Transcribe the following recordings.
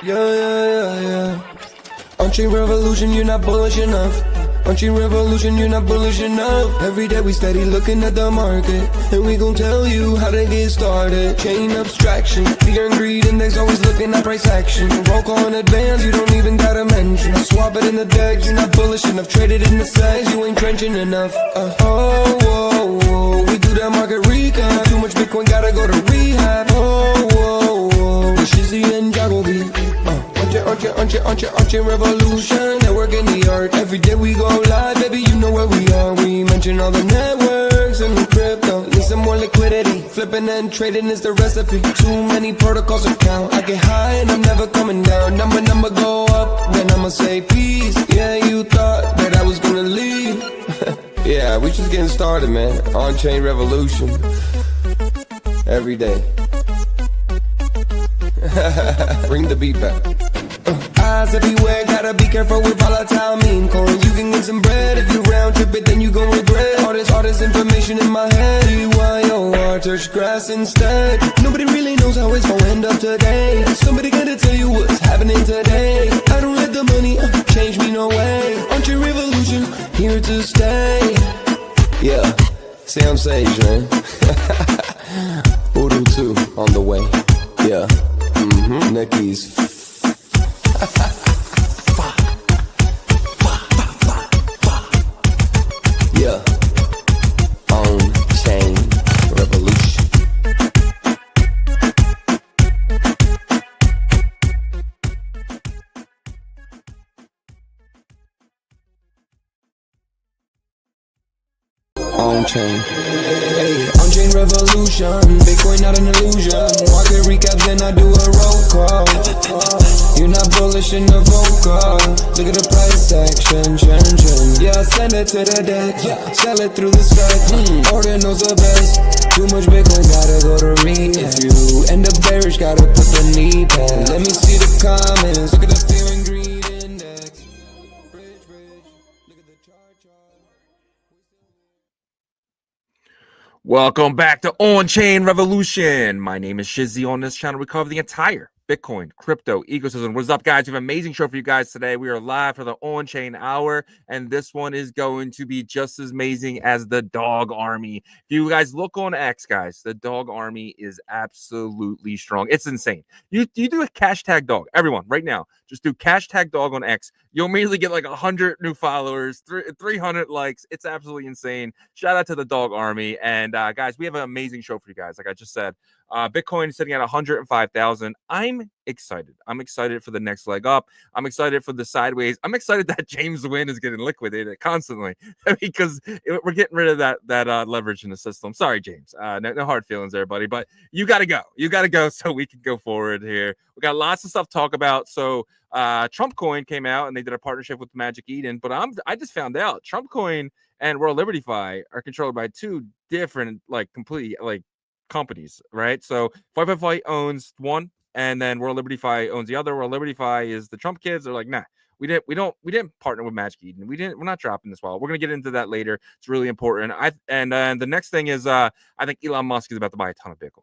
Yeah. OnChain Revolution, you're not bullish enough. OnChain Revolution, you're not bullish enough. Every day we steady looking at the market, and we gon' tell you how to get started. Chain abstraction, fear and greed index, always looking at price action. Roll call in advance, you don't even gotta mention. Swap it in the deck, you're not bullish enough. Trade it in the size, you ain't trenching enough. We do that market recap. Too much Bitcoin, gotta go to rehab. Shizzy and Yagobi. OnChain Revolution, network in the art. Every day we go live, baby, you know where we are. We mention all the networks and the crypto. Need some more liquidity. Flipping and trading is the recipe. Too many protocols to count. I get high and I'm never coming down. Number go up, then I'ma say peace. Yeah, you thought that I was gonna leave. Yeah, we just getting started, man. OnChain Revolution. Every day. Bring the beat back. Eyes everywhere, gotta be careful with volatile meme coins. You can get some bread if you round trip it, then you gon' regret. All this information in my head. BYOR, touch grass instead. Nobody really knows how it's gonna end up today. Somebody gotta tell you what's happening today. I don't let the money change me, no way. OnChain Revolution, here to stay. Yeah, Sam Sage, man. Voodoo 2 on the way. Yeah. Nicky's. Yeah. OnChain Revolution. OnChain. Hey, OnChain Revolution. Bitcoin not an illusion. Market recap, then I do a roll call. You're not bullish in the vocal. Look at the price action, yeah, send it to the deck. Sell it through the stack. Order knows the best. Too much Bitcoin, gotta go to read. If you end up bearish, gotta put the knee pad. Let me see the comments. Look at the fear and greed index. Bridge. Look at the chart. Welcome back to OnChain Revolution. My name is Shizzy. On this channel, we cover the entire Bitcoin crypto ecosystem. What's up, guys? We have an amazing show for you guys today. We are live for the OnChain Hour, and this one is going to be just as amazing as the Dog Army. If you guys look on X, guys, the Dog Army is absolutely strong. It's insane. You do a hashtag dog. Everyone, right now, just do hashtag dog on X. You'll immediately get like 100 new followers, 300 likes. It's absolutely insane. Shout out to the Dog Army. And guys, we have an amazing show for you guys. Like I just said, Bitcoin is sitting at 105,000. I'm excited. I'm excited for the next leg up. I'm excited for the sideways. I'm excited that James Wynn is getting liquidated constantly because we're getting rid of that leverage in the system. Sorry, James. No hard feelings there, buddy. But you got to go. You got to go so we can go forward here. We got lots of stuff to talk about. So Trump Coin came out and they did a partnership with Magic Eden. But I just found out Trump Coin and World Liberty Fi are controlled by two different, completely companies, right? So Fi owns one, and then World Liberty Fi owns the other. World Liberty Fi is the Trump kids. They're like, nah, we didn't partner with Magic Eden. We're not dropping this wallet. We're gonna get into that later. It's really important. And the next thing is I think Elon Musk is about to buy a ton of Bitcoin.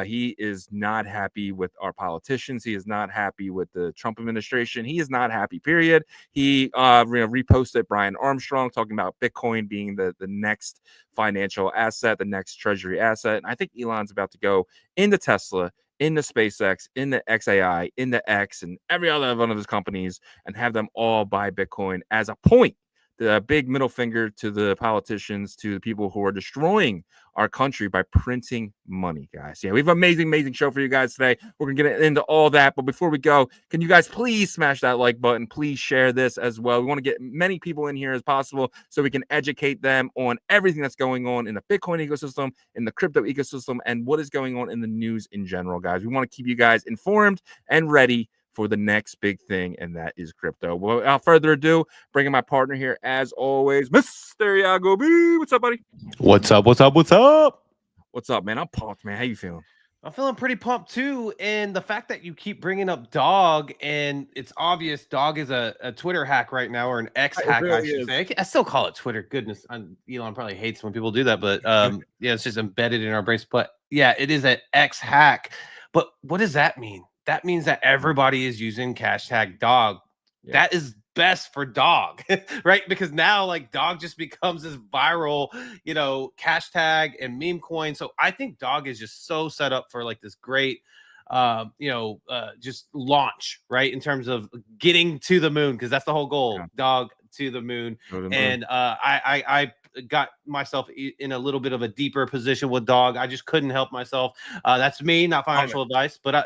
He is not happy with our politicians. He is not happy with the Trump administration. He is not happy, period. He reposted Brian Armstrong talking about Bitcoin being the next financial asset, the next treasury asset. And I think Elon's about to go into Tesla, into SpaceX, into XAI, into X, and every other one of his companies and have them all buy Bitcoin as a point. The big middle finger to the politicians, to the people who are destroying our country by printing money, guys. Yeah, we have an amazing show for you guys today. We're going to get into all that. But before we go, can you guys please smash that like button? Please share this as well. We want to get many people in here as possible so we can educate them on everything that's going on in the Bitcoin ecosystem, in the crypto ecosystem, and what is going on in the news in general, guys. We want to keep you guys informed and ready for the next big thing, and that is crypto. Well, without further ado, bringing my partner here as always, Mr. Yagobi. What's up, buddy? What's up? What's up, man? I'm pumped, man. How you feeling? I'm feeling pretty pumped too. And the fact that you keep bringing up Dog, and it's obvious Dog is a Twitter hack right now, or an X hack, really, I should say. I still call it Twitter. Goodness, Elon probably hates when people do that, but yeah, it's just embedded in our brains. But yeah, it is an X hack. But what does that mean? that means that everybody is using hashtag dog. Yeah. That is best for dog, right? Because now like dog just becomes this viral, you know, hashtag and meme coin. So I think dog is just so set up for like this great just launch, right, in terms of getting to the moon, because that's the whole goal. Dog to the moon. And I got myself in a little bit of a deeper position with dog. I just couldn't help myself. That's me, not financial advice, but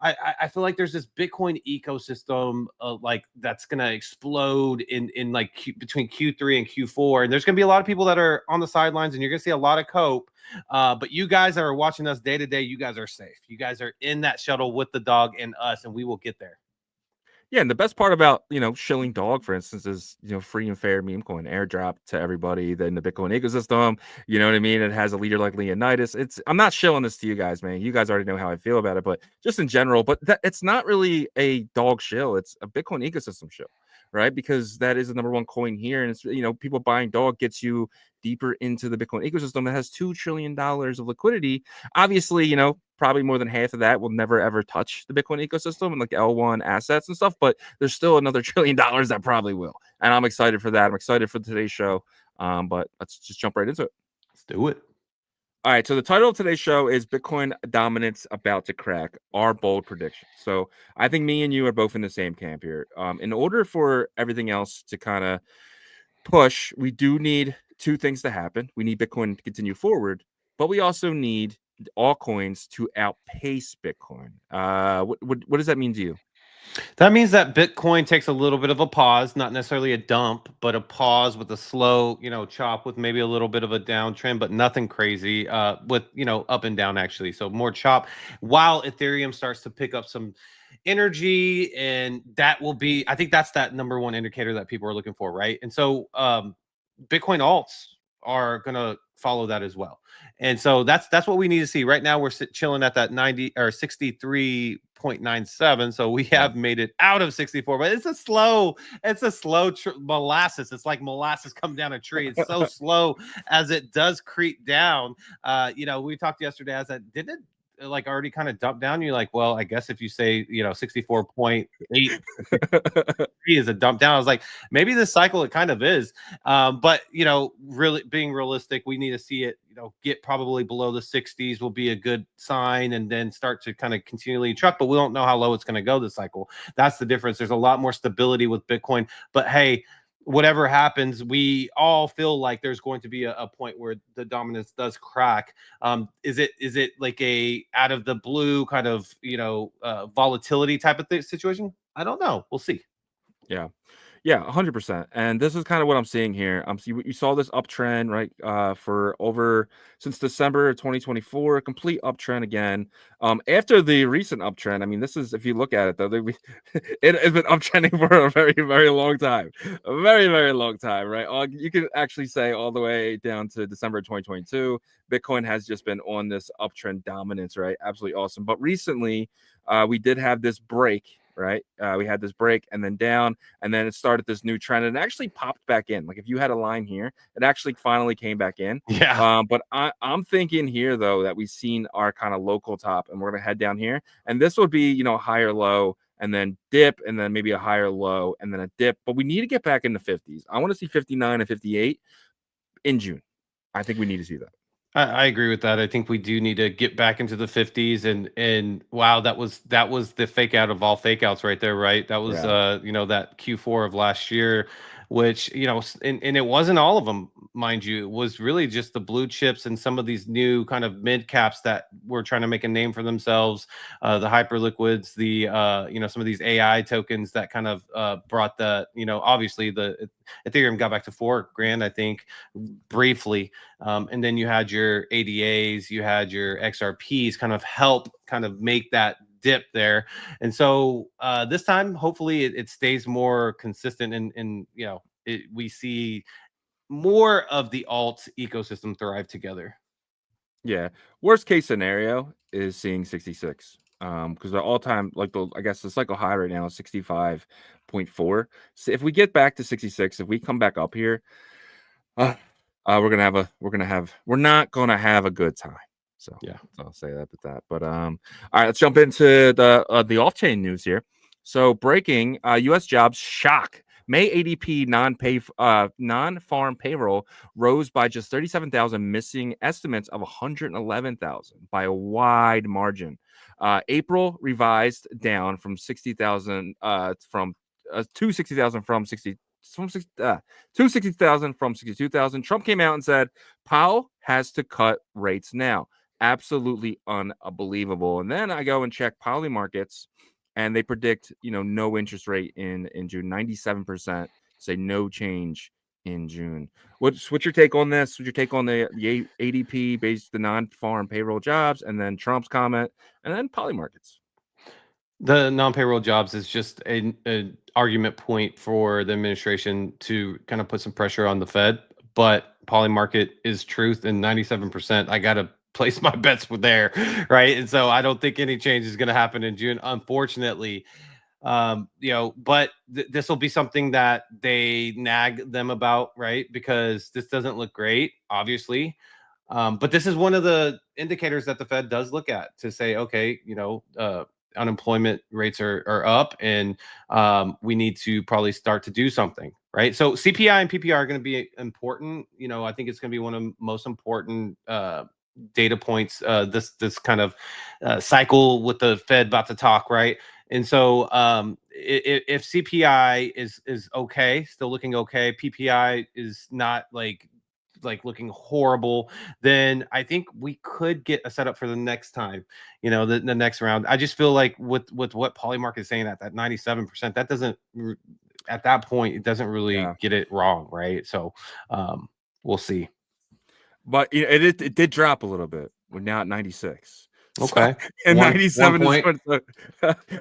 I feel like there's this Bitcoin ecosystem like that's gonna explode in like between Q3 and Q4, and there's gonna be a lot of people that are on the sidelines, and you're gonna see a lot of cope. But you guys that are watching us day to day, you guys are safe. You guys are in that shuttle with the dog and us, and we will get there. Yeah, and the best part about, shilling dog, for instance, is, free and fair meme coin airdrop to everybody in the Bitcoin ecosystem. You know what I mean? It has a leader like Leonidas. I'm not shilling this to you guys, man. You guys already know how I feel about it, but just in general, but it's not really a dog shill. It's a Bitcoin ecosystem shill, right? Because that is the number one coin here. And it's, people buying dog gets you deeper into the Bitcoin ecosystem that has $2 trillion of liquidity. Obviously, probably more than half of that will never ever touch the Bitcoin ecosystem and like L1 assets and stuff, but there's still another $1 trillion that probably will. And I'm excited for that. I'm excited for today's show. But let's just jump right into it. Let's do it. All right, so the title of today's show is Bitcoin Dominance About to Crack, Our Bold Prediction. So I think me and you are both in the same camp here. In order for everything else to kind of push, we do need two things to happen. We need Bitcoin to continue forward, but we also need altcoins to outpace Bitcoin. What does that mean to you? That means that Bitcoin takes a little bit of a pause, not necessarily a dump, but a pause with a slow, chop with maybe a little bit of a downtrend, but nothing crazy with, up and down actually. So more chop while Ethereum starts to pick up some energy, and that will be, I think that's that number one indicator that people are looking for, right? And so Bitcoin alts are going to follow that as well. And so that's what we need to see. Right now we're chilling at that 90 or 63.97. So we have made it out of 64, but it's a slow molasses. It's like molasses come down a tree. It's so slow as it does creep down. We talked yesterday as that didn't it like already kind of dump down. You're like, well, I guess if you say 64.8 is a dump down, I was like, maybe this cycle it kind of is, but really being realistic, we need to see it get probably below the 60s will be a good sign, and then start to kind of continually truck, but we don't know how low it's going to go this cycle. That's the difference. There's a lot more stability with Bitcoin, but hey, whatever happens, we all feel like there's going to be a point where the dominance does crack. Is it like a out of the blue kind of volatility type of situation? I don't know. We'll see. Yeah, 100%. And this is kind of what I'm seeing here. You saw this uptrend, right? For over since December of 2024, a complete uptrend again. After the recent uptrend, I mean, this is, if you look at it though, it has been uptrending for a very, very long time, a very, very long time, right? You can actually say all the way down to December of 2022, Bitcoin has just been on this uptrend dominance, right? Absolutely awesome. But recently, we did have this break. Right, we had this break and then down, and then it started this new trend, and it actually popped back in. Like if you had a line here, it actually finally came back in. Yeah. But I'm thinking here though that we've seen our kind of local top, and we're gonna head down here, and this would be higher low, and then dip, and then maybe a higher low, and then a dip. But we need to get back in the 50s. I want to see 59 and 58 in June. I think we need to see that. I agree with that. I think we do need to get back into the 50s, and wow, that was the fake out of all fake outs right there, right? That was that Q4 of last year, which and it wasn't all of them, mind you. It was really just the blue chips and some of these new kind of mid caps that were trying to make a name for themselves, the hyper liquids, the some of these AI tokens that kind of brought the obviously the Ethereum got back to $4,000, I think, briefly. And then you had your ADAs, you had your XRPs kind of help kind of make that dip there. And so this time, hopefully it stays more consistent, and we see more of the alt ecosystem thrive together. Yeah. Worst case scenario is seeing 66. Because the all-time, I guess the cycle high right now is 65.4. So if we get back to 66, if we come back up here, we're not gonna have a good time. So yeah, I'll say that with that. But all right, let's jump into the off-chain news here. So breaking, U.S. jobs shock. May ADP non-farm payroll rose by just 37,000, missing estimates of 111,000 by a wide margin. April revised down from 60,000 to 60,000 from 260,000 from 62,000. Trump came out and said Powell has to cut rates now. Absolutely unbelievable. And then I go and check Poly Markets, and they predict no interest rate in June. 97% say no change in June. What's your take on this? What's your take on the ADP based the non-farm payroll jobs, and then Trump's comment, and then Poly Markets? the non-payroll jobs is just an argument point for the administration to kind of put some pressure on the Fed. But Poly Market is truth, and 97%. I gotta place my bets with there, right? And so I don't think any change is going to happen in June, unfortunately. But this will be something that they nag them about, right? Because this doesn't look great, obviously. But this is one of the indicators that the Fed does look at to say, okay, unemployment rates are up, and we need to probably start to do something, right? So CPI and PPI are going to be important. I think it's going to be one of the most important data points this kind of cycle with the Fed about to talk, right? And so if CPI is okay, still looking okay, PPI is not like looking horrible, then I think we could get a setup for the next time, the next round. I just feel like with what Polymarket is saying at that 97%, that doesn't at that point, it doesn't really get it wrong, right? So we'll see. But it did drop a little bit. We're now at 96. Okay. And One 97 point. is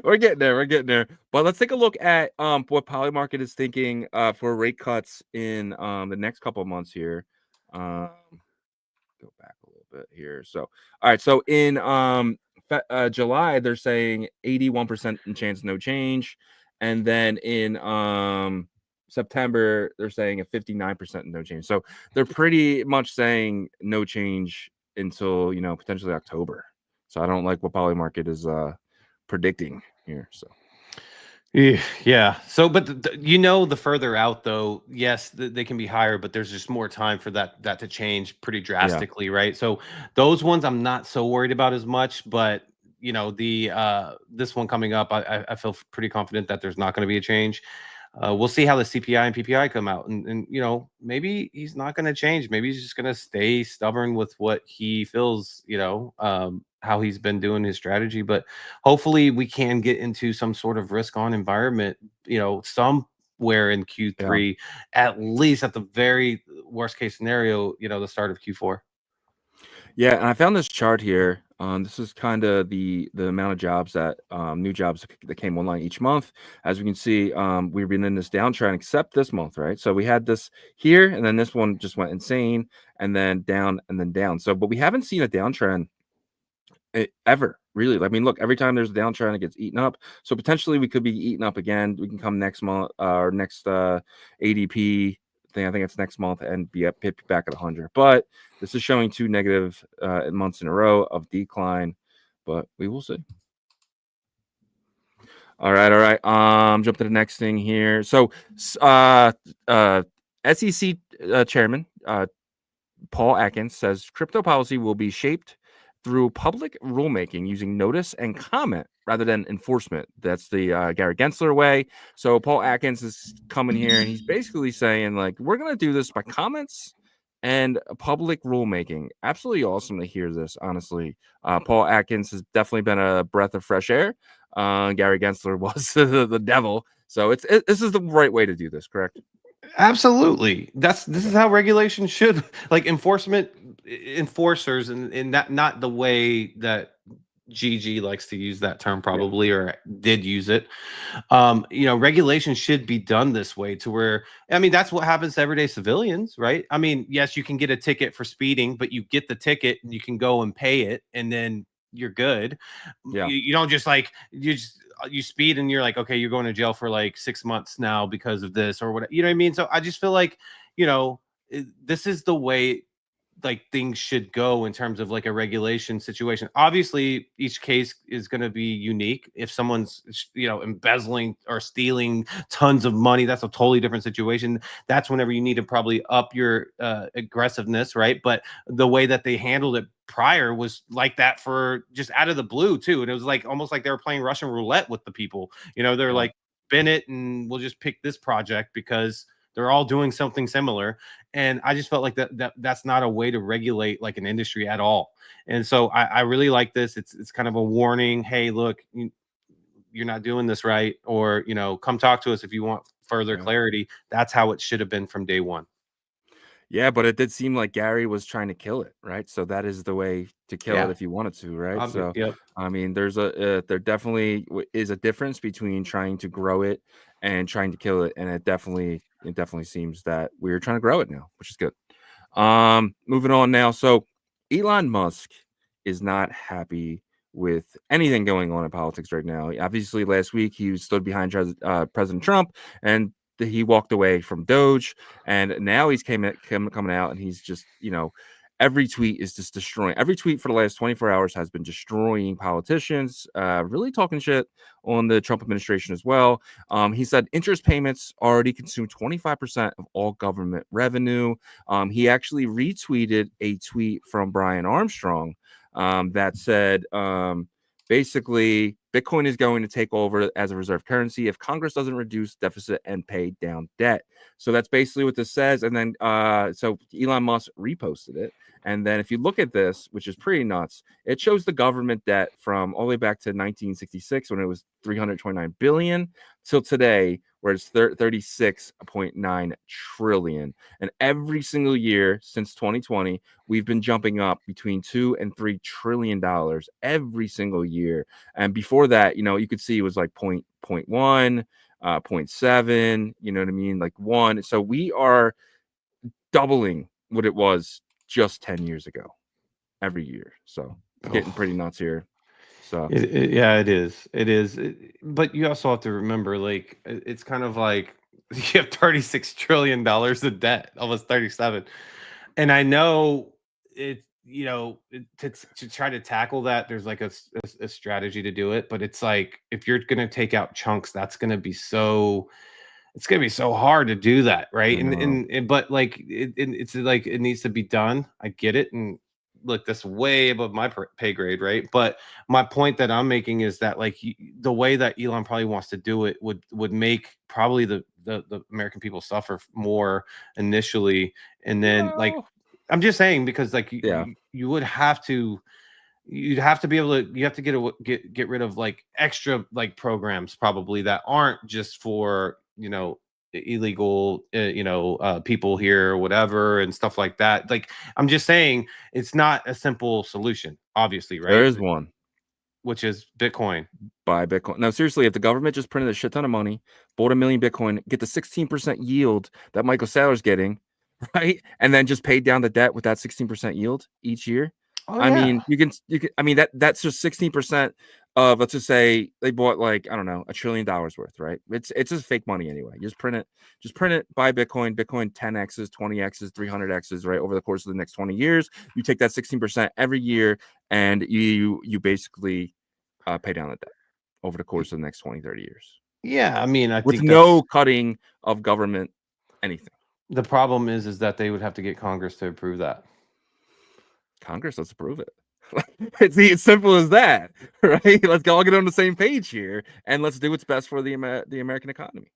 we're getting there. But let's take a look at what Polymarket is thinking for rate cuts in the next couple of months here. Go back a little bit here. So all right, so in July they're saying 81% chance no change, and then in September they're saying a 59% no change. So they're pretty much saying no change until potentially October. So I don't like what Polymarket is predicting here. So yeah. So, but the further out though, yes, they can be higher, but there's just more time for that to change pretty drastically, right? So those ones I'm not so worried about as much, but the this one coming up, I feel pretty confident that there's not going to be a change. We'll see how the CPI and PPI come out, and maybe he's not going to change. Maybe he's just going to stay stubborn with what he feels, how he's been doing his strategy. But hopefully we can get into some sort of risk on environment, somewhere in Q3, at least at the very worst case scenario, the start of Q4. Yeah, and I found this chart here. This is kind of the amount of jobs that new jobs that came online each month. As we can see, we've been in this downtrend except this month, right? So we had this here, and then this one just went insane, and then down, and then down. So, but we haven't seen a downtrend ever, really. I mean, look, every time there's a downtrend, it gets eaten up. So potentially we could be eaten up again. We can come next month or next ADP thing. I think it's next month and be up back at 100. But this is showing 2 negative months in a row of decline. But we will see. All right. Jump to the next thing here. So SEC chairman Paul Atkins says crypto policy will be shaped through public rulemaking using notice and comment rather than enforcement. That's the Gary Gensler way. So Paul Atkins is coming here and he's basically saying, like, we're going to do this by comments and public rulemaking. Absolutely awesome to hear this, honestly. Paul Atkins has definitely been a breath of fresh air. Gary Gensler was the devil. So this is the right way to do this, correct? Absolutely. This is how regulation should, like, enforcers, and that, not the way that GG likes to use that term, probably, or did use it. Regulation should be done this way, to where, I mean, that's what happens to everyday civilians, right? I mean, yes, you can get a ticket for speeding, but you get the ticket and you can go and pay it, and then you're good. You don't just you speed and you're like, okay, you're going to jail for like 6 months now because of this or what, you know what I mean? So I just feel like, this is the way like things should go in terms of like a regulation situation. Obviously, each case is going to be unique. If someone's, you know, embezzling or stealing tons of money, that's a totally different situation. That's whenever you need to probably up your aggressiveness, right? But the way that they handled it prior was like that for just out of the blue too, and it was like almost like they were playing Russian roulette with the people. You know, they're like, spin it, and we'll just pick this project because they're all doing something similar. And I just felt like that's not a way to regulate like an industry at all. And so I really like this. It's kind of a warning. Hey, look, you're not doing this right, or, you know, come talk to us if you want further clarity. That's how it should have been from day one. Yeah, but it did seem like Gary was trying to kill it, right? So that is the way to kill it if you wanted to, right? So I mean, there definitely is a difference between trying to grow it and trying to kill it, and it definitely seems that we're trying to grow it now, which is good. Moving on now. So Elon Musk is not happy with anything going on in politics right now. Obviously, last week he stood behind President Trump, and he walked away from Doge, and now he's coming out, and he's just, you know, every tweet is just destroying. Every tweet for the last 24 hours has been destroying politicians, really talking shit on the Trump administration as well. He said interest payments already consume 25% of all government revenue. He actually retweeted a tweet from Brian Armstrong that said, basically, Bitcoin is going to take over as a reserve currency if Congress doesn't reduce deficit and pay down debt. So that's basically what this says. And then so Elon Musk reposted it. And then if you look at this, which is pretty nuts, it shows the government debt from all the way back to 1966 when it was 329 billion till today, where it's 36.9 trillion. And every single year since 2020, we've been jumping up between $2 and $3 trillion every single year. And before that, you know, you could see it was like 0.1, 0.7, you know what I mean? Like 1. So we are doubling what it was just 10 years ago every year. So it's getting pretty nuts here. So yeah, it is. But you also have to remember, like, it's kind of like you have $36 trillion of debt, almost 37. And I know it, you know, to try to tackle that, there's like a strategy to do it. But it's like, if you're going to take out chunks, that's going to be so, it's going to be so hard to do that. Right. But like, it's like, it needs to be done. I get it. And look, that's way above my pay grade, right? But my point that I'm making is that, like, the way that Elon probably wants to do it would make probably the American people suffer more initially, and then like, I'm just saying, because like you would have to, you'd have to be able to, you have to get rid of like extra like programs probably that aren't just for, you know, illegal people here or whatever and stuff like that. Like, I'm just saying, it's not a simple solution, obviously, right? There is one, which is Bitcoin. Buy Bitcoin. No, seriously, if the government just printed a shit ton of money, bought 1 million Bitcoin, get the 16% yield that Michael Saylor's getting, right, and then just paid down the debt with that 16% yield each year. I mean, you can. I mean, that's just 16% of, let's just say they bought like, I don't know, $1 trillion worth, right? It's just fake money anyway. You just print it, buy Bitcoin 10x's, 20x's, 300x's, right, over the course of the next 20 years. You take that 16% every year, and you basically pay down the debt over the course of the next 20, 30 years. Yeah, I mean, I with think no cutting of government, anything. The problem is that they would have to get Congress to approve that. Congress, let's approve it. It's as simple as that, right? Let's all get on the same page here, and let's do what's best for the American economy.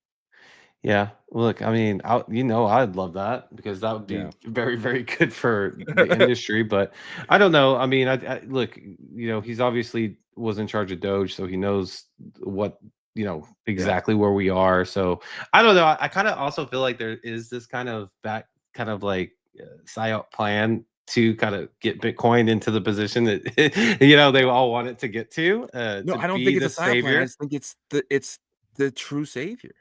Yeah, look, I mean, I'd love that, because that would be very, very good for the industry. But I don't know. I mean, I look, you know, he's obviously was in charge of Doge, so he knows what, you know, exactly where we are. So I don't know. I kind of also feel like there is this kind of psyop plan to kind of get Bitcoin into the position that you know they all want it to get to. No, I don't think it's a savior. I think it's the true savior.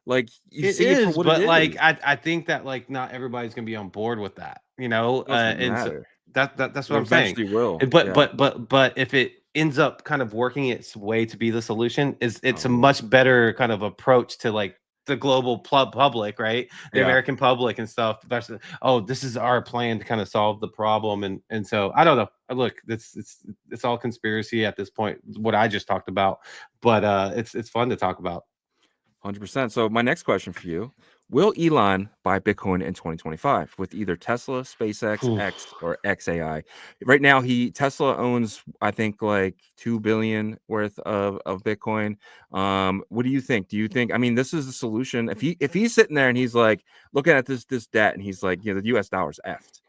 Like, you see it for what it is. Like, I think that like not everybody's gonna be on board with that, you know. And so that's what I'm saying. Will. But if it ends up kind of working its way to be the solution, it's a much better kind of approach to like the global public, right? The American public and stuff. That's this is our plan to kind of solve the problem, and so I don't know. Look, it's all conspiracy at this point. What I just talked about, but it's fun to talk about. 100%. So my next question for you: will Elon buy Bitcoin in 2025 with either Tesla, SpaceX, X, or XAI? Right now, Tesla owns, I think, like 2 billion worth of Bitcoin. What do you think? Do you think? I mean, this is the solution. If he's sitting there and he's like looking at this debt and he's like, the U.S. dollar's effed.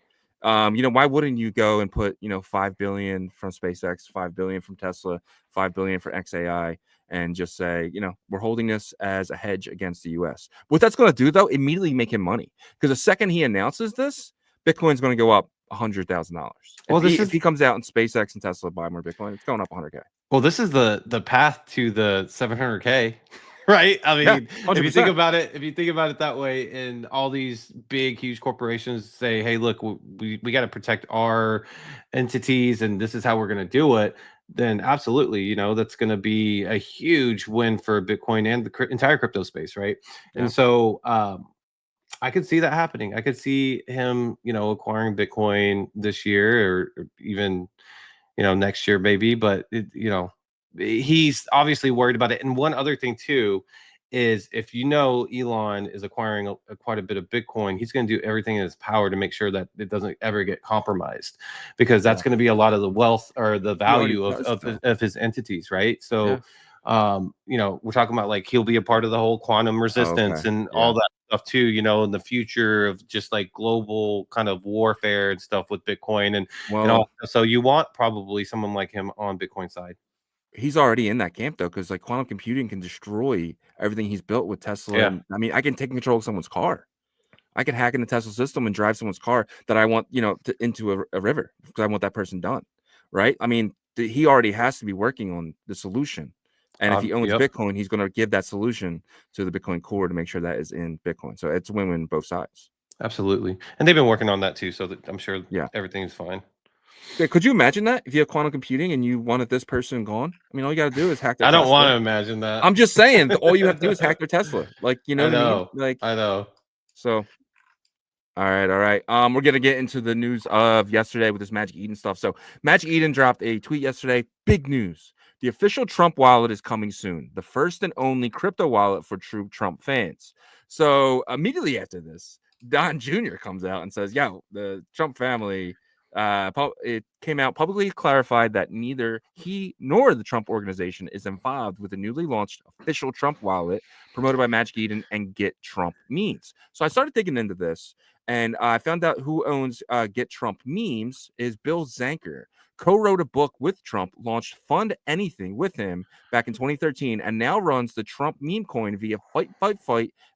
Why wouldn't you go and put 5 billion from SpaceX, 5 billion from Tesla, 5 billion for XAI? And just say, we're holding this as a hedge against the US. What that's going to do, though, immediately make him money. Because the second he announces this, Bitcoin's going to go up $100,000. Well, if he comes out and SpaceX and Tesla buy more Bitcoin, it's going up 100K. Well, this is the path to the 700K, right? I mean, if you think about it that way, and all these big, huge corporations say, hey, look, we got to protect our entities, and this is how we're going to do it, then absolutely, that's going to be a huge win for Bitcoin and the entire crypto space, right? Yeah. And so I could see that happening. I could see him, acquiring Bitcoin this year or even, next year maybe. But, he's obviously worried about it. And one other thing, too, is if Elon is acquiring quite a bit of Bitcoin, he's going to do everything in his power to make sure that it doesn't ever get compromised, because that's going to be a lot of the wealth or the value of his entities, right? So, we're talking about like he'll be a part of the whole quantum resistance and all that stuff too, in the future of just like global kind of warfare and stuff with Bitcoin and all. So you want probably someone like him on Bitcoin side. He's already in that camp, though, because like quantum computing can destroy everything he's built with Tesla. Yeah. I mean, I can take control of someone's car. I can hack into Tesla system and drive someone's car that I want, into a river because I want that person done, right? I mean, he already has to be working on the solution. And if he owns Bitcoin, he's going to give that solution to the Bitcoin core to make sure that is in Bitcoin. So it's win-win both sides. Absolutely. And they've been working on that too. So that I'm sure everything's fine. Yeah, could you imagine that if you have quantum computing and you wanted this person gone? I mean, all you got to do is hack their Tesla. I don't want to imagine that. I'm just saying, all you have to do is hack their Tesla. Like, I know. what I mean? Like, I know. So, all right. We're gonna get into the news of yesterday with this Magic Eden stuff. So, Magic Eden dropped a tweet yesterday. Big news: the official Trump wallet is coming soon. The first and only crypto wallet for true Trump fans. So, immediately after this, Don Jr. comes out and says, "Yo, the Trump family." It came out publicly clarified that neither he nor the Trump organization is involved with the newly launched official Trump wallet promoted by Magic Eden and Get Trump Memes. So I started digging into this, and I found out who owns Get Trump Memes is Bill Zanker. Co-wrote a book with Trump, launched Fund Anything with him back in 2013, and now runs the Trump meme coin via Fight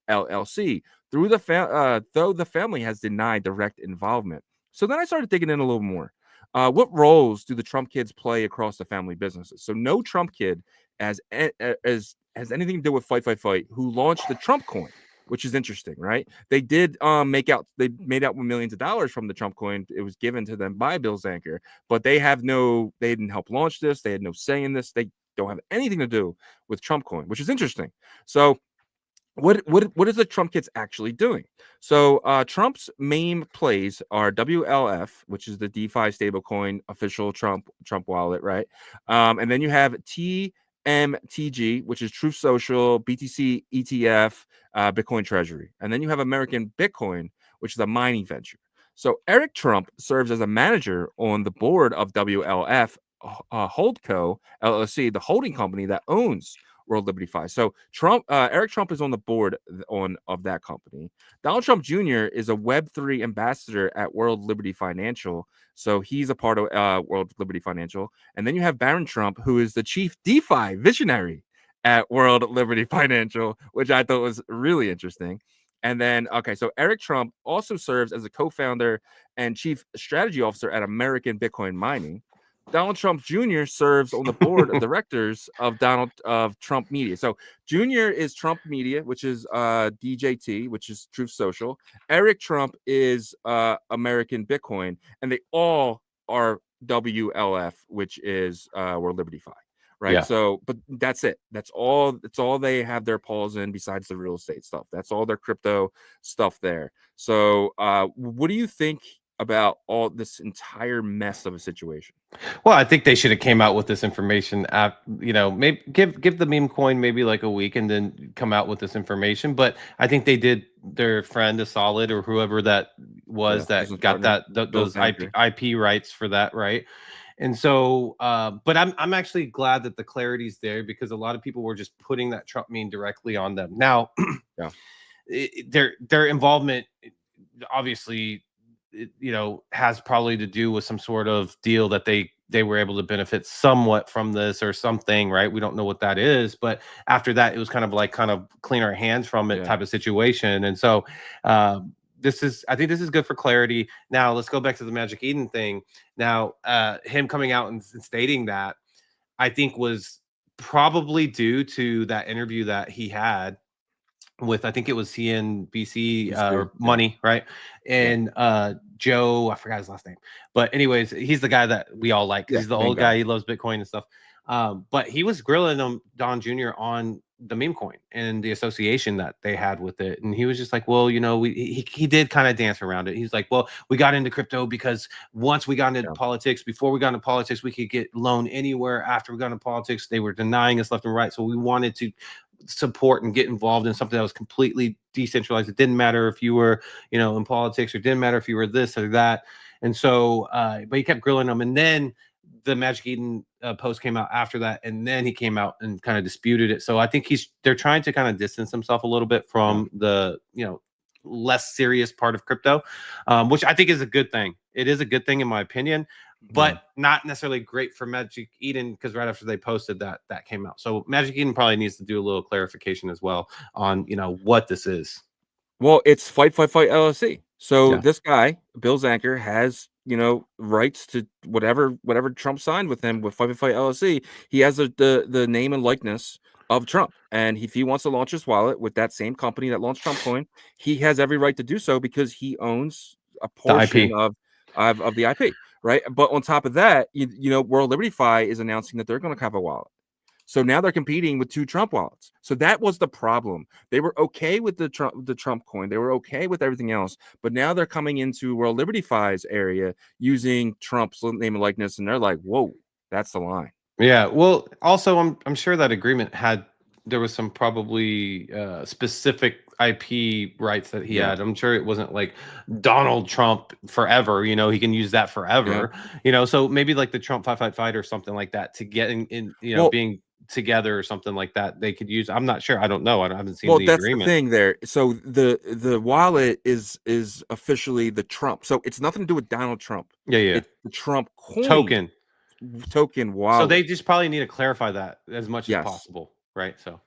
LLC. Though the family has denied direct involvement. So then I started digging in a little more. What roles do the Trump kids play across the family businesses? So no Trump kid has anything to do with Fight, who launched the Trump coin, which is interesting, right? They did they made out with millions of dollars from the Trump coin. It was given to them by Bill Zanker, but they didn't help launch this. They had no say in this. They don't have anything to do with Trump coin, which is interesting. So what is the Trump kids actually doing? So Trump's main plays are WLF, which is the DeFi stablecoin official Trump wallet, right? And then you have TMTG, which is Truth Social, BTC ETF, Bitcoin Treasury. And then you have American Bitcoin, which is a mining venture. So Eric Trump serves as a manager on the board of WLF Holdco LLC, the holding company that owns World Liberty Fi. So Eric Trump is on the board of that company. Donald Trump Jr. is a Web3 ambassador at World Liberty Financial. So he's a part of World Liberty Financial. And then you have Barron Trump, who is the chief DeFi visionary at World Liberty Financial, which I thought was really interesting. And then, so Eric Trump also serves as a co-founder and chief strategy officer at American Bitcoin Mining. Donald Trump Jr. serves on the board of directors of Trump Media. So Jr. is Trump Media, which is DJT, which is Truth Social. Eric Trump is American Bitcoin, and they all are WLF, which is World Liberty Fi. right? Yeah. So, but that's it. That's all. It's all they have their paws in besides the real estate stuff. That's all their crypto stuff there. So, what do you think about all this entire mess of a situation? Well, I think they should have came out with this information maybe give the meme coin maybe like a week and then come out with this information. But I think they did their friend a solid, or whoever that was that business got partner, those Zanker. IP rights for that, right? And so, but I'm actually glad that the clarity's there, because a lot of people were just putting that Trump meme directly on them. Now, Yeah. Their involvement, obviously, has probably to do with some sort of deal that they were able to benefit somewhat from this or something, right? We don't know what that is, but after that, it was kind of clean our hands from it type of situation. And so, I think this is good for clarity. Now let's go back to the Magic Eden thing. Now, him coming out and stating that, I think, was probably due to that interview that he had with, I think it was CNBC or Money, right? And Joe, I forgot his last name, but anyways, he's the guy that we all like. He's the old guy. He loves Bitcoin and stuff. But he was grilling him, Don Jr., on the meme coin and the association that they had with it. And he was just like, well, he did kind of dance around it. He's like, well, we got into crypto because once we got into politics, before we got into politics, we could get loan anywhere. After we got into politics, they were denying us left and right. So we wanted to support and get involved in something that was completely decentralized. It didn't matter if you were, in politics, or it didn't matter if you were this or that. And so, but he kept grilling them. And then the Magic Eden post came out after that, and then he came out and kind of disputed it. So I think they're trying to kind of distance himself a little bit from the less serious part of crypto, which I think is a good thing. It is a good thing in my opinion, but not necessarily great for Magic Eden, because right after they posted that came out. So Magic Eden probably needs to do a little clarification as well on what this is. Well, it's Fight LLC. So this guy, Bill Zanker, has rights to whatever Trump signed with him with Fight LLC. He has the name and likeness of Trump, and if he wants to launch his wallet with that same company that launched Trump Coin, he has every right to do so, because he owns a portion of the IP, right? But on top of that, World Liberty Fi is announcing that they're going to have a wallet. So now they're competing with two Trump wallets. So that was the problem. They were okay with the Trump coin. They were okay with everything else. But now they're coming into World Liberty Fi's area using Trump's name and likeness, and they're like, whoa, that's the line. Yeah. Well, also, I'm sure that agreement there was some probably specific IP rights that he had. I'm sure it wasn't like Donald Trump forever, he can use that forever, so maybe like the Trump 555 or something like that to get in being together or something like that they could use. I'm not sure. I don't know. I haven't seen the that's agreement. The thing there. So the wallet is officially the Trump. So it's nothing to do with Donald Trump. It's the Trump coin token wallet. So they just probably need to clarify that as much as possible, right? So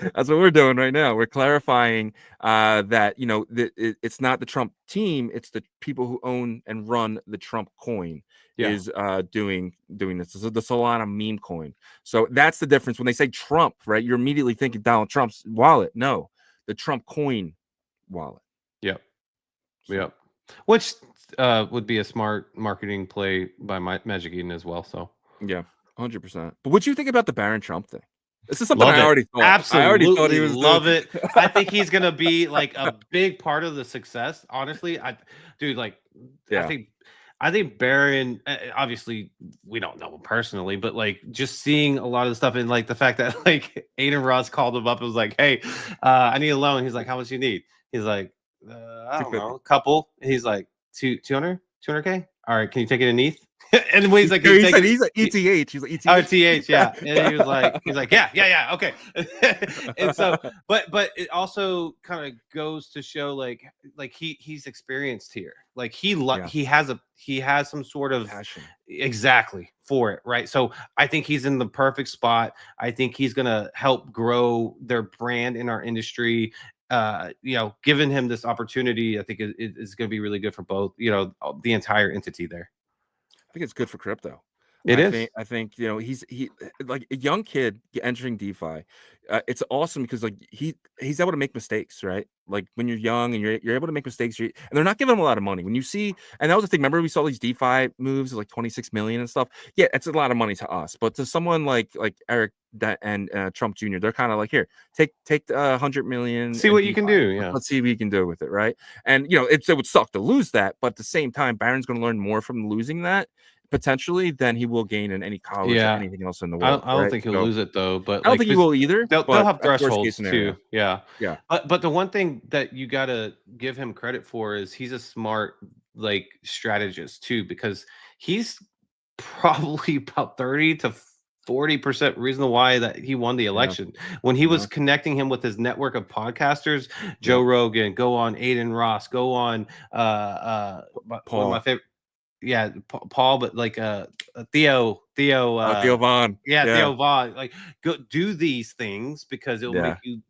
that's what we're doing right now. We're clarifying that it's not the Trump team; it's the people who own and run the Trump coin is doing this. This is the Solana meme coin. So that's the difference. When they say Trump, right, you're immediately thinking Donald Trump's wallet. No, the Trump coin wallet. Yep. Which would be a smart marketing play by Magic Eden as well. So 100%. But what do you think about the Baron Trump thing? This is something I already thought. Absolutely, I already thought he was love it. I think he's gonna be like a big part of the success. Honestly, I think Baron. Obviously, we don't know him personally, but like just seeing a lot of the stuff, and like the fact that like Aiden Ross called him up and was like, "Hey, I need a loan." He's like, "How much you need?" He's like, "I don't know, a couple." He's like, 200K. All right, can you take it in ETH? And when he's like, he's like ETH. He's like ETH. Oh, TH, yeah. And he was like, yeah, okay. And so, but it also kind of goes to show like he's experienced here. Like he has some sort of passion exactly for it, right? So I think he's in the perfect spot. I think he's gonna help grow their brand in our industry. Giving him this opportunity, I think is going to be really good for both, the entire entity there. I think it's good for crypto. I think he's like a young kid entering DeFi. It's awesome because like he's able to make mistakes, right? Like when you're young and you're able to make mistakes, and they're not giving him a lot of money. When you see, and that was the thing. Remember we saw these DeFi moves of like 26 million and stuff. Yeah, it's a lot of money to us, but to someone like Eric and Trump Jr., they're kind of like, here, take 100 million. See what you can do. Yeah, let's see what you can do with it, right? And it would suck to lose that, but at the same time, Barron's going to learn more from losing that potentially than he will gain in any college or anything else in the world. I don't think he'll lose it though, but I don't think he will either. They'll have thresholds too. Yeah. But the one thing that you got to give him credit for is he's a smart like strategist too, because he's probably about 30 to 40% reason why that he won the election. When he was connecting him with his network of podcasters, Joe Rogan, go on Aiden Ross, go on Paul. One of my favorite. Yeah, Paul, but like Theo Vaughn. Theo Vaughn. Like, go do these things because it'll make you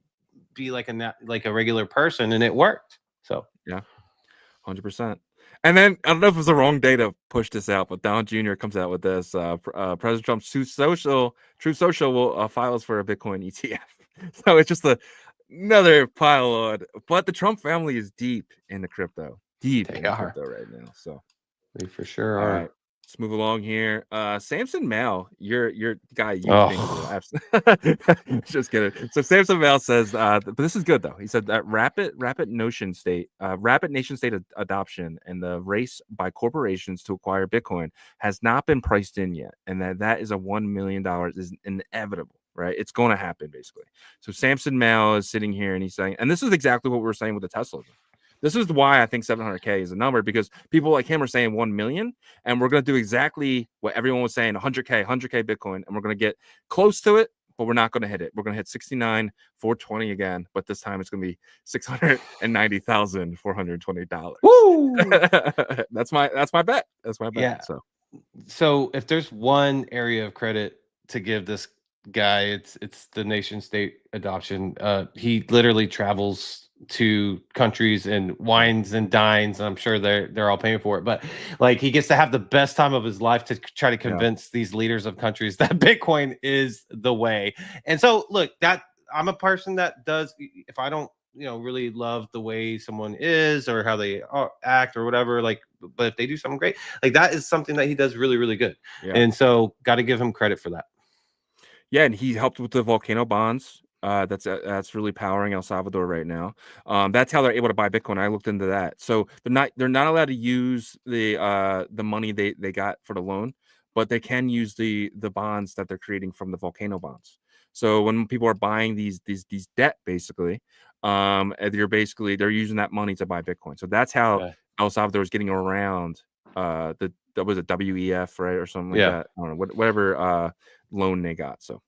be like a regular person, and it worked. So 100%. And then I don't know if it was the wrong day to push this out, but Don Jr. comes out with this. President Trump's Truth Social will file us for a Bitcoin ETF. So it's just another pile on. But the Trump family is deep in the crypto, crypto right now. So. They for sure All are. right, let's move along here. Samson Mow, your guy. Just kidding. So Samson Mow says, but this is good though. He said that rapid nation state adoption and the race by corporations to acquire Bitcoin has not been priced in yet, and that is a $1 million is inevitable. Right, it's going to happen basically. So Samson Mow is sitting here and he's saying, and this is exactly what we were saying with the Tesla. This is why I think 700K is a number, because people like him are saying 1 million, and we're going to do exactly what everyone was saying, 100K Bitcoin, and we're going to get close to it, but we're not going to hit it. We're going to hit 69,420 again, but this time it's going to be $690,420. Woo! That's my bet. That's my bet. Yeah. So if there's one area of credit to give this guy, it's the nation state adoption. He literally travels to countries and wines and dines, and I'm sure they're all paying for it, but like he gets to have the best time of his life to try to convince these leaders of countries that Bitcoin is the way. And so look, that I'm a person that does, if I don't really love the way someone is or how they act or whatever, like, but if they do something great, like that is something that he does really, really good. And so got to give him credit for that. Yeah, and he helped with the volcano bonds. That's really powering El Salvador right now. That's how they're able to buy Bitcoin. I looked into that. So they're not allowed to use the money they got for the loan, but they can use the bonds that they're creating from the volcano bonds. So when people are buying these debt, basically, they're using that money to buy Bitcoin. So that's how El Salvador is getting around that was a WEF, right, or something like that. I don't know, whatever loan they got. So.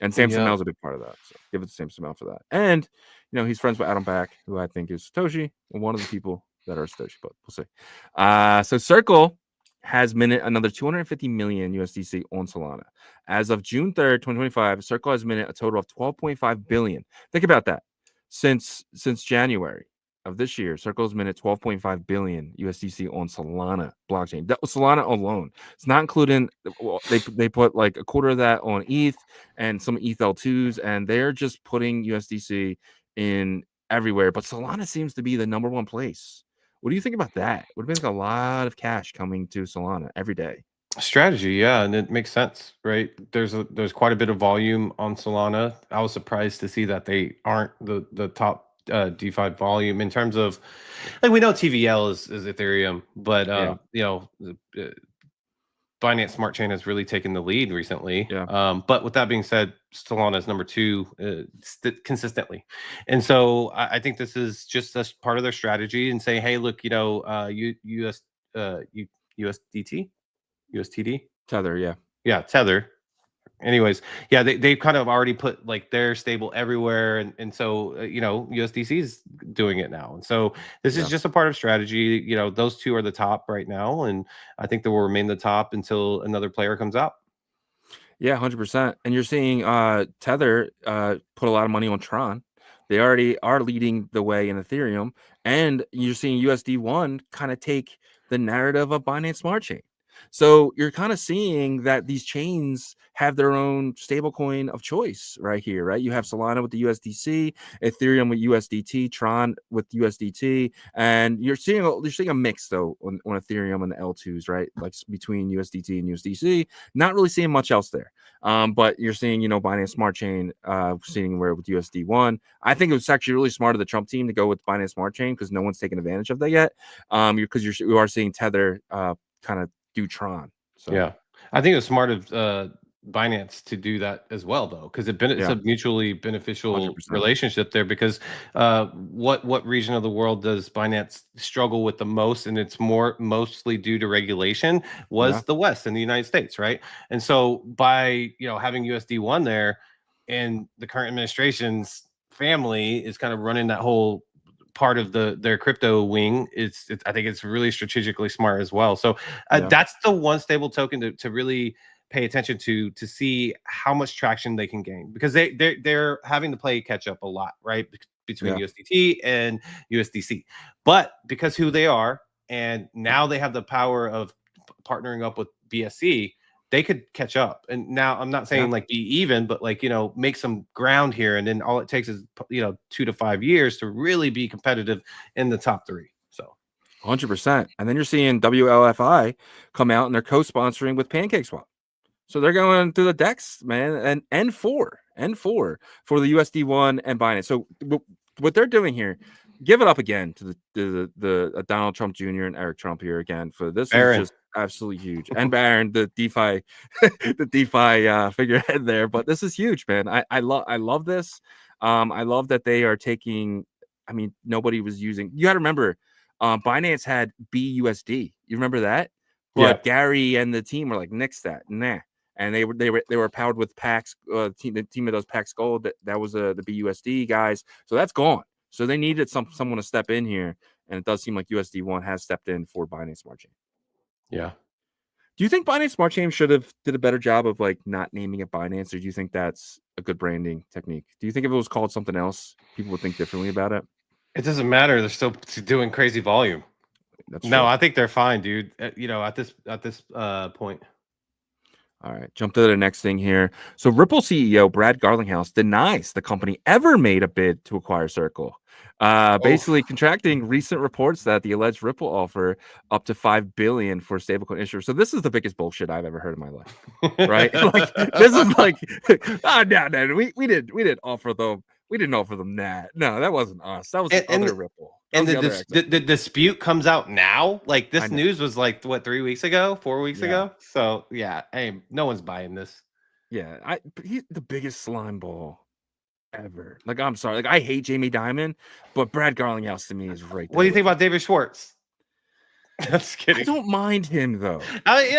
And Samson Mow's a big part of that. So give it to Samson Mow for that. And, he's friends with Adam Back, who I think is Satoshi, and one of the people that are Satoshi, but we'll see. So Circle has minted another 250 million USDC on Solana. As of June 3rd, 2025, Circle has minted a total of 12.5 billion. Think about that. Since January of this year, Circle's minted 12.5 billion USDC on Solana blockchain. That was Solana alone. It's not including, they put like a quarter of that on ETH and some ETH L2s, and they're just putting USDC in everywhere. But Solana seems to be the number one place. What do you think about that? Would have been like a lot of cash coming to Solana every day. Strategy, and it makes sense, right? There's quite a bit of volume on Solana. I was surprised to see that they aren't the top DeFi volume in terms of, like, we know TVL is Ethereum, but Binance Smart Chain has really taken the lead recently. But with that being said, Solana is number 2 consistently, and so I think this is just a part of their strategy and say, hey, look, USDT, Tether, Tether. Anyways, they've kind of already put like their stable everywhere, and so USDC is doing it now, and so this is just a part of strategy. Those two are the top right now, and I think they will remain the top until another player comes out. 100%. And you're seeing Tether put a lot of money on Tron. They already are leading the way in Ethereum, and you're seeing USD1 kind of take the narrative of Binance Smart Chain. So you're kind of seeing that these chains have their own stablecoin of choice right here, right? You have Solana with the USDC, Ethereum with USDT, Tron with USDT, and you're seeing a mix though on Ethereum and the L2s, right? Like between USDT and USDC. Not really seeing much else there. But you're seeing, Binance Smart Chain seeing where with USD1. I think it was actually really smart of the Trump team to go with Binance Smart Chain because no one's taking advantage of that yet. Because you are seeing Tether kind of do Tron. So yeah, I think it was smart of Binance to do that as well, though, because it's a mutually beneficial 100%. relationship there. Because what region of the world does Binance struggle with the most, and it's mostly due to regulation, was the West in the United States, right? And so by having USD1 there, and the current administration's family is kind of running that whole part of their crypto wing, I think it's really strategically smart as well. So that's the one stable token to really pay attention to see how much traction they can gain, because they're having to play catch up a lot, right, between USDT and USDC. But because who they are, and now they have the power of partnering up with BSC, they could catch up. And now I'm not saying like be even, but like, make some ground here. And then all it takes is, 2 to 5 years to really be competitive in the top 3. So 100%. And then you're seeing WLFI come out and they're co-sponsoring with PancakeSwap. So they're going through the DEX, man, and N4 for the USD1 and Binance. So what they're doing here, give it up again to the Donald Trump Jr. and Eric Trump here again for this. Barron. Is just absolutely huge. And Barron, the DeFi figurehead there. But this is huge, man. I love this. I love that they are taking. I mean, nobody was using. You got to remember, Binance had BUSD. You remember that? But Gary and the team were like, nix that, nah. And they were powered with Pax. The team that does Pax Gold. That was the BUSD guys. So that's gone. So they needed someone to step in here, and it does seem like USD1 has stepped in for Binance Smart Chain. Yeah. Do you think Binance Smart Chain should have did a better job of like not naming it Binance, or do you think that's a good branding technique? Do you think if it was called something else, people would think differently about it? It doesn't matter. They're still doing crazy volume. That's no, true. I think they're fine, dude. At this point. All right, jump to the next thing here. So Ripple CEO Brad Garlinghouse denies the company ever made a bid to acquire Circle, basically contracting recent reports that the alleged Ripple offer up to $5 billion for stablecoin issuers. So this is the biggest bullshit I've ever heard in my life, right? Like this is like, no, we didn't offer them. We didn't offer them that. No, that wasn't us. That was the other Ripple. And the dispute comes out now. Like this news was like what 3 weeks ago, 4 weeks ago. So yeah, hey, no one's buying this. Yeah, he's the biggest slime ball ever. Like I'm sorry, like I hate Jamie Dimon, but Brad Garlinghouse to me is right there. What do you think about David Schwartz? Just kidding. I don't mind him though.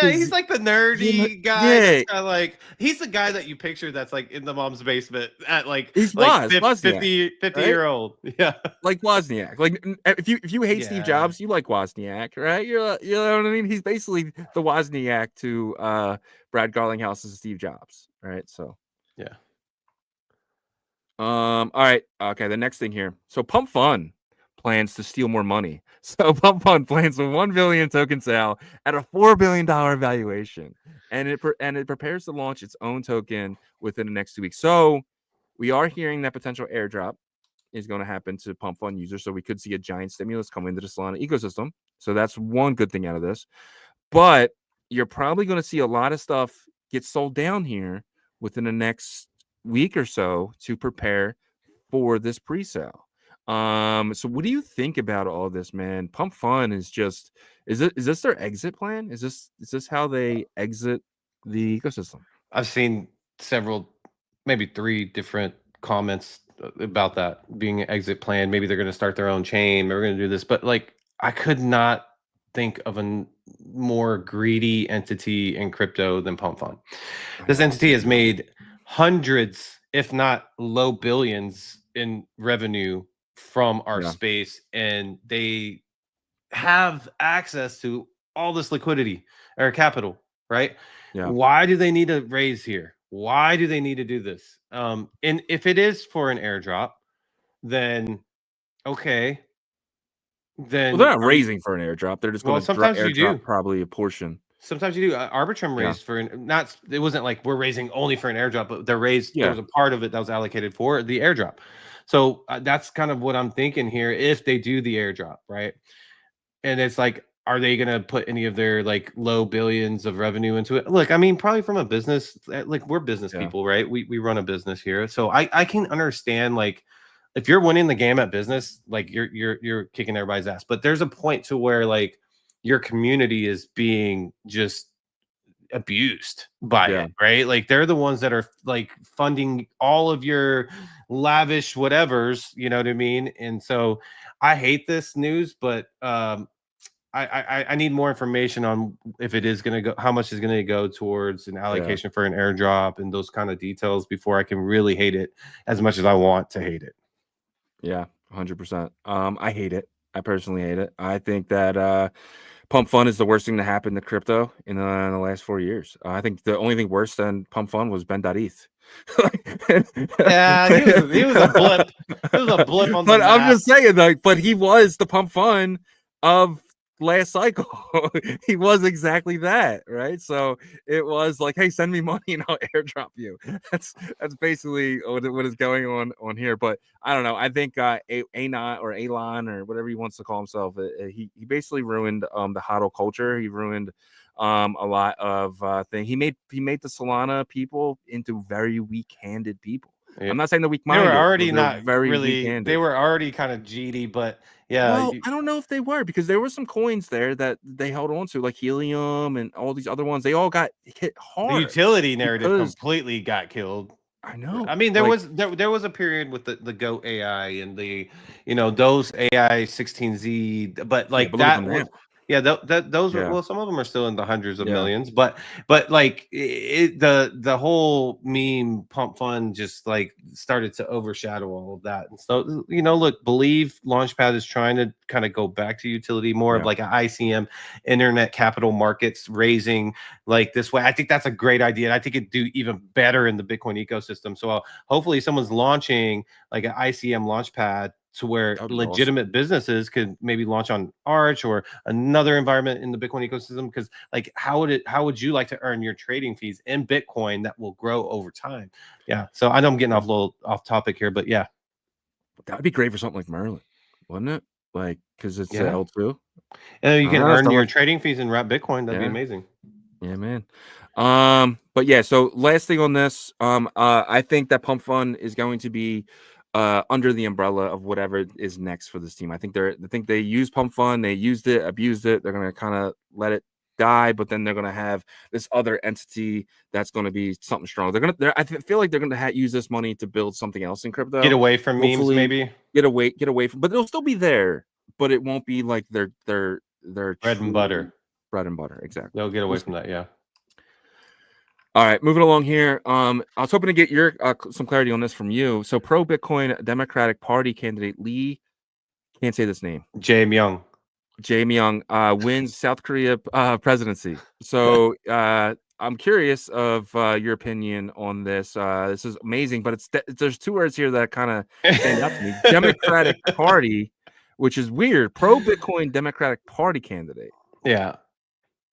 He's like the nerdy guy. Yeah. Like he's the guy that you picture that's like in the mom's basement at like he's like 50-year-old. Yeah, like Wozniak. Like if you hate Steve Jobs, you like Wozniak, right? You know what I mean? He's basically the Wozniak to Brad Garlinghouse's Steve Jobs, right? So yeah. All right. Okay. The next thing here. So Pump.fun plans to steal more money. So Pump.fun plans a 1 billion token sale at a $4 billion valuation, and it prepares to launch its own token within the next 2 weeks. So we are hearing that potential airdrop is going to happen to Pump.fun users. So we could see a giant stimulus come into the Solana ecosystem. So that's one good thing out of this. But you're probably going to see a lot of stuff get sold down here within the next week or so to prepare for this pre-sale. So what do you think about all this, man? Pump.fun is just is this their exit plan? Is this how they exit the ecosystem? I've seen several, maybe 3 different comments about that being an exit plan. Maybe they're going to start their own chain. Maybe we're going to do this, but like I could not think of a more greedy entity in crypto than Pump.fun. This entity has made hundreds, if not low billions, in revenue from our space, and they have access to all this liquidity or capital, right? Why do they need to raise here? Why do they need to do this? And if it is for an airdrop, then then they're not raising for an airdrop. They're just going to sometimes you do probably a portion. Sometimes you do. Arbitrum raised for not. It wasn't like we're raising only for an airdrop, but they're raised. There was a part of it that was allocated for the airdrop. So that's kind of what I'm thinking here. If they do the airdrop, right, and it's like, are they going to put any of their like low billions of revenue into it? Look, I mean, probably from a business, like we're business people, right? We run a business here, so I can understand like if you're winning the game at business, like you're kicking everybody's ass. But there's a point to where like your community is being just abused by it, right? Like they're the ones that are like funding all of your lavish whatevers, you know what I mean? And so I hate this news, but I need more information on if it is going to go, how much is going to go towards an allocation for an airdrop and those kind of details before I can really hate it as much as I want to hate it. Yeah, 100%. I hate it. I personally hate it. I think that Pump.fun is the worst thing to happen to crypto in the last 4 years. I think the only thing worse than Pump.fun was Ben.eth. Yeah, he was a blip. It was a blip on the But map. I'm just saying, like, but he was the Pump.fun of last cycle. He was exactly that, right? So it was like, hey, send me money and I'll airdrop you. That's basically what is going on here. But I don't know. I think Elon or whatever he wants to call himself, he basically ruined the HODL culture. He ruined a lot of things. He made the Solana people into very weak-handed people. I'm not saying they're weak-minded. They were already not very really. weak-handed. They were already kind of GD, but yeah. Well, I don't know if they were, because there were some coins there that they held on to, like Helium and all these other ones. They all got hit hard. The utility narrative completely got killed. I know. I mean, there was a period with the Go AI and the, you know, those AI 16Z, but like that was. Yeah, those were, well, some of them are still in the hundreds of millions, but like the whole meme Pump.fun just like started to overshadow all of that. And so, you know, look, Believe Launchpad is trying to kind of go back to utility more of like an ICM, internet capital markets raising like this way. I think that's a great idea. And I think it'd do even better in the Bitcoin ecosystem. So hopefully someone's launching like an ICM Launchpad to where legitimate businesses could maybe launch on Arch or another environment in the Bitcoin ecosystem. Because like, how would you like to earn your trading fees in Bitcoin that will grow over time? Yeah. So I know I'm getting off topic here, but yeah, that'd be great for something like Merlin, wouldn't it? Like, because it's L2, and you can earn your trading fees in wrap Bitcoin. That'd be amazing. Yeah, man. But yeah. So last thing on this, I think that Pump.fun is going to be under the umbrella of whatever is next for this team. I think they use Pump.fun, they used it, abused it. They're gonna kind of let it die, but then they're gonna have this other entity that's gonna be something strong. I feel like they're gonna use this money to build something else in crypto. Get away from memes, maybe. Get away from, but it'll still be there, but it won't be like their bread and butter. Bread and butter, exactly. They'll get away from that, yeah. All right, moving along here. I was hoping to get your some clarity on this from you. So, pro-Bitcoin Democratic Party candidate Lee, can't say this name. Jae-myung wins South Korea presidency. So, I'm curious of your opinion on this. This is amazing, but there's two words here that kind of stand out to me. Democratic Party, which is weird. Pro-Bitcoin Democratic Party candidate. Yeah.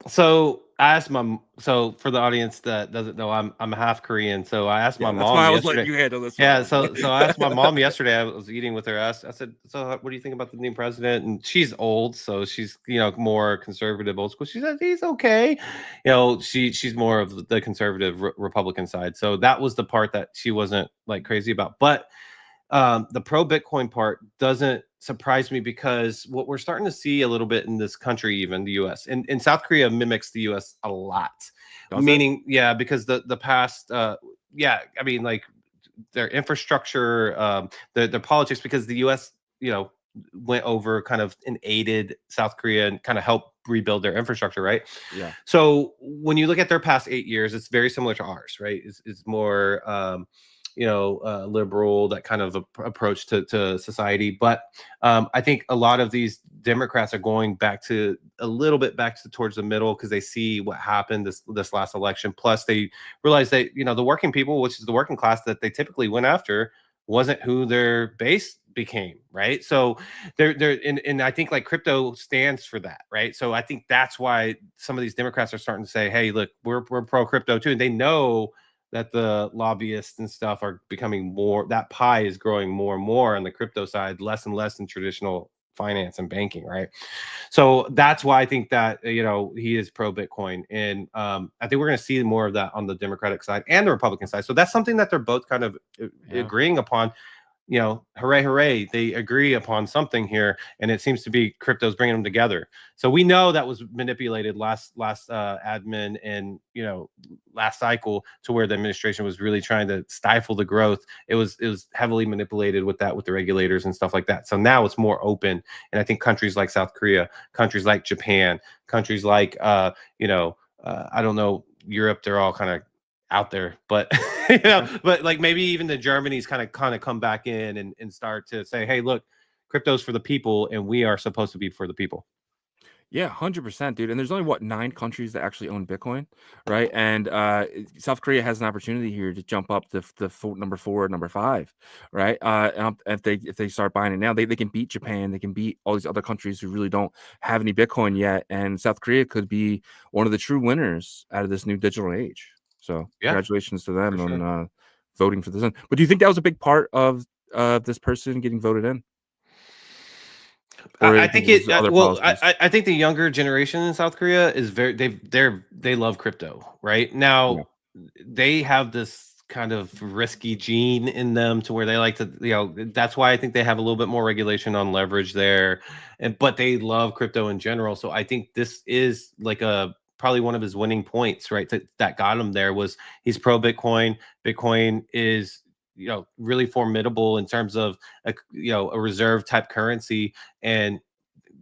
So I asked so for the audience that doesn't know, I'm half Korean. So I asked my mom. Why I was letting you handle this. Yeah. So I asked my mom yesterday. I was eating with her. I said, so what do you think about the new president? And she's old, so she's, you know, more conservative, old school. She said he's okay. You know, she's more of the conservative Republican side. So that was the part that she wasn't like crazy about. But the pro Bitcoin part doesn't surprise me, because what we're starting to see a little bit in this country, even the US and South Korea mimics the US a lot. Meaning, because the past, I mean, like their infrastructure, their politics, because the US, you know, went over kind of and aided South Korea and kind of helped rebuild their infrastructure, right? Yeah. So when you look at their past 8 years, it's very similar to ours, right? It's more liberal, that kind of approach to society. But I think a lot of these Democrats are going a little bit back towards the middle, because they see what happened this last election. Plus, they realize that, you know, the working people, which is the working class that they typically went after, wasn't who their base became, right? So and I think like crypto stands for that, right? So I think that's why some of these Democrats are starting to say, hey, look, we're pro crypto too. And they know that the lobbyists and stuff are becoming more, that pie is growing more and more on the crypto side, less and less in traditional finance and banking, right? So that's why I think that he is pro Bitcoin, and I think we're going to see more of that on the Democratic side and the Republican side. So that's something that they're both kind of agreeing upon. Hooray, hooray! They agree upon something here, and it seems to be crypto's bringing them together. So we know that was manipulated last admin and last cycle, to where the administration was really trying to stifle the growth. It was heavily manipulated with the regulators and stuff like that. So now it's more open, and I think countries like South Korea, countries like Japan, countries like I don't know, Europe, they're all kind of out there, but but like maybe even the Germany's kind of come back in and start to say, hey, look, crypto's for the people, and we are supposed to be for the people. Yeah, 100%, dude. And there's only 9 countries that actually own Bitcoin, right? And South Korea has an opportunity here to jump up to number 4, number 5, right? If they start buying it now, they can beat Japan, they can beat all these other countries who really don't have any Bitcoin yet, and South Korea could be one of the true winners out of this new digital age. So congratulations to them on voting for this. But do you think that was a big part of this person getting voted in? I think I think the younger generation in South Korea is they love crypto right now. Yeah. They have this kind of risky gene in them to where they like to, that's why I think they have a little bit more regulation on leverage there, but they love crypto in general. So I think this is like probably one of his winning points, right? That got him there, was he's pro Bitcoin. Bitcoin is really formidable in terms of a reserve type currency, and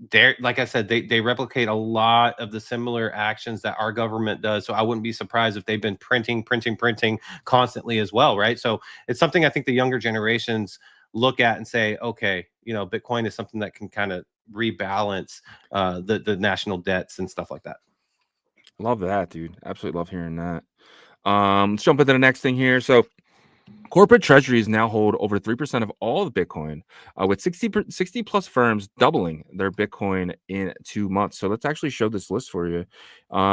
they're, like I said, they replicate a lot of the similar actions that our government does. So I wouldn't be surprised if they've been printing constantly as well, right? So it's something I think the younger generations look at and say, okay, Bitcoin is something that can kind of rebalance the national debts and stuff like that. Love that, dude. Absolutely love hearing that. Let's jump into the next thing here. So corporate treasuries now hold over 3% of all the Bitcoin, with 60 plus firms doubling their Bitcoin in 2 months. So let's actually show this list for you.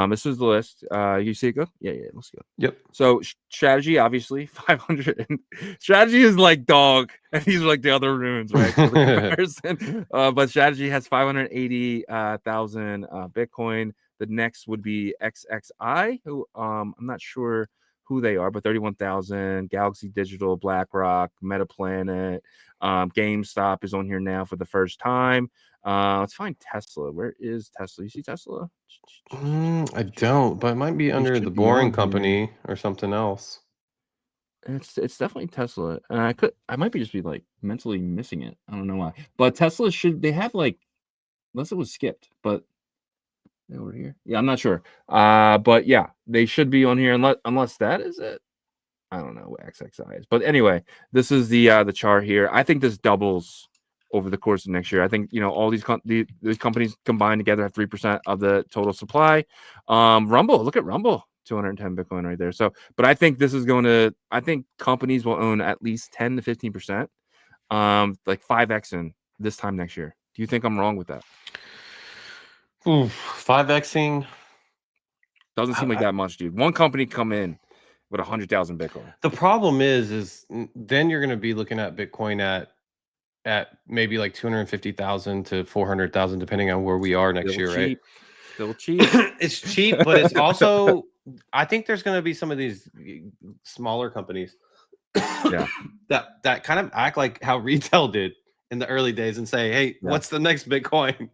This is the list. You see it go? Yeah, let's go. Yep. So strategy, obviously, 500. Strategy is like dog, and these are like the other runes, right? So the comparison. But strategy has 580,000 Bitcoin. The next would be XXI, who I'm not sure who they are, but 31,000. Galaxy Digital, BlackRock, Metaplanet, GameStop is on here now for the first time. Let's find Tesla. Where is Tesla? You see Tesla? I don't, but it might be under the Boring Company or something else. It's definitely Tesla, and I might be just be like mentally missing it. I don't know why, but Tesla they have like, unless it was skipped, but over here, yeah, I'm not sure. But yeah, they should be on here unless that is it. I don't know what XXI is, but anyway, this is the chart here. I think this doubles over the course of next year. I think all these companies combined together have 3% of the total supply. Rumble, look at Rumble, 210 Bitcoin right there. So, but I think this is I think companies will own at least 10 to 15%, like 5x in this time next year. Do you think I'm wrong with that? 5xing doesn't seem like that much, dude. One company come in with 100,000 Bitcoin. The problem is then you're going to be looking at Bitcoin at maybe like 250,000 to 400,000, depending on where we are next year, right? Still cheap. It's cheap, but it's also, I think there's going to be some of these smaller companies that kind of act like how retail did in the early days and say, hey, what's the next Bitcoin?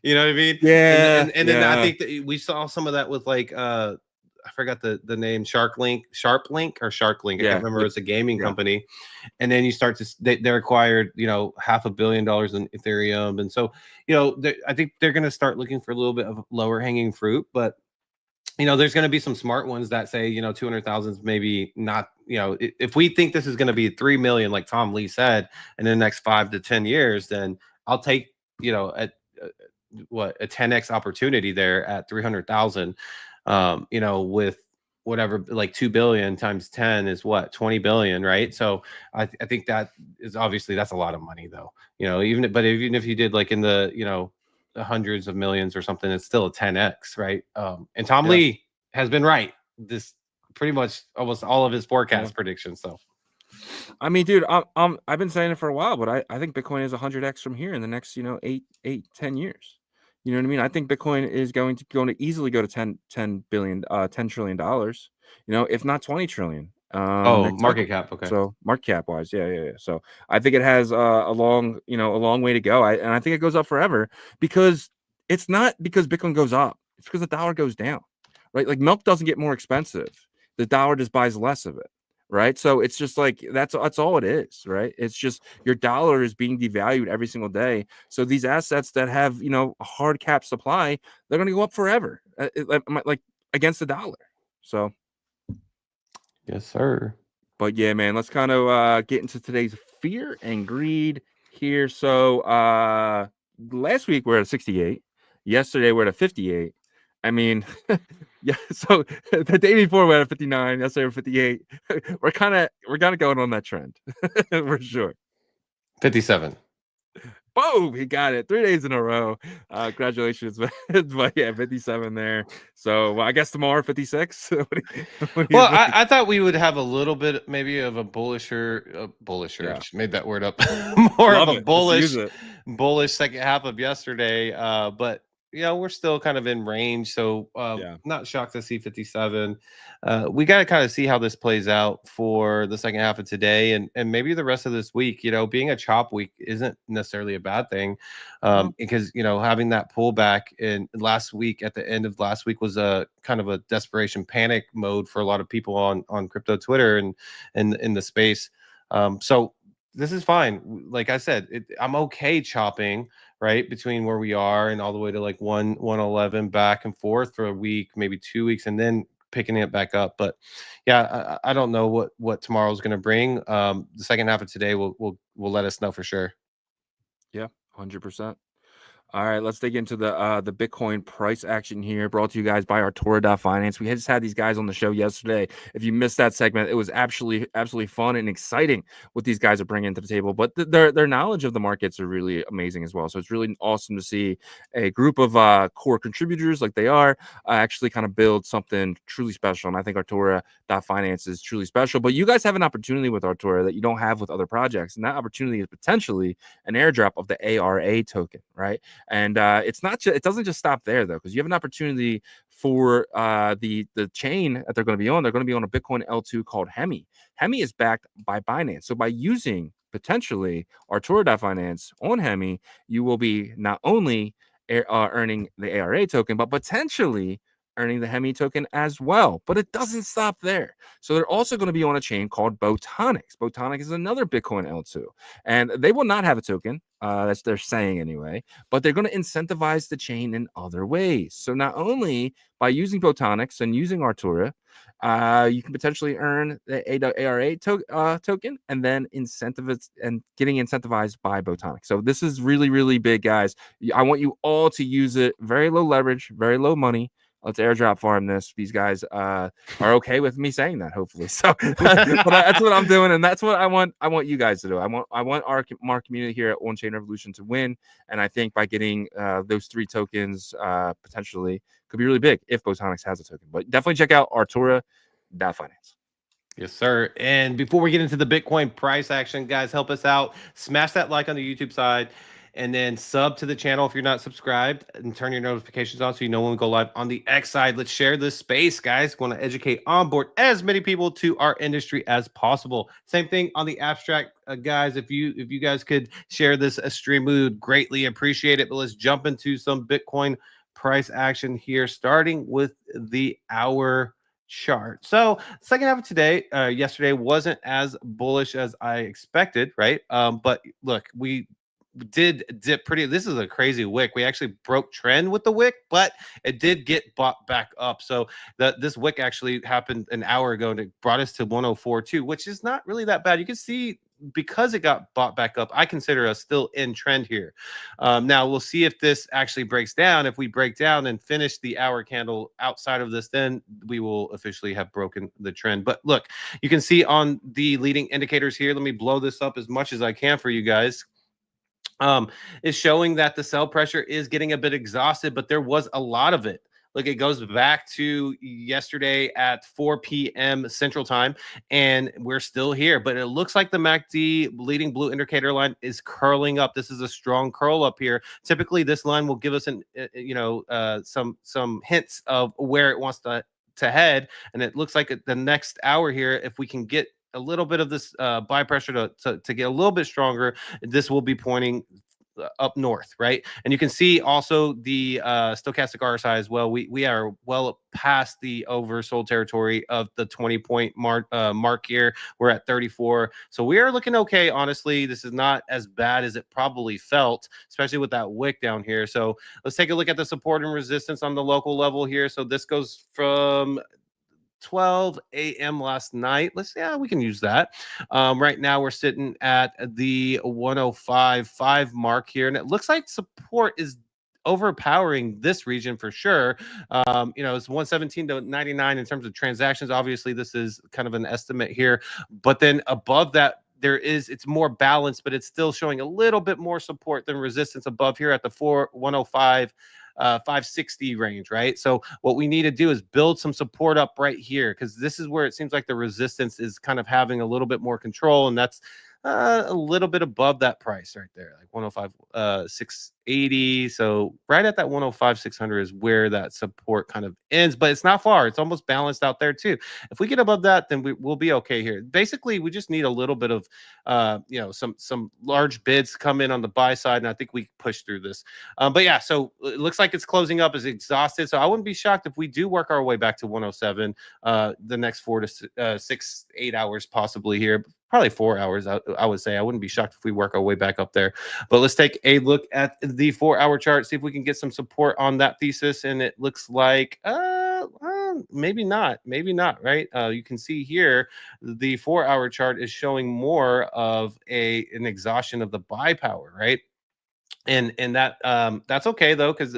You know what I mean? Yeah. And then I think that we saw some of that with like, I forgot the name, Sharplink. I can't remember. It's a gaming company. And then you start to, they acquired, $500 million in Ethereum. And so, I think they're going to start looking for a little bit of lower hanging fruit, but there's going to be some smart ones that say, 200,000 is maybe not, if we think this is going to be 3 million, like Tom Lee said, in the next 5 to 10 years, then I'll take, a 10x opportunity there at 300,000, with whatever, like 2 billion times 10 is what, 20 billion, right? So I think that is obviously, that's a lot of money though, you know, even if you did like in the, you know, the hundreds of millions or something, it's still a 10x, right? And Tom Lee has been right this pretty much almost all of his forecast predictions. So I mean, dude, I've been saying it for a while, but I think Bitcoin is 100x from here in the next, you know, 10 years. You know what I mean? I think Bitcoin is going to easily go to 10 trillion dollars, you know, if not 20 trillion. Market cap. Okay. So market cap wise, yeah. So I think it has a long way to go. And I think it goes up forever, because it's not because Bitcoin goes up. It's because the dollar goes down, right? Like milk doesn't get more expensive. The dollar just buys less of it. Right. So it's just like that's all it is. Right. It's just your dollar is being devalued every single day. So these assets that have, you know, a hard cap supply, they're going to go up forever, like against the dollar. So. Yes, sir. But yeah, man, let's kind of get into today's fear and greed here. So last week we're at 68. Yesterday we're at 58. I mean, yeah. So the day before we're at 59. Yesterday we're 58. We're kind of going on that trend for sure. 57. Boom! He got it 3 days in a row. Congratulations, but yeah, 57 there. So I guess tomorrow 56. Well, I thought we would have a little bit maybe of a bullisher. Yeah. Just made that word up. More Love of a it. bullish second half of yesterday. But yeah, we're still kind of in range. So not shocked to see 57. We got to kind of see how this plays out for the second half of today and maybe the rest of this week. You know, being a chop week isn't necessarily a bad thing, because, you know, having that pullback in last week, at the end of last week, was a kind of a desperation panic mode for a lot of people on crypto Twitter and in the space. So this is fine. Like I said, I'm okay chopping right between where we are and all the way to like 111 back and forth for a week, maybe 2 weeks, and then picking it back up. But yeah, I don't know what tomorrow's going to bring. The second half of today will let us know for sure. Yeah, 100%. All right, let's dig into the Bitcoin price action here, brought to you guys by Artura.finance. We just had these guys on the show yesterday. If you missed that segment, it was absolutely fun and exciting what these guys are bringing to the table. But their knowledge of the markets are really amazing as well. So it's really awesome to see a group of core contributors like they are actually kind of build something truly special. And I think Artura.finance is truly special. But you guys have an opportunity with Artura that you don't have with other projects, and that opportunity is potentially an airdrop of the ARA token, right? And it's not it doesn't just stop there, though, because you have an opportunity for the chain that they're going to be on. They're going to be on a Bitcoin L2 called Hemi. Hemi is backed by Binance. So by using potentially Artura.finance on Hemi, you will be not only earning the ARA token, but potentially earning the Hemi token as well. But it doesn't stop there. So they're also going to be on a chain called Botonics. Botonics is another Bitcoin L2, and they will not have a token. That's they're saying anyway, but they're going to incentivize the chain in other ways. So not only by using Botonics and using Artura, you can potentially earn the ARA token and then incentivize and getting incentivized by Botonics. So this is really, really big, guys. I want you all to use it. Very low leverage, very low money. Let's airdrop farm this. These guys are okay with me saying that, hopefully. So but that's what I'm doing, and that's what I want you guys to do. I want our community here at OnChain Revolution to win, and I think by getting those 3 tokens potentially could be really big if Botonics has a token. But definitely check out Artura.finance. Yes, sir. And before we get into the Bitcoin price action, guys, help us out. Smash that like on the YouTube side. And then sub to the channel if you're not subscribed, and turn your notifications on so you know when we go live on the X side. Let's share this space, guys. Want to educate, onboard as many people to our industry as possible. Same thing on the abstract, guys. If you guys could share this stream, we would greatly appreciate it. But let's jump into some Bitcoin price action here, starting with the hour chart. So second half of today, yesterday wasn't as bullish as I expected, right? But look, we did dip pretty. This is a crazy wick. We actually broke trend with the wick, but it did get bought back up. So this wick actually happened an hour ago, and it brought us to 104.2, which is not really that bad. You can see because it got bought back up, I consider us still in trend here. Now we'll see if this actually breaks down. If we break down and finish the hour candle outside of this, then we will officially have broken the trend. But look, you can see on the leading indicators here. Let me blow this up as much as I can for you guys. Is showing that the sell pressure is getting a bit exhausted, but there was a lot of it. Look, it goes back to yesterday at 4 p.m. Central Time, and we're still here. But it looks like the MACD leading blue indicator line is curling up. This is a strong curl up here. Typically, this line will give us some hints of where it wants to head, and it looks like the next hour here, if we can get a little bit of this buy pressure to get a little bit stronger, this will be pointing up north, right? And you can see also the stochastic RSI as well. We are well past the oversold territory of the 20-point mark here. We're at 34, so we are looking okay. Honestly, this is not as bad as it probably felt, especially with that wick down here. So let's take a look at the support and resistance on the local level here. So this goes from 12 a.m. last night. We can use that. Right now we're sitting at the 105.5 mark here, and it looks like support is overpowering this region for sure. It's 117 to 99 in terms of transactions. Obviously, this is kind of an estimate here, but then above that, it's more balanced, but it's still showing a little bit more support than resistance above here at the 105 560 range, right? So what we need to do is build some support up right here, because this is where it seems like the resistance is kind of having a little bit more control, and that's a little bit above that price right there, like 105 680. So right at that 105 600 is where that support kind of ends, but it's not far. It's almost balanced out there too. If we get above that, then we'll be okay here. Basically, we just need a little bit of some large bids come in on the buy side, and I think we push through this. But yeah, so it looks like it's closing up as exhausted. So I wouldn't be shocked if we do work our way back to 107 the next 4 to 6 8 hours possibly here. Probably 4 hours, I would say. I wouldn't be shocked if we work our way back up there. But let's take a look at the 4-hour chart, see if we can get some support on that thesis. And it looks like maybe not, right? You can see here the 4-hour chart is showing more of an exhaustion of the buy power, right? And that that's okay though, because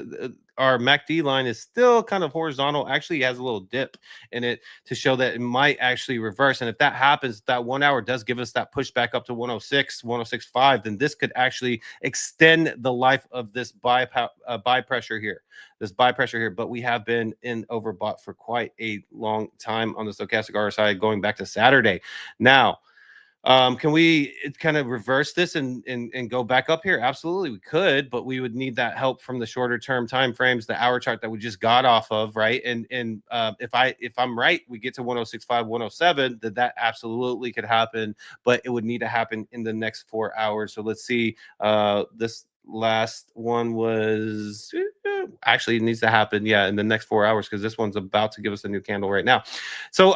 our MACD line is still kind of horizontal. Actually has a little dip in it to show that it might actually reverse. And if that happens, that 1 hour does give us that push back up to 106 106.5, then this could actually extend the life of this buy pressure here, but we have been in overbought for quite a long time on the stochastic RSI going back to Saturday. Now, can we kind of reverse this and go back up here? Absolutely, we could, but we would need that help from the shorter term time frames, the hour chart that we just got off of, right? And if I'm right, we get to 106.5, 107, that absolutely could happen, but it would need to happen in the next 4 hours. So let's see. This last one was actually, it needs to happen in the next 4 hours, because this one's about to give us a new candle right now. So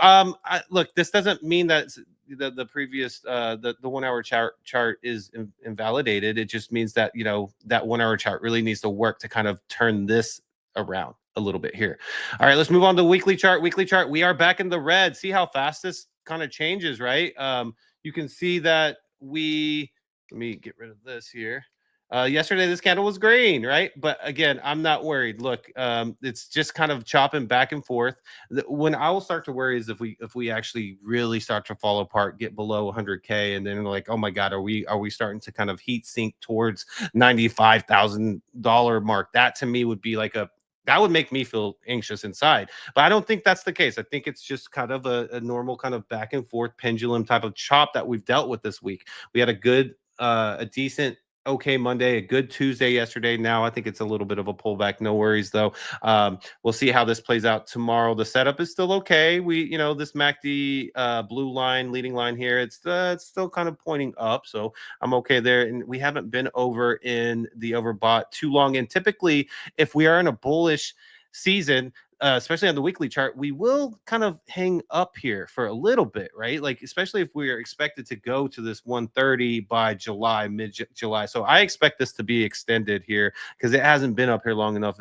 look, this doesn't mean that the previous the 1 hour chart is invalidated. It just means that that 1 hour chart really needs to work to kind of turn this around a little bit here. All right, let's move on to weekly chart. We are back in the red. See how fast this kind of changes, right? You can see that let me get rid of this here. Yesterday, this candle was green, right? But again, I'm not worried. Look, it's just kind of chopping back and forth. When I will start to worry is if we actually really start to fall apart, get below 100K, and then like, oh my God, are we starting to kind of heat sink towards $95,000 mark? That to me would be like that would make me feel anxious inside. But I don't think that's the case. I think it's just kind of a normal kind of back and forth pendulum type of chop that we've dealt with this week. We had a decent okay Monday, a good Tuesday yesterday. Now I think it's a little bit of a pullback. No worries though. We'll see how this plays out tomorrow. The setup is still okay. This MACD blue line, leading line here, it's still kind of pointing up, so I'm okay there. And we haven't been over in the overbought too long. And typically, if we are in a bullish season, especially on the weekly chart, we will kind of hang up here for a little bit, right? Like, especially if we are expected to go to this 130 by mid-July. So I expect this to be extended here, because it hasn't been up here long enough,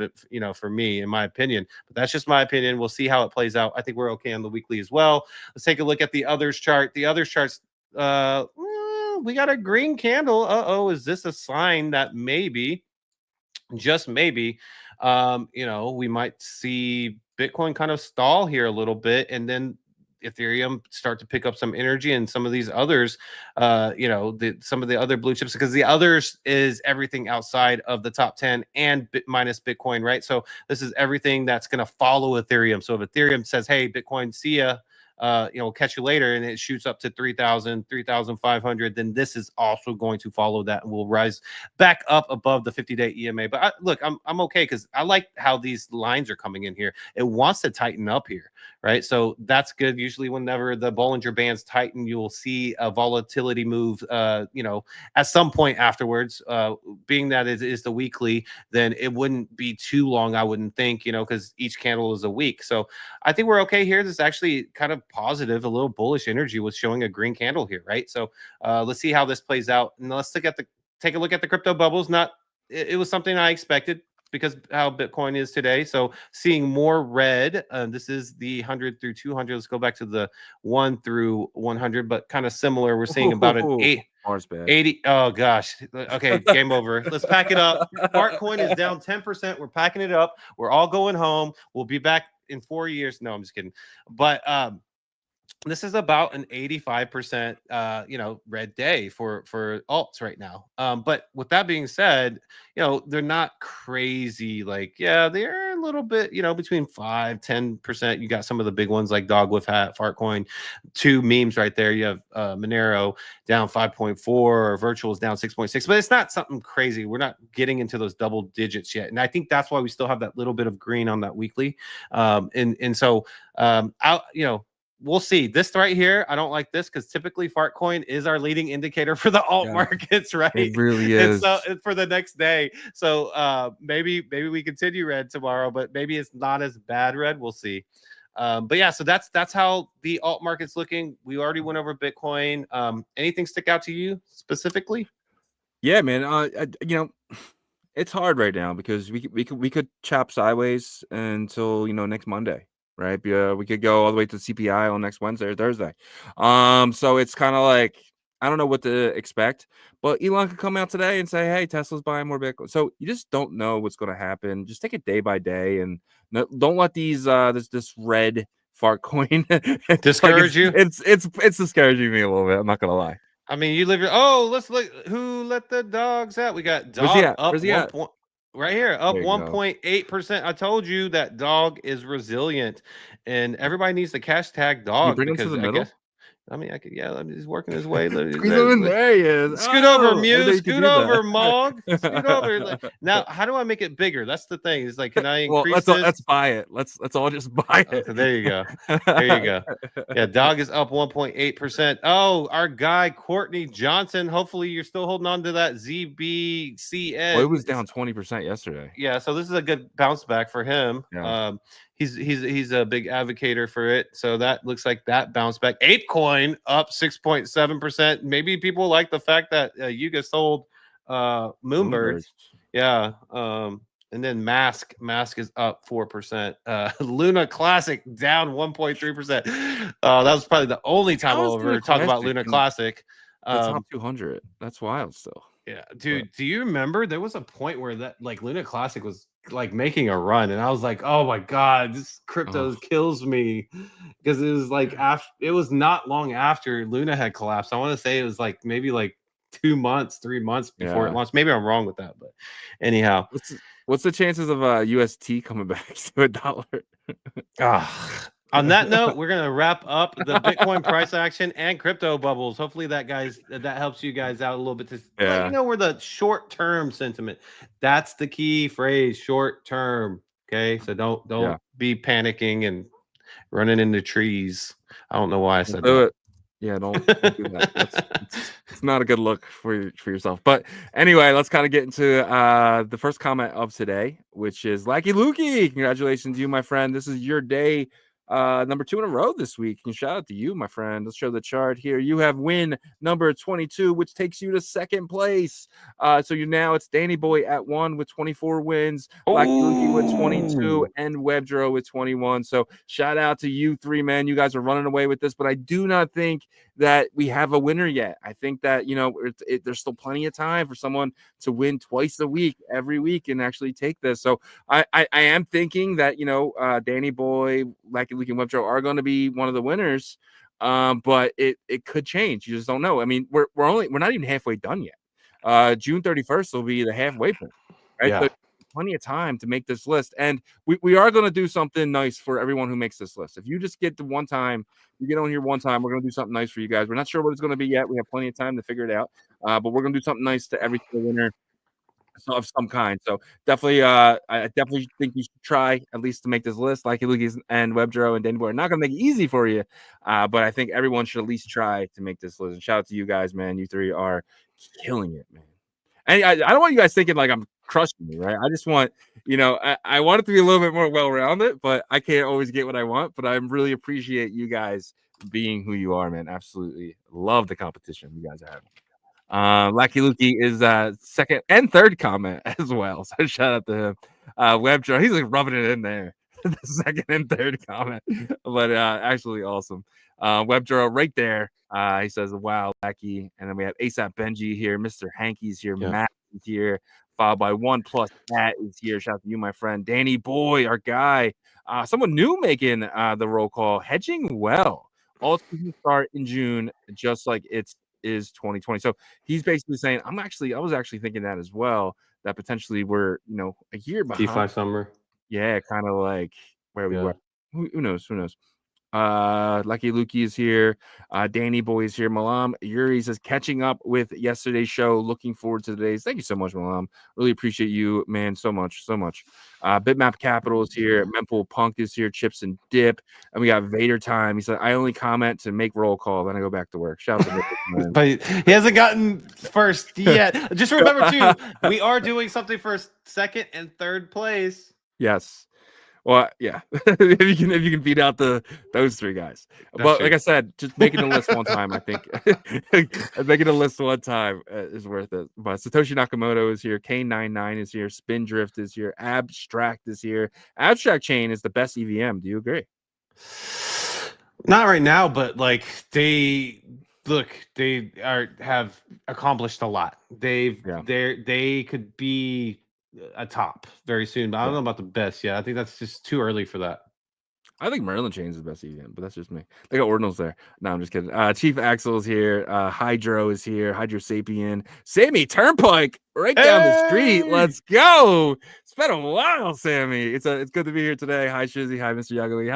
for me, in my opinion. But that's just my opinion. We'll see how it plays out. I think we're okay on the weekly as well. Let's take a look at the others chart. The others chart's we got a green candle. Is this a sign that maybe, just maybe, we might see Bitcoin kind of stall here a little bit, and then Ethereum start to pick up some energy, and some of these others, some of the other blue chips, because the others is everything outside of the top 10 and minus Bitcoin, right? So this is everything that's going to follow Ethereum. So if Ethereum says, hey, Bitcoin, see ya, catch you later, and it shoots up to 3,000, 3,500, then this is also going to follow that and will rise back up above the 50-day EMA. But I'm okay, because I like how these lines are coming in here. It wants to tighten up here, right? So that's good. Usually whenever the Bollinger Bands tighten, you will see a volatility move, at some point afterwards. Being that it is the weekly, then it wouldn't be too long, I wouldn't think, because each candle is a week. So I think we're okay here. This is actually kind of positive, a little bullish energy with showing a green candle here, right? So let's see how this plays out, and let's take a look at the crypto bubbles. It was something I expected because how Bitcoin is today. So seeing more red. This is the 100 through 200. Let's go back to the 1 through 100, but kind of similar. We're seeing about an 80. Oh gosh. Okay, game over. Let's pack it up. Fartcoin is down 10%. We're packing it up. We're all going home. We'll be back in 4 years. No, I'm just kidding. But this is about an 85% red day for alts right now. But with that being said, they're not crazy. They're a little bit, between 5-10%. You got some of the big ones like Dog with Hat, Fartcoin, two memes right there. You have Monero down 5.4, Virtual is down 6.6, but it's not something crazy. We're not getting into those double digits yet, and I think that's why we still have that little bit of green on that weekly. We'll see. This right here, I don't like this, because typically Fartcoin is our leading indicator for the alt markets, right? It really is. And so for the next day. So maybe we continue red tomorrow, but maybe it's not as bad red. We'll see. But yeah, so that's how the alt market's looking. We already went over Bitcoin. Anything stick out to you specifically? Yeah, man. It's hard right now because we could chop sideways until next Monday. Right, we could go all the way to CPI on next Wednesday or Thursday. So it's kind of like I don't know what to expect. But Elon could come out today and say, "Hey, Tesla's buying more Bitcoin." So you just don't know what's going to happen. Just take it day by day, and don't let these this red fart coin discourage you. It's discouraging me a little bit. I'm not gonna lie. I mean, you live your. Oh, let's look. Who let the dogs out? We got dog up 1 point. Right here, up 1.8%. I told you that dog is resilient, and everybody needs to hashtag dog. Bring him to the middle. He's working his way. There he is. Scoot over, Mew. Scoot over, Mog. Scoot over. Now, how do I make it bigger? That's the thing. It's like, can I increase this? Let's buy it. Let's all just buy it. Okay, there you go. There you go. Yeah, dog is up 1.8%. Oh, our guy Courtney Johnson. Hopefully, you're still holding on to that ZBCN. Well, it was down 20% yesterday. Yeah, so this is a good bounce back for him. Yeah. He's a big advocator for it. So that looks like that bounce back. ApeCoin up 6.7%. Maybe people like the fact that Yuga sold Moonbirds. Yeah. And then Mask is up 4%. Luna Classic down 1.3%. That was probably the only time I'll ever talk about Luna Classic. The top 200. That's wild still. Yeah, dude. Do you remember there was a point where that Luna Classic was making a run, and I was like, oh my god, this crypto kills me, because it was it was not long after Luna had collapsed. I want to say it was maybe 2 months, 3 months before it launched. Maybe I'm wrong with that, but anyhow, what's the chances of UST coming back to $1? On that note, we're gonna wrap up the Bitcoin price action and crypto bubbles. Hopefully that helps you guys out a little bit to let you know where the short-term sentiment. That's the key phrase, short term. Okay. So don't be panicking and running into trees. I don't know why I said that. Yeah, don't do that. It's not a good look for yourself. But anyway, let's kind of get into the first comment of today, which is Lackey Lukey. Congratulations to you, my friend. This is your day. Number 2 in a row this week. And shout out to you, my friend. Let's show the chart here. You have Wynn number 22, which takes you to second place. So it's Danny Boy at 1 with 24 wins, Black Lukey with 22, and Webdro with 21. So shout out to you three, man. You guys are running away with this, but I do not think that we have a winner yet. I think that, you know, there's still plenty of time for someone to win twice a week, every week, and actually take this. So I am thinking that, you know, Danny Boy, Lucky Luke, and WebJoe are going to be one of the winners. But it could change. You just don't know. I mean, we're not even halfway done yet. June 31st will be the halfway point, right? Yeah. So plenty of time to make this list, and we are going to do something nice for everyone who makes this list. If you just get to one time, you get on here one time, we're going to do something nice for you guys. We're not sure what it's going to be yet. We have plenty of time to figure it out, but we're going to do something nice to every single winner of some kind. So definitely, I definitely think you should try at least to make this list. Like Lucas and WebJoe and Danny Boy are not going to make it easy for you, but I think everyone should at least try to make this list. And shout out to you guys, man. You three are killing it, man. And I don't want you guys thinking like I'm crushing you, right? I just want, you know, I want it to be a little bit more well-rounded, but I can't always get what I want. But I really appreciate you guys being who you are, man. Absolutely love the competition you guys are having. Lucky Lukey is second and third comment as well. So shout out to him. WebJoe, he's like rubbing it in there. The second and third comment, but actually awesome. WebJoe right there. He says, "Wow, Lucky." And then we have ASAP Benji here, Mr. Hanky's here, Yeah. Matt is here, followed by One Plus Matt is here. Shout out to you, my friend. Danny Boy, our guy. Someone new making the roll call, hedging well. All season start in June, just like is 2020. So he's basically saying, I was actually thinking that as well, that potentially we're, you know, a year behind. DeFi summer. Yeah, kind of like where we were. Who knows? Who knows? Lucky Lukey is here. Danny Boy is here. Malam Yuri says, catching up with yesterday's show. Looking forward to today's. Thank you so much, Malam. Really appreciate you, man. So much. Bitmap Capital is here. Mempool Punk is here. Chips and Dip. And we got Vader Time. He said, I only comment to make roll call, then I go back to work. Shout out to Vader. But he hasn't gotten first yet. Just remember, too, we are doing something for second and third place. Yes. Well, yeah. if you can beat out those three guys. But like I said, just making the list one time, I think making the list one time is worth it. But Satoshi Nakamoto is here. K99 is here. Spindrift is here. Abstract is here. Abstract Chain is the best EVM. Do you agree? Not right now, but like they have accomplished a lot. They could be a top very soon, but I don't know about the best yet. I think that's just too early for that. I think Merlin Chains is the best EVM, but that's just me. They got ordinals there. No, I'm just kidding. Chief Axel is here. Hydro is here. Hydro Sapien. Sammy Turnpike right down the street. Let's go. It's been a while, Sammy. It's good to be here today. Hi, Shizzy. Hi, Mr. Yagobi.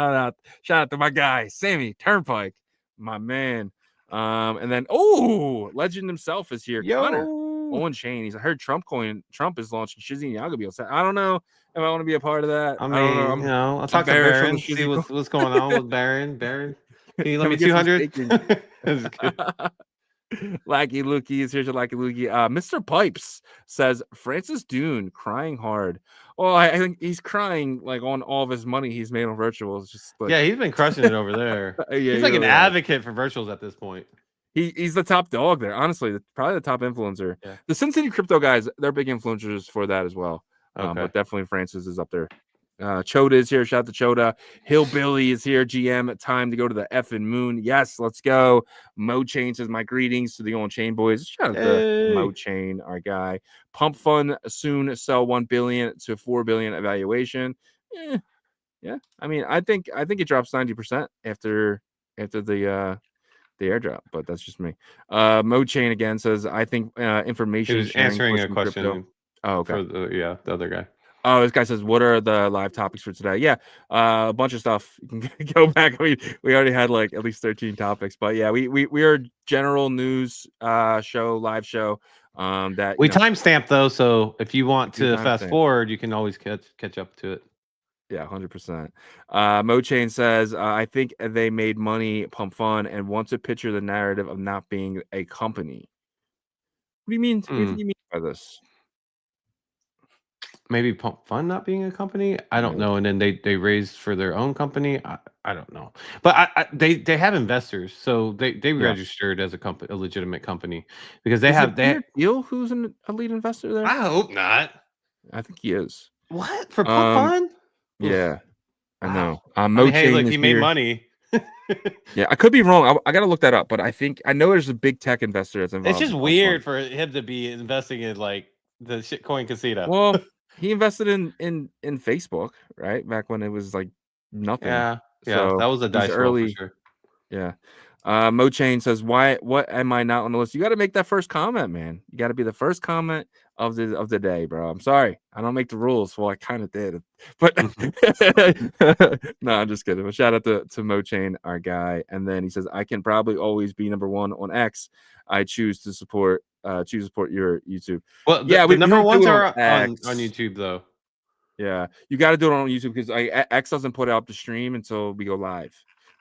Shout out to my guy, Sammy Turnpike, my man. And then legend himself is here. Yo. Connor OnChain. He's heard Trump is launching Shizzy and Yagobi. I don't know if I want to be a part of that. I mean, I'll talk to Baron, see what's going on with Baron. Baron, can you let me 200? Lucky Lukey is here to Lucky Lukey. Mr. Pipes says Francis Dune crying hard. Well, I think he's crying like on all of his money he's made on virtuals. Just like, yeah, he's been crushing it over there. He's like an advocate for virtuals at this point. He's the top dog there. Honestly, probably the top influencer. Yeah. The Sin City crypto guys, they're big influencers for that as well. Okay. But definitely Francis is up there. Choda is here. Shout out to Choda. Hillbilly is here. GM, time to go to the effing moon. Yes, let's go. Mo Chain says, my greetings to the OnChain boys. Shout out to Mo Chain, our guy. Pump.fun soon sell 1 billion to 4 billion evaluation. Yeah. I mean, I think it drops 90% after the airdrop, but that's just me. Mo Chain again says, I think information. He was answering a question. Crypto. Oh, okay. For the other guy. Oh, this guy says, what are the live topics for today? Yeah, a bunch of stuff. You can go back. We already had like at least 13 topics, but yeah, we are general news live show. That we timestamp though, so if you want to fast forward, you can always catch up to it. Yeah, 100%. Mo Chain says, I think they made money, Pump.fun, and want to picture the narrative of not being a company. What do you mean? What do you mean by this? Maybe Pump.fun not being a company. I don't know. And then they raised for their own company. I don't know. But they have investors, so they registered as a legitimate company because they have Deal who's a lead investor there. I hope not. I think he is. What for Pump.fun? Yeah, I know. Hey, look, he made money. Yeah, I could be wrong. I got to look that up, but I know there's a big tech investor that's involved. It's just in weird for him to be investing in like the shitcoin casino. Well, he invested in Facebook, right? Back when it was like nothing. Yeah, So that was a he's dice roll for early. sure. Yeah. MoChain says, what am I not on the list? You got to make that first comment, man. You got to be the first comment of the day, bro. I'm sorry. I don't make the rules. Well, I kind of did. But no, I'm just kidding. But shout out to MoChain, our guy. And then he says, I can probably always be number one on X. I choose to support your YouTube. Well, yeah, the we number don't ones do it are on on YouTube though. Yeah, you got to do it on YouTube because X doesn't put out the stream until we go live.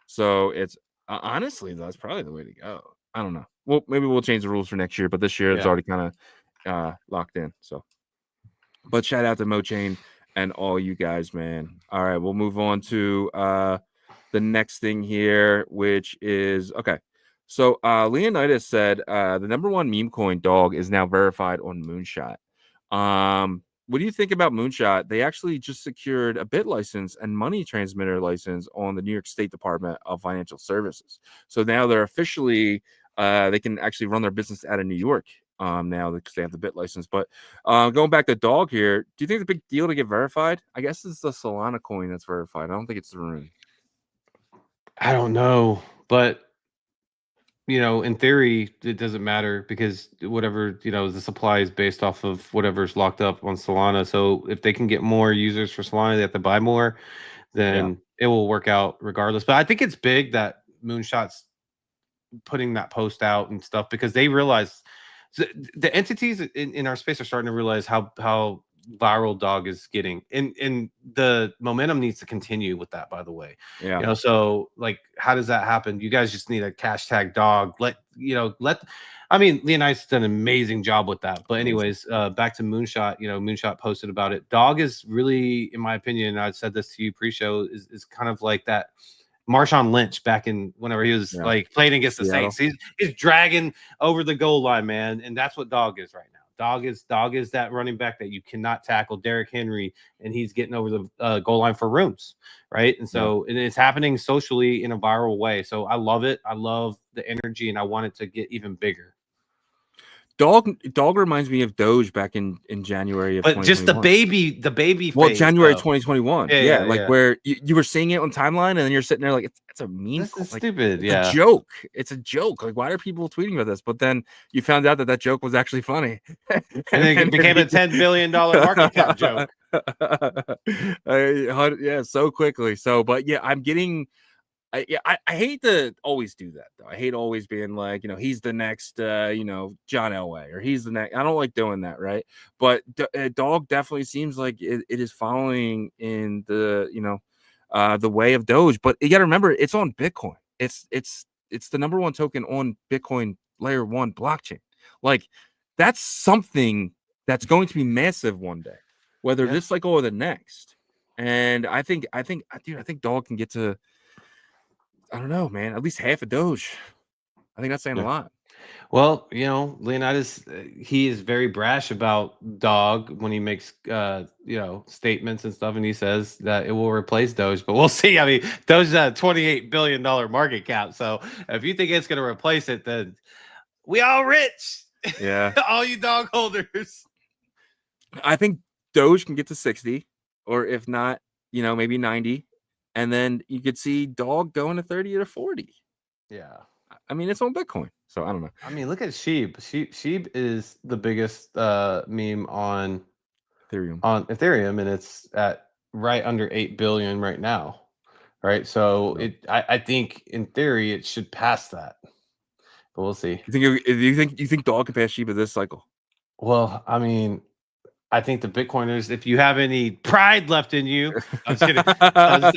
So it's honestly, that's probably the way to go. I don't know. Well, maybe we'll change the rules for next year, but this year it's already kind of locked in. So, but shout out to MoChain and all you guys, man. All right, we'll move on to the next thing here, which is okay. So Leonidas said the number one meme coin dog is now verified on Moonshot. What do you think about Moonshot? They actually just secured a bit license and money transmitter license on the New York State Department of Financial Services. So now they're officially they can actually run their business out of New York now because they have the bit license. But going back to dog here, do you think it's a big deal to get verified? I guess it's the Solana coin that's verified. I don't think it's the Rune. I don't know, but in theory, it doesn't matter because whatever, the supply is based off of whatever's locked up on Solana. So if they can get more users for Solana, they have to buy more, then it will work out regardless. But I think it's big that Moonshot's putting that post out and stuff because they realize the entities in our space are starting to realize how viral dog is getting, and the momentum needs to continue with that, by the way. So like, how does that happen? You guys just need a hashtag dog. I mean, Leonidas done an amazing job with that. But anyways, back to Moonshot. Moonshot posted about it. Dog is really, in my opinion, and I said this to you pre-show, is kind of like that Marshawn Lynch back in whenever he was like playing against the Saints. He's dragging over the goal line, man, and that's what Dog is right now. Dog is that running back that you cannot tackle, Derrick Henry, and he's getting over the goal line for rooms, right? And so it's happening socially in a viral way. So I love it. I love the energy, and I want it to get even bigger. Dog reminds me of Doge back in January of 2021. But just the baby well, phase, January 2021. Yeah. Where you were seeing it on timeline and then you're sitting there like it's a meme. This is stupid. It's a joke. It's a joke. Like, why are people tweeting about this? But then you found out that joke was actually funny. and then it became a $10 billion market cap joke. So quickly. So, but yeah, I'm getting I hate to always do that though. I hate always being like, he's the next John Elway, or he's the next. I don't like doing that, right? But Dog definitely seems like it is following in the the way of Doge. But you got to remember, it's on Bitcoin. It's the number one token on Bitcoin layer 1 blockchain. Like, that's something that's going to be massive one day, whether this cycle or the next. And I think Dog can get to, I don't know, man, at least half a Doge. I think that's saying a lot. Well, Leonidas, he is very brash about Dog when he makes, statements and stuff, and he says that it will replace Doge. But we'll see. I mean, Doge is a $28 billion market cap. So if you think it's going to replace it, then we all rich. Yeah, all you dog holders. I think Doge can get to 60, or if not, maybe 90. And then you could see Dog going to 30 or 40. Yeah. I mean, it's on Bitcoin. So I don't know. I mean, look at Sheep. Sheep is the biggest meme on Ethereum, and it's at right under 8 billion right now. Right. So I think in theory it should pass that. But we'll see. You think Dog can pass Sheep at this cycle? Well, I mean, I think the Bitcoiners, if you have any pride left in you, I'm just kidding. But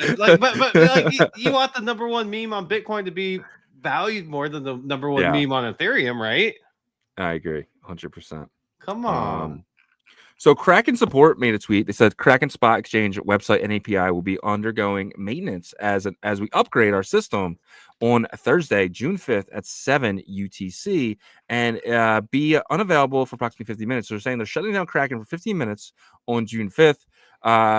you want the number one meme on Bitcoin to be valued more than the number one meme on Ethereum, right? I agree, 100%. Come on. So Kraken support made a tweet. They said Kraken Spot Exchange website and API will be undergoing maintenance as we upgrade our system on Thursday, June 5th at 7 UTC, and be unavailable for approximately 50 minutes. So they're saying they're shutting down Kraken for 15 minutes on June 5th.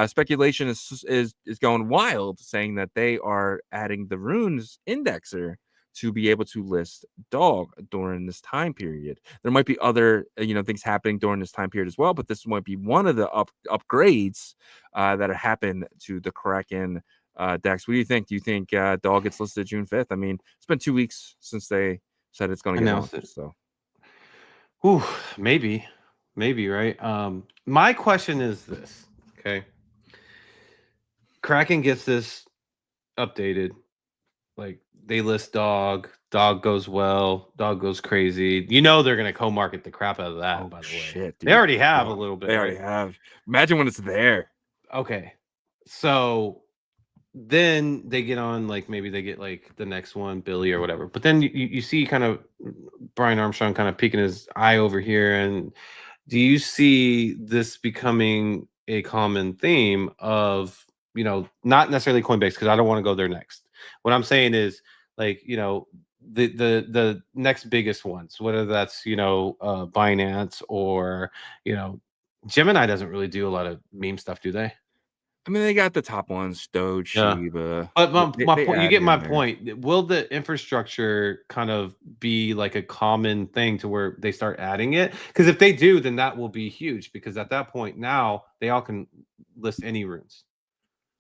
speculation is going wild, saying that they are adding the Runes indexer to be able to list dog during this time period. There might be other things happening during this time period as well, but this might be one of the upgrades that happen to the Kraken DEX. What do you think? Do you think dog gets listed June 5th? I mean, it's been 2 weeks since they said it's going to get launched. So, maybe, right? My question is this. Okay, Kraken gets this updated. Like, they list dog goes well, dog goes crazy. They're gonna co-market the crap out of that. By the way, dude. They already have a little bit. They already have. Imagine when it's there. Okay, so then they get on, like, maybe they get like the next one, Billy or whatever. But then you see kind of Brian Armstrong kind of peeking his eye over here. And do you see this becoming a common theme of, not necessarily Coinbase, because I don't want to go there next. What I'm saying is, like, the next biggest ones, whether that's, Binance or, Gemini doesn't really do a lot of meme stuff, do they? I mean, they got the top ones, Doge, Shiba. But my point, you get my point. Will the infrastructure kind of be like a common thing to where they start adding it? Because if they do, then that will be huge. Because at that point, now they all can list any runes.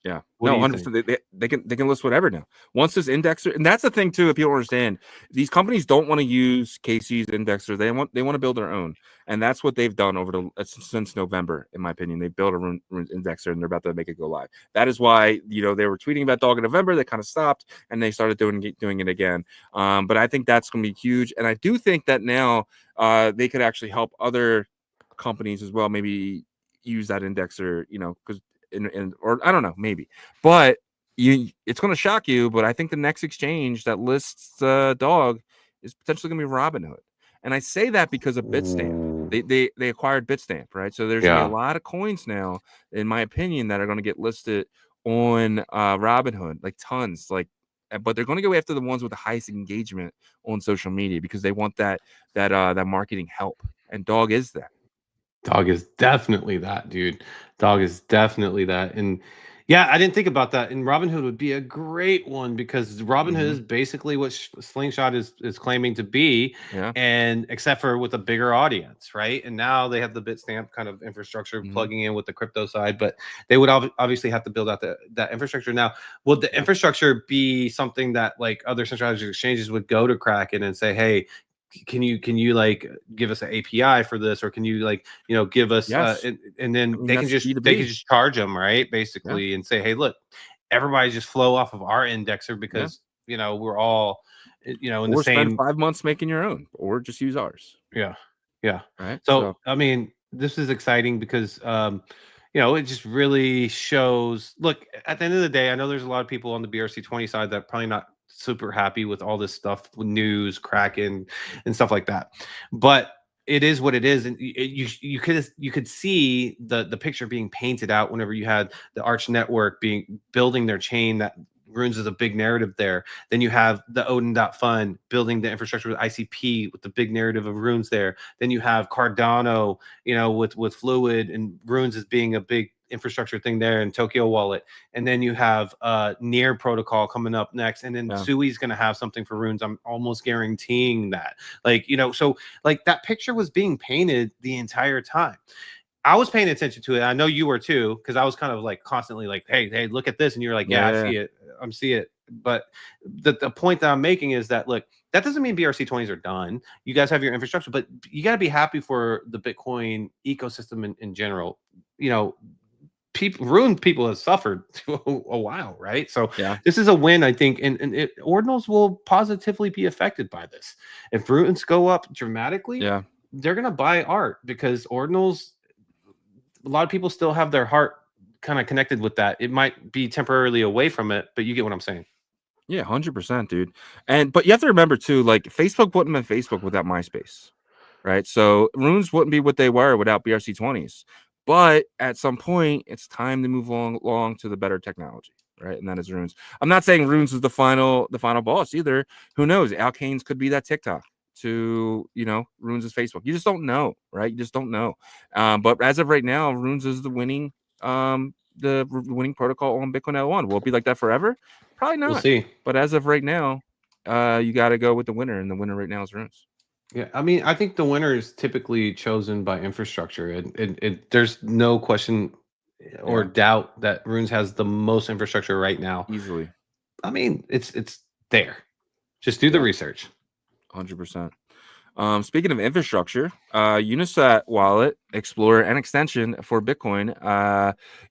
Yeah, no, 100%. They can list whatever now. Once this indexer, and that's the thing too. If people understand, these companies don't want to use KC's indexer. They want to build their own, and that's what they've done since November. In my opinion, they built a rune indexer, and they're about to make it go live. That is why they were tweeting about dog in November. They kind of stopped, and they started doing it again. But I think that's going to be huge, and I do think that now they could actually help other companies as well. Maybe use that indexer, because. Or I don't know, maybe, but it's going to shock you. But I think the next exchange that lists dog is potentially going to be Robinhood, and I say that because of Bitstamp. They acquired Bitstamp, right? So there's going to be a lot of coins now, in my opinion, that are going to get listed on Robinhood, like tons, like. But they're going to go after the ones with the highest engagement on social media because they want that marketing help, and dog is that. Dog is definitely that, dude. Dog is definitely that. And yeah, I didn't think about that. And Robinhood would be a great one because Robinhood is basically what Slingshot is claiming to be. Yeah. And except for with a bigger audience, right? And now they have the Bitstamp kind of infrastructure plugging in with the crypto side, but they would obviously have to build out that infrastructure. Now, would the infrastructure be something that like other centralized exchanges would go to Kraken and say, hey, can you like give us an API for this, or can you like give us and then they can just charge them, right, basically, and say, hey, look, everybody just flow off of our indexer because we're all in the same. Spend 5 months making your own, or just use ours. Yeah right. So I mean, this is exciting because it just really shows. Look, at the end of the day, I know there's a lot of people on the BRC20 side that probably not super happy with all this stuff with news, Kraken, and stuff like that. But it is what it is, and you could see the picture being painted out whenever you had the Arch Network building their chain. That Runes is a big narrative there. Then you have the Odin.fun building the infrastructure with ICP with the big narrative of Runes there. Then you have Cardano, with Fluid and Runes as being a big infrastructure thing there, and Tokyo Wallet. And then you have Near protocol coming up next, and then Sui's going to have something for Runes. I'm almost guaranteeing that. So like that picture was being painted the entire time. I was paying attention to it. I know you were too, because I was kind of like constantly like, hey, look at this. And you're like, I see it. I'm seeing it. But the point that I'm making is that, look, that doesn't mean BRC20s are done. You guys have your infrastructure, but you got to be happy for the Bitcoin ecosystem in general. Ruined people have suffered a while, right? So this is a win, I think, and ordinals will positively be affected by this. If runes go up dramatically, they're gonna buy art because ordinals, a lot of people still have their heart kind of connected with that. It might be temporarily away from it, but you get what I'm saying. Yeah, 100%, dude. But you have to remember too, like Facebook wouldn't have been Facebook without MySpace, right? So runes wouldn't be what they were without BRC20s. But at some point, it's time to move along to the better technology, right? And that is Runes. I'm not saying Runes is the final boss either. Who knows? Alkanes could be that TikTok to Runes is Facebook. You just don't know, right? You just don't know. But as of right now, Runes is the winning the winning protocol on Bitcoin L1. Will it be like that forever? Probably not. We'll see. But as of right now, you got to go with the winner, and the winner right now is Runes. Yeah, I mean, I think the winner is typically chosen by infrastructure, and there's no question or doubt that Runes has the most infrastructure right now. Easily. I mean, it's there. Just do the research. 100%. Speaking of infrastructure, UniSat wallet, Explorer, and extension for Bitcoin,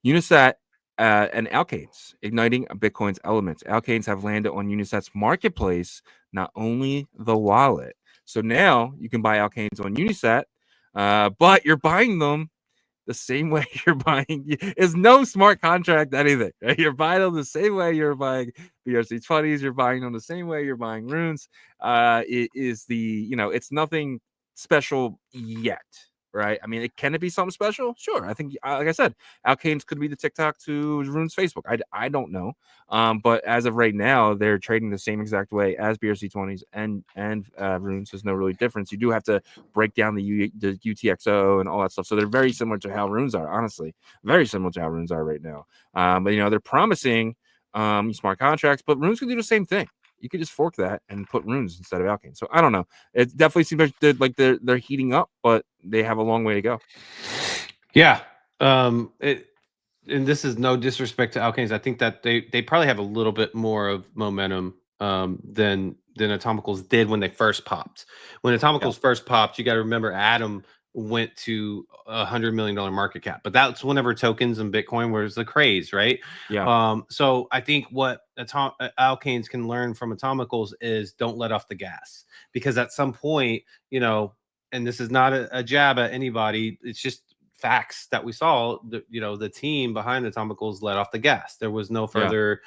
UniSat and Alkanes, igniting Bitcoin's elements. Alkanes have landed on UniSat's marketplace, not only the wallet. So now you can buy Alkanes on UniSat, but you're buying them the same way you're buying. It's no smart contract, anything. Right? You're buying them the same way you're buying BRC20s. You're buying them the same way you're buying Runes. It is it's nothing special yet, right? I mean, can it be something special? Sure. I think, like I said, Alkanes could be the TikTok to Runes Facebook. I don't know. But as of right now, they're trading the same exact way as BRC20s and Runes. There's no really difference. You do have to break down the UTXO and all that stuff. So they're very similar to how Runes are, honestly. Very similar to how Runes are right now. But, they're promising smart contracts, but Runes can do the same thing. You could just fork that and put Runes instead of Alkanes. So I don't know. It definitely seems like they're heating up, but they have a long way to go. Yeah. And this is no disrespect to Alkanes. I think that they probably have a little bit more of momentum than Atomicals did when they first popped. When Atomicals first popped, you got to remember Atom went to $100 million market cap, but that's whenever tokens and Bitcoin was the craze, right? Yeah. So I think what Alkanes can learn from Atomicals is don't let off the gas, because at some point, and this is not a jab at anybody, it's just facts that we saw. The team behind Atomicals let off the gas. There was no further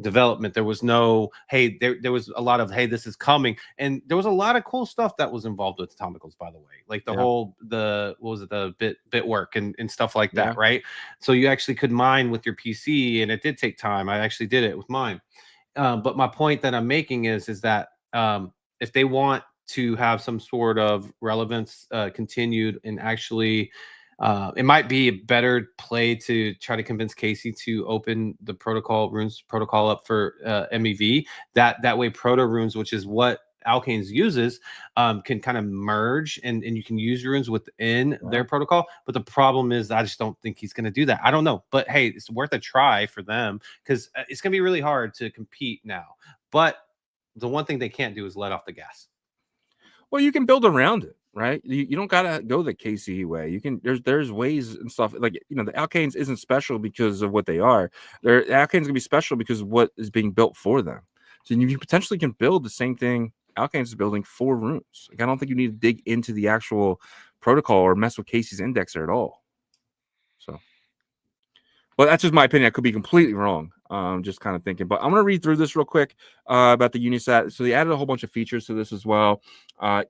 development. There was no, hey, there was a lot of, hey, this is coming, and there was a lot of cool stuff that was involved with Atomicals, by the way, like the whole what was it, the bit work and stuff like that, right? So you actually could mine with your PC, and it did take time. I actually did it with mine, but my point that I'm making is that if they want to have some sort of relevance continued, and actually it might be a better play to try to convince Casey to open the Runes protocol up for MEV. That way, Proto Runes, which is what Alkanes uses, can kind of merge, and you can use Runes within their protocol. But the problem is, I just don't think he's going to do that. I don't know, but hey, it's worth a try for them, because it's going to be really hard to compete now. But the one thing they can't do is let off the gas. Well, you can build around it, right? You don't gotta go the KCE way. You can there's ways and stuff, like the Alkanes isn't special because of what they are. The Alkanes gonna be special because of what is being built for them. So you potentially can build the same thing Alkanes is building for Runes. Like, I don't think you need to dig into the actual protocol or mess with Casey's indexer at all. So, but that's just my opinion. I could be completely wrong. Just kind of thinking, but I'm going to read through this real quick about the UniSat. So they added a whole bunch of features to this as well.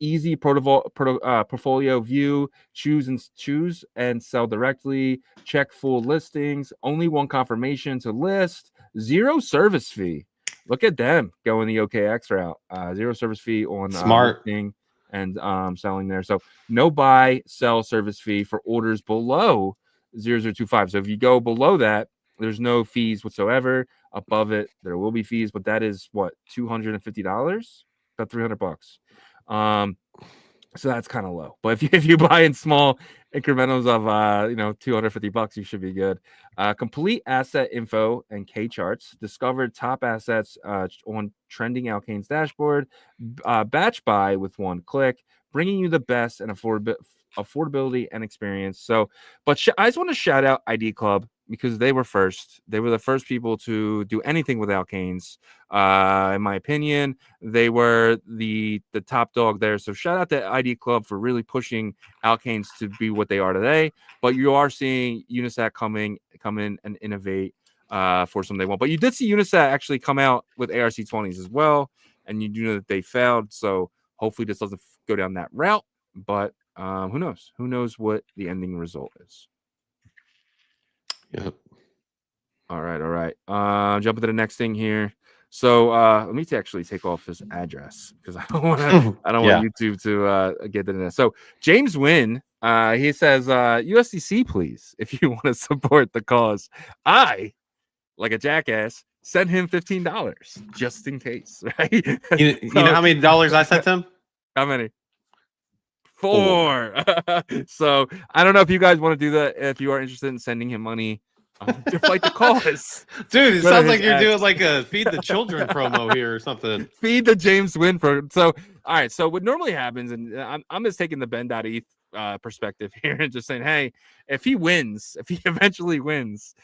Easy portfolio view, choose and sell directly, check full listings, only one confirmation to list, zero service fee. Look at them going the OKX route. Zero service fee on smart listing and selling there. So no buy, sell service fee for orders below 0025. So if you go below that, there's no fees whatsoever. Above it, there will be fees, but that is what, $250, about $300. So that's kind of low. But if you buy in small incrementals of $250, you should be good. Complete asset info and K charts. Discover top assets on trending Alkanes dashboard. Batch buy with one click, bringing you the best and affordability and experience. So, but I just want to shout out ID Club, because they were first. They were the first people to do anything with Alkanes. In my opinion, they were the top dog there. So shout out to ID Club for really pushing Alkanes to be what they are today. But you are seeing UniSat come in and innovate for something they want. But you did see UniSat actually come out with ARC20s as well, and you do know that they failed. So hopefully this doesn't go down that route. But who knows? Who knows what the ending result is? Yep. All right. Jump into the next thing here. So let me actually take off his address because I don't want YouTube to get into this. So James Wynn, he says USDC, please, if you want to support the cause. I, like a jackass, sent him $15 just in case, right? You know how many dollars I sent him? How many? 4. So I don't know if you guys want to do that. If you are interested in sending him money to fight the cause, dude, it sounds like you're doing like a feed the children promo here or something. Feed the James Wynn program. So all right, so what normally happens, and I'm just taking the Ben.eth perspective here and just saying, hey, if he eventually wins,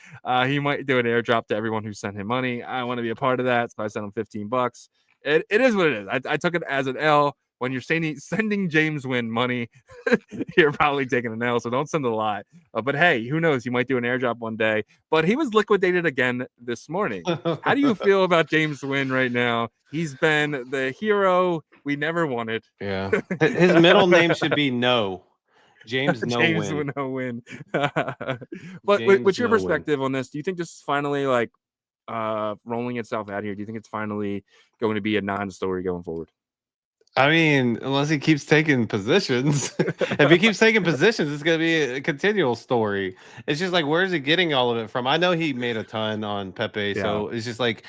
he might do an airdrop to everyone who sent him money. I want to be a part of that, so I sent him $15. It is what it is. I took it as an L. When you're sending James Wynn money, you're probably taking an L, so don't send a lot. But hey, who knows? You might do an airdrop one day. But he was liquidated again this morning. How do you feel about James Wynn right now? He's been the hero we never wanted. Yeah. His middle name should be No. James No James Win. No Win. But James what's your No perspective on this? Do you think this is finally like rolling itself out here? Do you think it's finally going to be a non-story going forward? I mean, unless he keeps taking positions. If he keeps taking positions, it's going to be a continual story. It's just like, where's he getting all of it from? I know he made a ton on Pepe, so it's just like,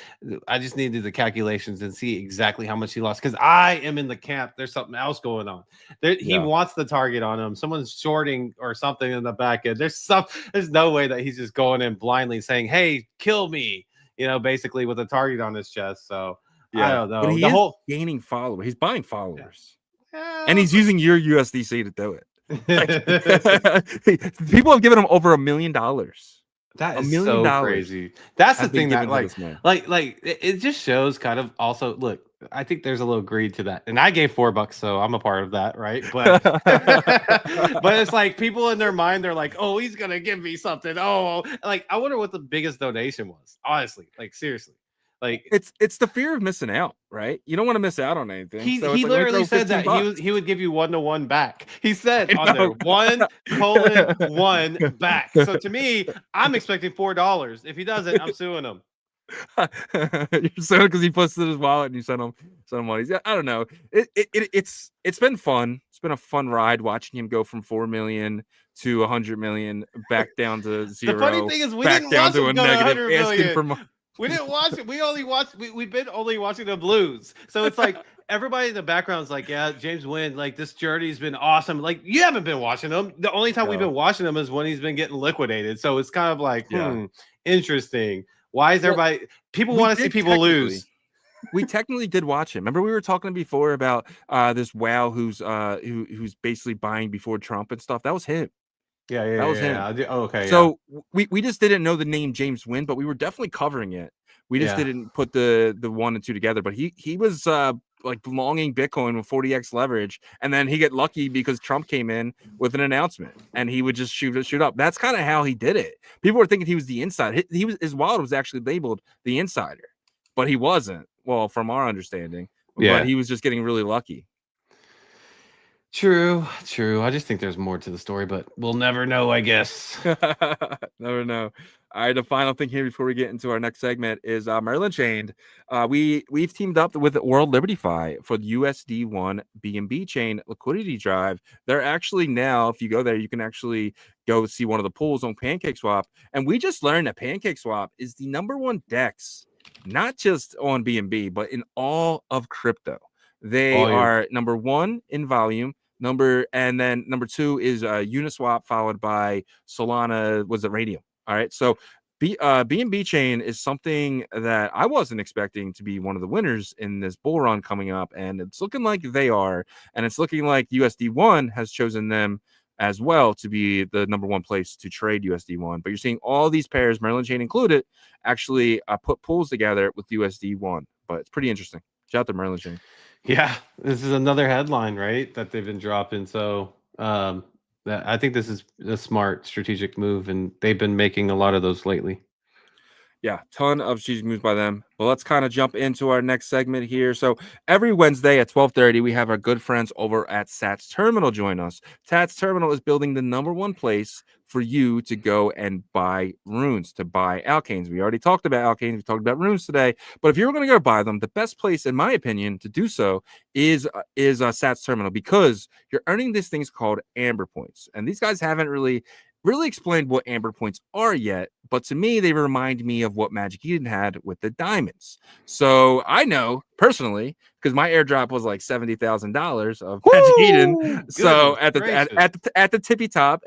I just needed the calculations and see exactly how much he lost. Because I am in the camp. There's something else going on. He wants the target on him. Someone's shorting or something in the back end. There's no way that he's just going in blindly saying, hey, kill me, basically with a target on his chest. So I don't know. But he is gaining followers. He's buying followers. And he's using your USDC to do it. People have given him over $1 million. That is so crazy. That's the thing that like it just shows kind of also, look, I think there's a little greed to that. And I gave $4, so I'm a part of that, right? But but it's like people in their mind, they're like, oh, he's gonna give me something. Oh, like I wonder what the biggest donation was. Honestly, like seriously. Like it's the fear of missing out, right? You don't want to miss out on anything. He literally said that he would give you 1-to-1 back. He said on there 1:1 back. So to me, I'm expecting $4. If he doesn't, I'm suing him. You're suing because he posted his wallet and you sent him money. I don't know. It's been fun. It's been a fun ride watching him go from 4 million to 100 million back down to 0. The funny thing is, we back didn't down watch to him a go negative, 100 asking million. for more. We didn't watch it. We've been only watching the Blues. So it's like everybody in the background is like, yeah, James Wynn, like this journey's been awesome. Like you haven't been watching him. The only time we've been watching him is when he's been getting liquidated. So it's kind of like, interesting. Why is everybody? People want to see people lose. We technically did watch him. Remember, we were talking before about this WoW who's basically buying before Trump and stuff. That was him. That was him. Okay. So we just didn't know the name James Wynn, but we were definitely covering it. We just didn't put the 1 and 2 together. But he was like longing Bitcoin with 40x leverage, and then he get lucky because Trump came in with an announcement, and he would just shoot up. That's kind of how he did it. People were thinking he was the insider. His wallet was actually labeled the insider, but he wasn't. Well, from our understanding, but he was just getting really lucky. True. I just think there's more to the story, but we'll never know, I guess. Never know. All right, the final thing here before we get into our next segment is Maryland Chained. We've teamed up with World LibertyFi for the USD1 BNB chain liquidity drive. They're actually now, if you go there, you can actually go see one of the pools on PancakeSwap. And we just learned that PancakeSwap is the #1 DEX, not just on BNB, but in all of crypto. They are #1 in volume. And then #2 is Uniswap, followed by Solana, was it Radium? All right, so BNB chain is something that I wasn't expecting to be one of the winners in this bull run coming up, and it's looking like they are, and it's looking like USD1 has chosen them as well to be the #1 place to trade USD1. But you're seeing all these pairs, Maryland Chain included, actually put pools together with USD1. But it's pretty interesting. Shout out to Maryland Chain. Yeah, this is another headline, right, that they've been dropping. So I think this is a smart strategic move, and they've been making a lot of those lately. Yeah, ton of strategic moves by them. But let's kind of jump into our next segment here. So every Wednesday at 12:30, we have our good friends over at Sats Terminal join us. Sats Terminal is building the #1 place for you to go and buy runes, to buy Alkanes. We already talked about Alkanes. We talked about runes today. But if you're going to go buy them, the best place, in my opinion, to do so is Sats Terminal, because you're earning these things called Amber Points. And these guys haven't really explained what Amber Points are yet, but to me, they remind me of what Magic Eden had with the diamonds. So I know personally, because my airdrop was like $70,000 of Magic Eden. So at the tippy top,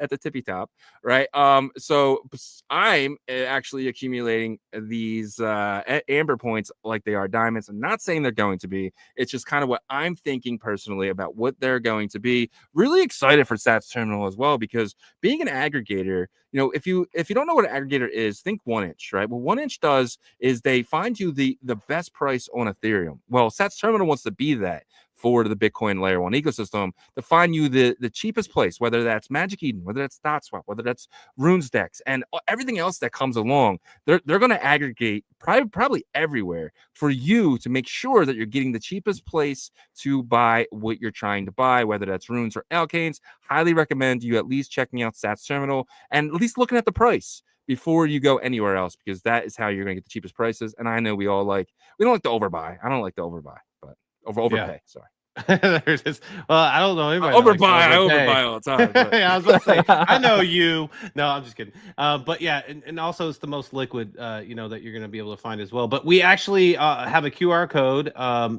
right? So I'm actually accumulating these Amber Points like they are diamonds. I'm not saying they're going to be. It's just kind of what I'm thinking personally about what they're going to be. Really excited for Sats Terminal as well, because being an aggregator, you know, if you don't know what an aggregator is, think 1inch, right? What 1inch does is they find you the best price on Ethereum. Well, Sats Terminal wants to be that for the Bitcoin layer 1 ecosystem, to find you the cheapest place, whether that's Magic Eden, whether that's DotSwap, whether that's Runes Decks, and everything else that comes along. They're going to aggregate probably everywhere for you to make sure that you're getting the cheapest place to buy what you're trying to buy, whether that's runes or Alkanes. Highly recommend you at least checking out Sats Terminal and at least looking at the price before you go anywhere else, because that is how you're going to get the cheapest prices. And I know we don't like to overbuy. I don't like to overbuy, but overpay. Sorry. There it is. Well, I don't know anybody. I overbuy all the time. But. Yeah, I was about to say, I know you. No, I'm just kidding. But yeah, and also it's the most liquid, that you're going to be able to find as well. But we actually have a QR code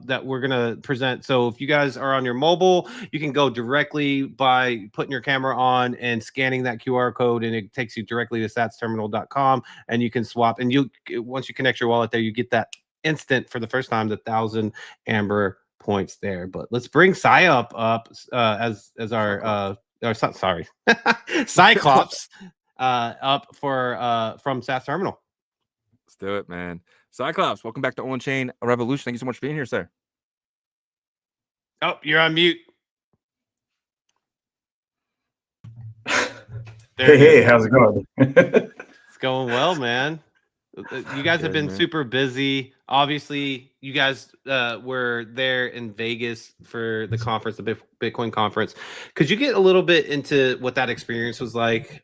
that we're going to present. So if you guys are on your mobile, you can go directly by putting your camera on and scanning that QR code, and it takes you directly to satsterminal.com, and you can swap. And once you connect your wallet there, you get that instant, for the first time, the 1,000 Amber points there. But let's bring Psyop up as our sorry Cyclops up for from Sats Terminal. Let's do it, man. Cyclops, welcome back to OnChain Revolution. Thank you so much for being here, sir. Oh, you're on mute. Hey, how's it going? It's going well, man. You guys have been super busy. Obviously, you guys were there in Vegas for the conference, the Bitcoin conference. Could you get a little bit into what that experience was like,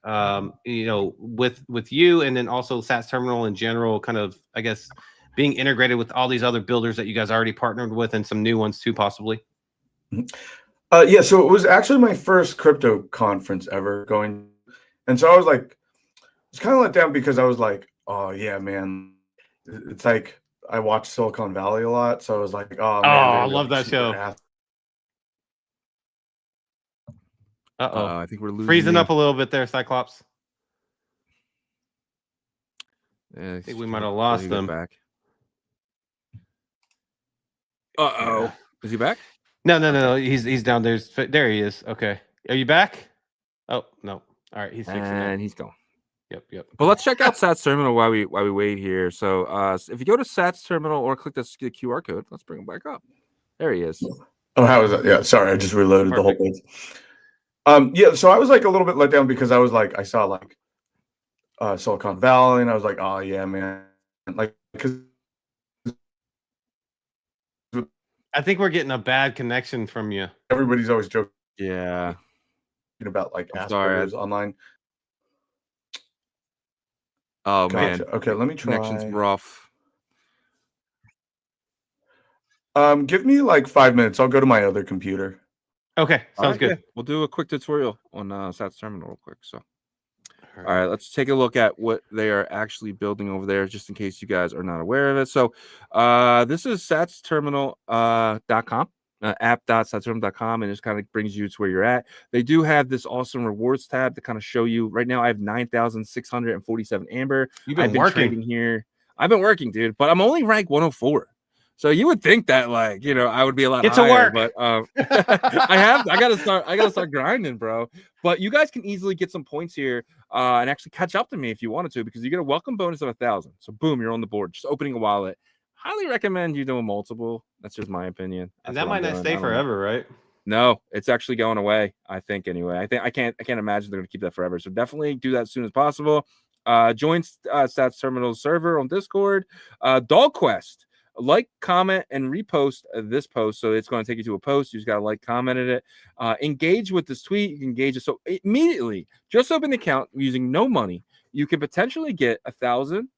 with you, and then also Sats Terminal in general, kind of, I guess, being integrated with all these other builders that you guys already partnered with, and some new ones too, possibly? Yeah, so it was actually my first crypto conference ever going. And so I was like, it's kind of let down, because I was like, oh yeah, man, it's like I watch Silicon Valley a lot, so I was like, oh man, I love that show. I think we're losing freezing up a little bit there, Cyclops. Yeah, I think we might have lost them. Back. Yeah. Is he back? No. He's down there. There he is. Okay, are you back? Oh no. All right, he's fixing it. And he's gone. Yep. But let's check out Sats Terminal while we wait here. So if you go to Sats Terminal or click the QR code, let's bring him back up. There he is. Oh, how is that? Yeah, sorry, I just reloaded the whole page. Yeah, so I was like a little bit let down, because I was like, I saw like Silicon Valley, and I was like, oh yeah, man, like, because I think we're getting a bad connection from you. Everybody's always joking. Yeah. About like Asperger's online. Oh gotcha. Man. Okay, let me try. Connection's rough. Give me like 5 minutes. I'll go to my other computer. Okay, sounds good. Yeah. We'll do a quick tutorial on Sats Terminal real quick. So, all right, let's take a look at what they are actually building over there, just in case you guys are not aware of it. So, this is satsterminal.com. app.satsterminal.com, and it just kind of brings you to where you're at. They do have this awesome rewards tab to kind of show you. Right now I have 9,647 Amber. I've been working trading here. I've been working, dude, but I'm only ranked 104. So you would think that, like, I would be a lot higher, to work, but I gotta start grinding, bro. But you guys can easily get some points here and actually catch up to me if you wanted to, because you get a welcome bonus of 1,000. So boom, you're on the board, just opening a wallet. Highly recommend you doing multiple. That's just my opinion. And that might not stay forever, right? No, it's actually going away, I think, anyway. I can't imagine they're gonna keep that forever. So definitely do that as soon as possible. Join Stats Terminal server on Discord. Dog Quest. Like, comment, and repost this post. So it's going to take you to a post. You just got to like, comment it. Engage with this tweet. You can engage it. So immediately, just open the account using no money. You can potentially get 1,000,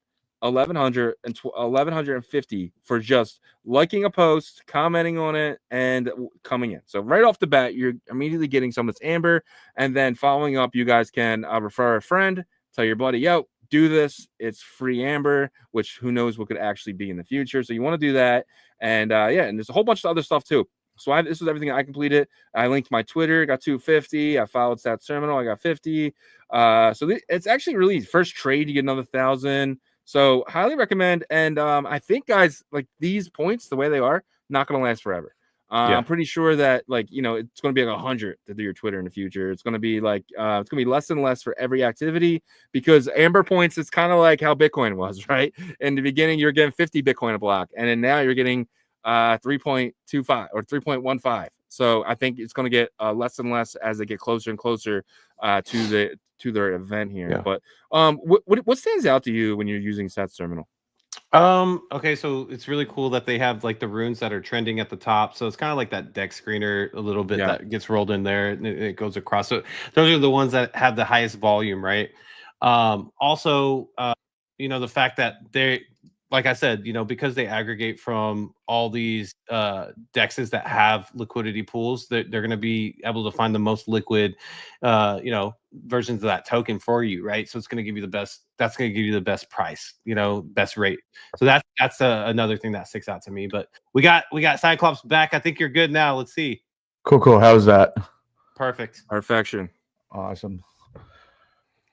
1,100, and 1,150 for just liking a post, commenting on it, and coming in. So right off the bat, you're immediately getting some of this Amber. And then following up, you guys can refer a friend, tell your buddy, yo, do this. It's free Amber, which who knows what could actually be in the future. So you want to do that. And and there's a whole bunch of other stuff too. So this was everything I completed. I linked my Twitter, got 250. I followed Stats Terminal, I got 50. So it's actually really first trade, you get another 1,000. So highly recommend. And I think, guys, like these points, the way they are, not going to last forever. I'm pretty sure that, like, you know, it's going to be like 100 to do your Twitter in the future. It's going to be like it's going to be less and less for every activity, because Amber points, it's kind of like how Bitcoin was, right? In the beginning, you're getting 50 Bitcoin a block, and then now you're getting 3.25 or 3.15. So I think it's going to get less and less as they get closer and closer to their event here. Yeah. But what stands out to you when you're using Stats Terminal? Okay, so it's really cool that they have like the runes that are trending at the top. So it's kind of like that deck screener a little bit that gets rolled in there and it goes across. So those are the ones that have the highest volume, right? Also, you know, the fact that they, like I said, you know, because they aggregate from all these dexes that have liquidity pools, they're going to be able to find the most liquid, you know, versions of that token for you, right? So it's going to give you the best. That's going to give you the best price, you know, best rate. So that's another thing that sticks out to me. But we got Cyclops back. I think you're good now. Let's see. Cool. How's that? Perfect. Perfection. Awesome.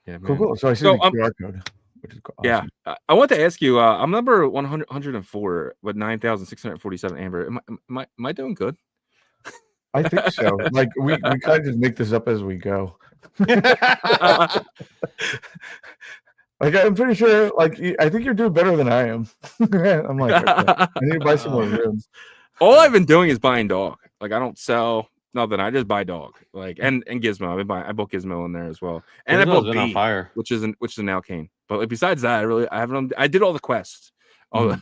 Yeah. Cool. So I see the QR code. Which is awesome. Yeah, I want to ask you. I'm number 104 with 9,647 Amber. Am I doing good? I think so. Like we kind of just make this up as we go. Like I'm pretty sure. Like I think you're doing better than I am. I'm like, okay, I need to buy some more rooms. All I've been doing is buying dog. Like I don't sell nothing. I just buy dog. Like and Gizmo. I bought Gizmo in there as well, and I bought B, which is an Alkane. But like, besides that, I did all the quests.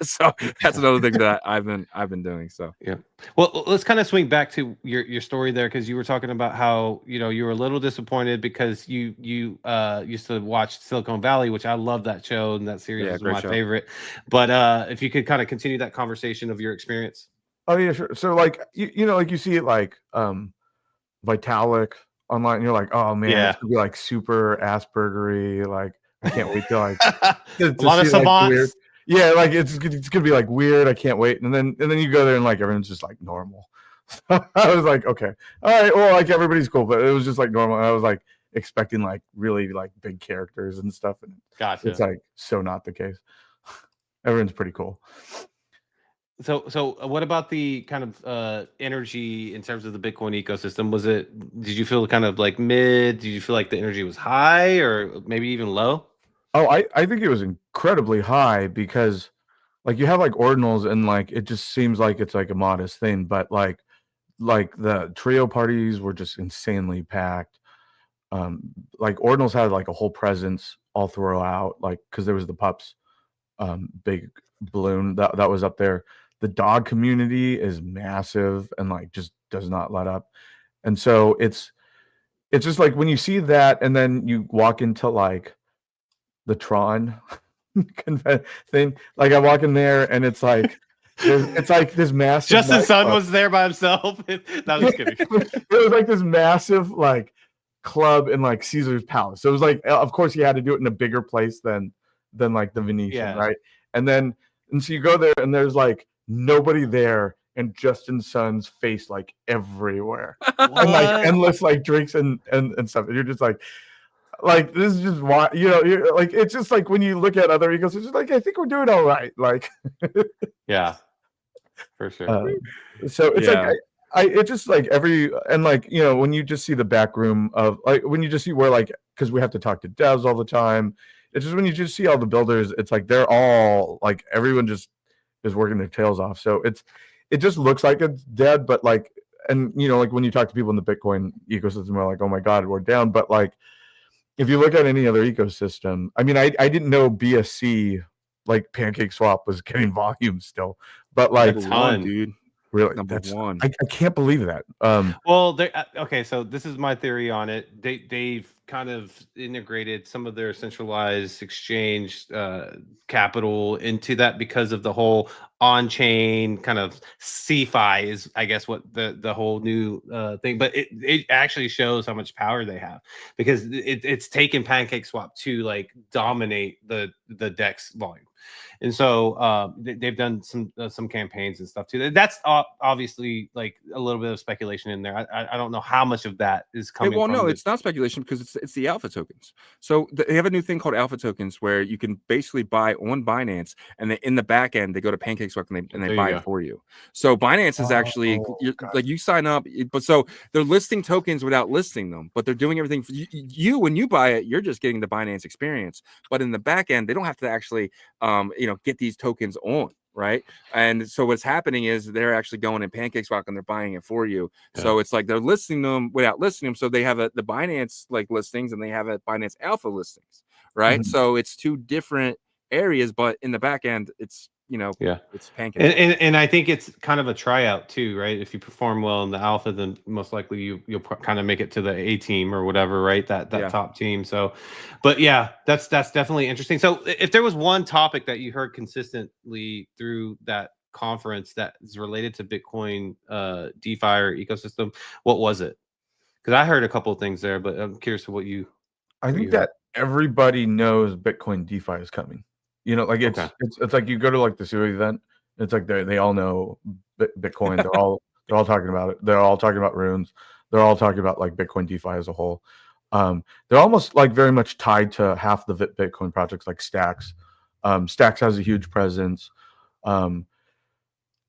So that's another thing that I've been doing. So yeah. Well, let's kind of swing back to your story there, because you were talking about how, you know, you were a little disappointed because you used to watch Silicon Valley, which I love that show and that series is my favorite. But if you could kind of continue that conversation of your experience. Oh yeah, sure. So like you know, like you see it like Vitalik online, and you're like, oh man, it's gonna be like super Aspergery. Like I can't wait to like a lot of savants. Weird. Yeah, like it's gonna be like weird. I can't wait. And then you go there and like everyone's just like normal. So I was like, okay, all right, well, like everybody's cool, but it was just like normal. And I was like expecting like really like big characters and stuff, and gotcha. It's like so not the case. Everyone's pretty cool. So what about the kind of energy in terms of the Bitcoin ecosystem? Did you feel kind of like mid? Did you feel like the energy was high or maybe even low? Oh, I think it was incredibly high, because like you have like ordinals and like it just seems like it's like a modest thing, but like the trio parties were just insanely packed. Like ordinals had like a whole presence all throughout, like because there was the pups big balloon that was up there. The dog community is massive and like just does not let up. And so it's just like when you see that and then you walk into like the Tron thing, like I walk in there and it's like it's like this massive Justin's son was there by himself. No, just kidding. It was like this massive like club in like Caesar's Palace. So it was like, of course you had to do it in a bigger place than like the Venetian, right? And so you go there and there's like nobody there and Justin's son's face like everywhere. And like endless like drinks and stuff. And you're just like this is just why, you know, you're like, it's just like when you look at other eagles, it's just like, I think we're doing all right. Like, yeah, for sure. So it's like, it's just like and like, you know, when you just see the back room of like, when you just see where like, cause we have to talk to devs all the time. It's just when you just see all the builders, it's like, they're all like, everyone just is working their tails off. So it just looks like it's dead, but like, and you know, like when you talk to people in the Bitcoin ecosystem, they're like, oh my God, we're down. But like, if you look at any other ecosystem, I mean, I didn't know BSC like Pancake Swap was getting volume still, but like Number one, dude. really, Number one. I can't believe that. Well, okay, so this is my theory on it. They've kind of integrated some of their centralized exchange capital into that because of the whole on-chain kind of CeFi is, I guess, what the whole new thing. But it actually shows how much power they have, because it's taken PancakeSwap to like dominate the DEX volume. And so they've done some campaigns and stuff too. That's obviously like a little bit of speculation in there. I don't know how much of that is coming. Well, no, it's not speculation because it's the alpha tokens. So they have a new thing called alpha tokens where you can basically buy on Binance, and then in the back end they go to PancakeSwap and they buy it for you. So Binance is actually like you sign up, but so they're listing tokens without listing them, but they're doing everything for you. When you buy it, you're just getting the Binance experience. But in the back end, they don't have to actually get these tokens on, right? And so what's happening is they're actually going in PancakeSwap and they're buying it for you. Yeah. So it's like they're listing them without listing them. So they have the Binance like listings and they have a Binance Alpha listings, right? So it's two different areas, but in the back end, it's it's PancakeSwap. And I think it's kind of a tryout too, right? If you perform well in the alpha, then most likely you'll kind of make it to the A team or whatever, right? That top team. So, but yeah, that's definitely interesting. So if there was one topic that you heard consistently through that conference that is related to Bitcoin, DeFi or ecosystem, what was it? Because I heard a couple of things there, but I'm curious to what you. I think that everybody knows Bitcoin DeFi is coming. Like it's like you go to like the Sui event. It's like they all know Bitcoin. They're all talking about it. They're all talking about runes. They're all talking about like Bitcoin DeFi as a whole. They're almost like very much tied to half the Bitcoin projects like Stacks. Stacks has a huge presence. I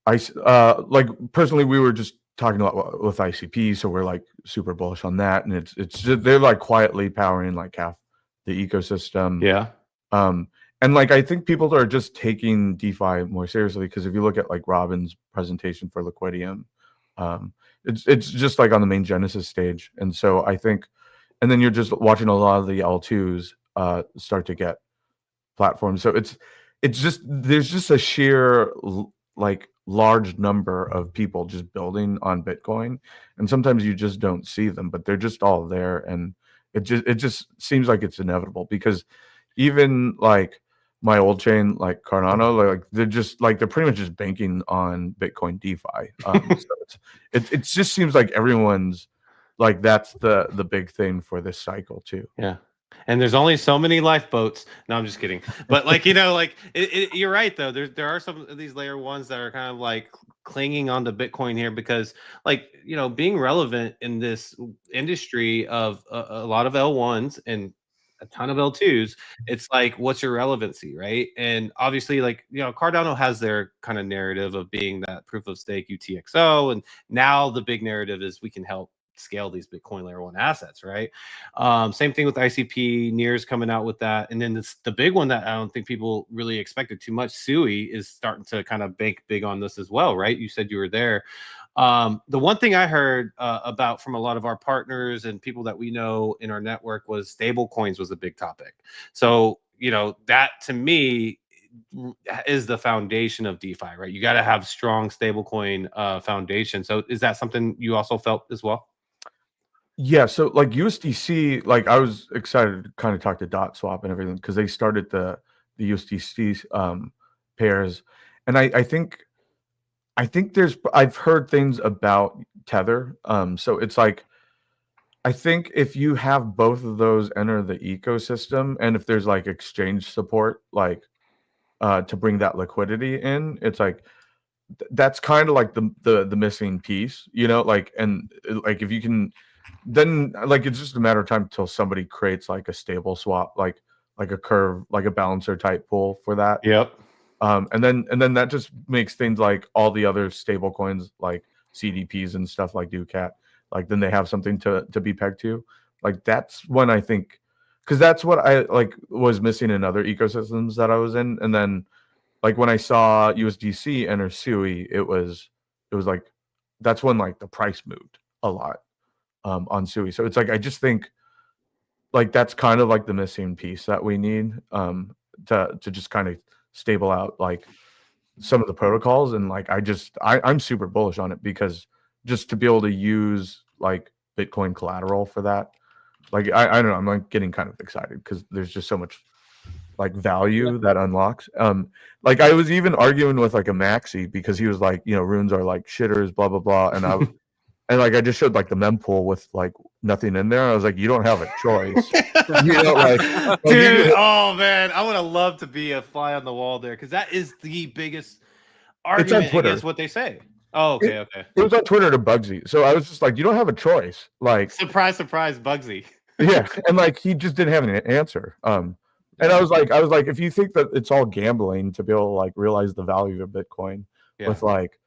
like personally, we were just talking about with ICP, so we're like super bullish on that, and it's just, they're like quietly powering like half the ecosystem. Yeah. And like I think people are just taking DeFi more seriously, because if you look at like Robin's presentation for Liquidium, it's just like on the main Genesis stage, and so I think, and then you're just watching a lot of the L2s start to get platforms. So it's just there's just a sheer like large number of people just building on Bitcoin, and sometimes you just don't see them, but they're just all there, and it just seems like it's inevitable, because even like my old chain, like Cardano, like they're pretty much just banking on Bitcoin DeFi. So it just seems like everyone's like that's the big thing for this cycle too. Yeah. And there's only so many lifeboats. No, I'm just kidding. But like, like you're right though. There are some of these layer ones that are kind of like clinging onto Bitcoin here, because like, being relevant in this industry of a lot of L1s and a ton of L2s, it's like, what's your relevancy, right? And obviously, like, Cardano has their kind of narrative of being that proof of stake UTXO, and now the big narrative is we can help scale these Bitcoin layer 1 assets, right? Same thing with ICP. Near's coming out with that, and then the big one that I don't think people really expected too much, Sui, is starting to kind of bank big on this as well, right? You said you were there. The one thing I heard about from a lot of our partners and people that we know in our network was stable coins was a big topic. So, that to me is the foundation of DeFi, right? You got to have strong stablecoin foundation. So is that something you also felt as well? Yeah, so like USDC, like I was excited to kind of talk to DotSwap and everything, because they started the USDC pairs, and I think I've heard things about Tether. So it's like, I think if you have both of those enter the ecosystem, and if there's like exchange support, like to bring that liquidity in, it's like that's kind of like the missing piece, like, and like if you can, then like it's just a matter of time until somebody creates like a stable swap, like a curve, like a balancer type pool for that. Yep. And then that just makes things like all the other stable coins like CDPs and stuff like Ducat, like then they have something to be pegged to. Like that's when I think, because that's what I like was missing in other ecosystems that I was in. And then like when I saw USDC enter Sui, it was like that's when like the price moved a lot on Sui. So it's like I just think like that's kind of like the missing piece that we need to just kind of stable out like some of the protocols. And like I'm super bullish on it, because just to be able to use like Bitcoin collateral for that, like I don't know, I'm like getting kind of excited because there's just so much like value that unlocks. Like I was even arguing with like a maxi because he was like, you know, runes are like shitters, blah blah blah, and and like I just showed like the mempool with like nothing in there. I was like, you don't have a choice. You know, like dude, oh man, I would have loved to be a fly on the wall there, because that is the biggest argument against what they say. Oh, okay, okay. It was on Twitter to Bugsy, so I was just like, you don't have a choice. Like, surprise, surprise, Bugsy. Yeah, and like he just didn't have an answer. And I was like, if you think that it's all gambling to be able to like realize the value of Bitcoin with like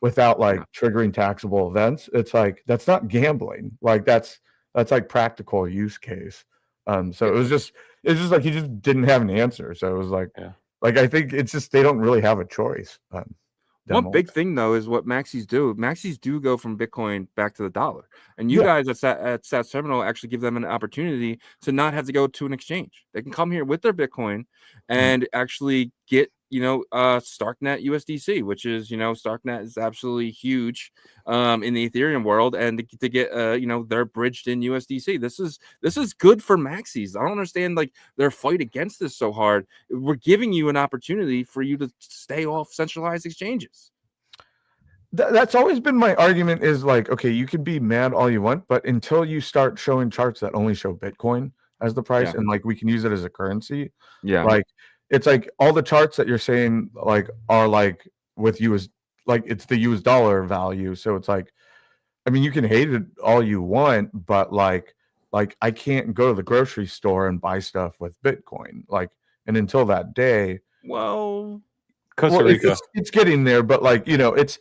without like triggering taxable events, it's like that's not gambling. Like that's like practical use case. So it was just like he just didn't have an answer. So it was like, like I think it's just they don't really have a choice. One big thing though is what maxis do. Maxis do go from Bitcoin back to the dollar, and you guys at Sats Terminal actually give them an opportunity to not have to go to an exchange. They can come here with their Bitcoin and actually get, you know, Starknet USDC, which is, you know, Starknet is absolutely huge in the Ethereum world, and to get you know, they're bridged in USDC. This is good for maxis. I don't understand like their fight against this so hard. We're giving you an opportunity for you to stay off centralized exchanges. That's always been my argument, is like, okay, you can be mad all you want, but until you start showing charts that only show Bitcoin as the price, and like we can use it as a currency, like it's like all the charts that you're saying like are like with US, like it's the US dollar value. So it's like, I mean, you can hate it all you want, but like I can't go to the grocery store and buy stuff with Bitcoin. Like, and until that day, Costa Rica, it's getting there, but like, you know, it's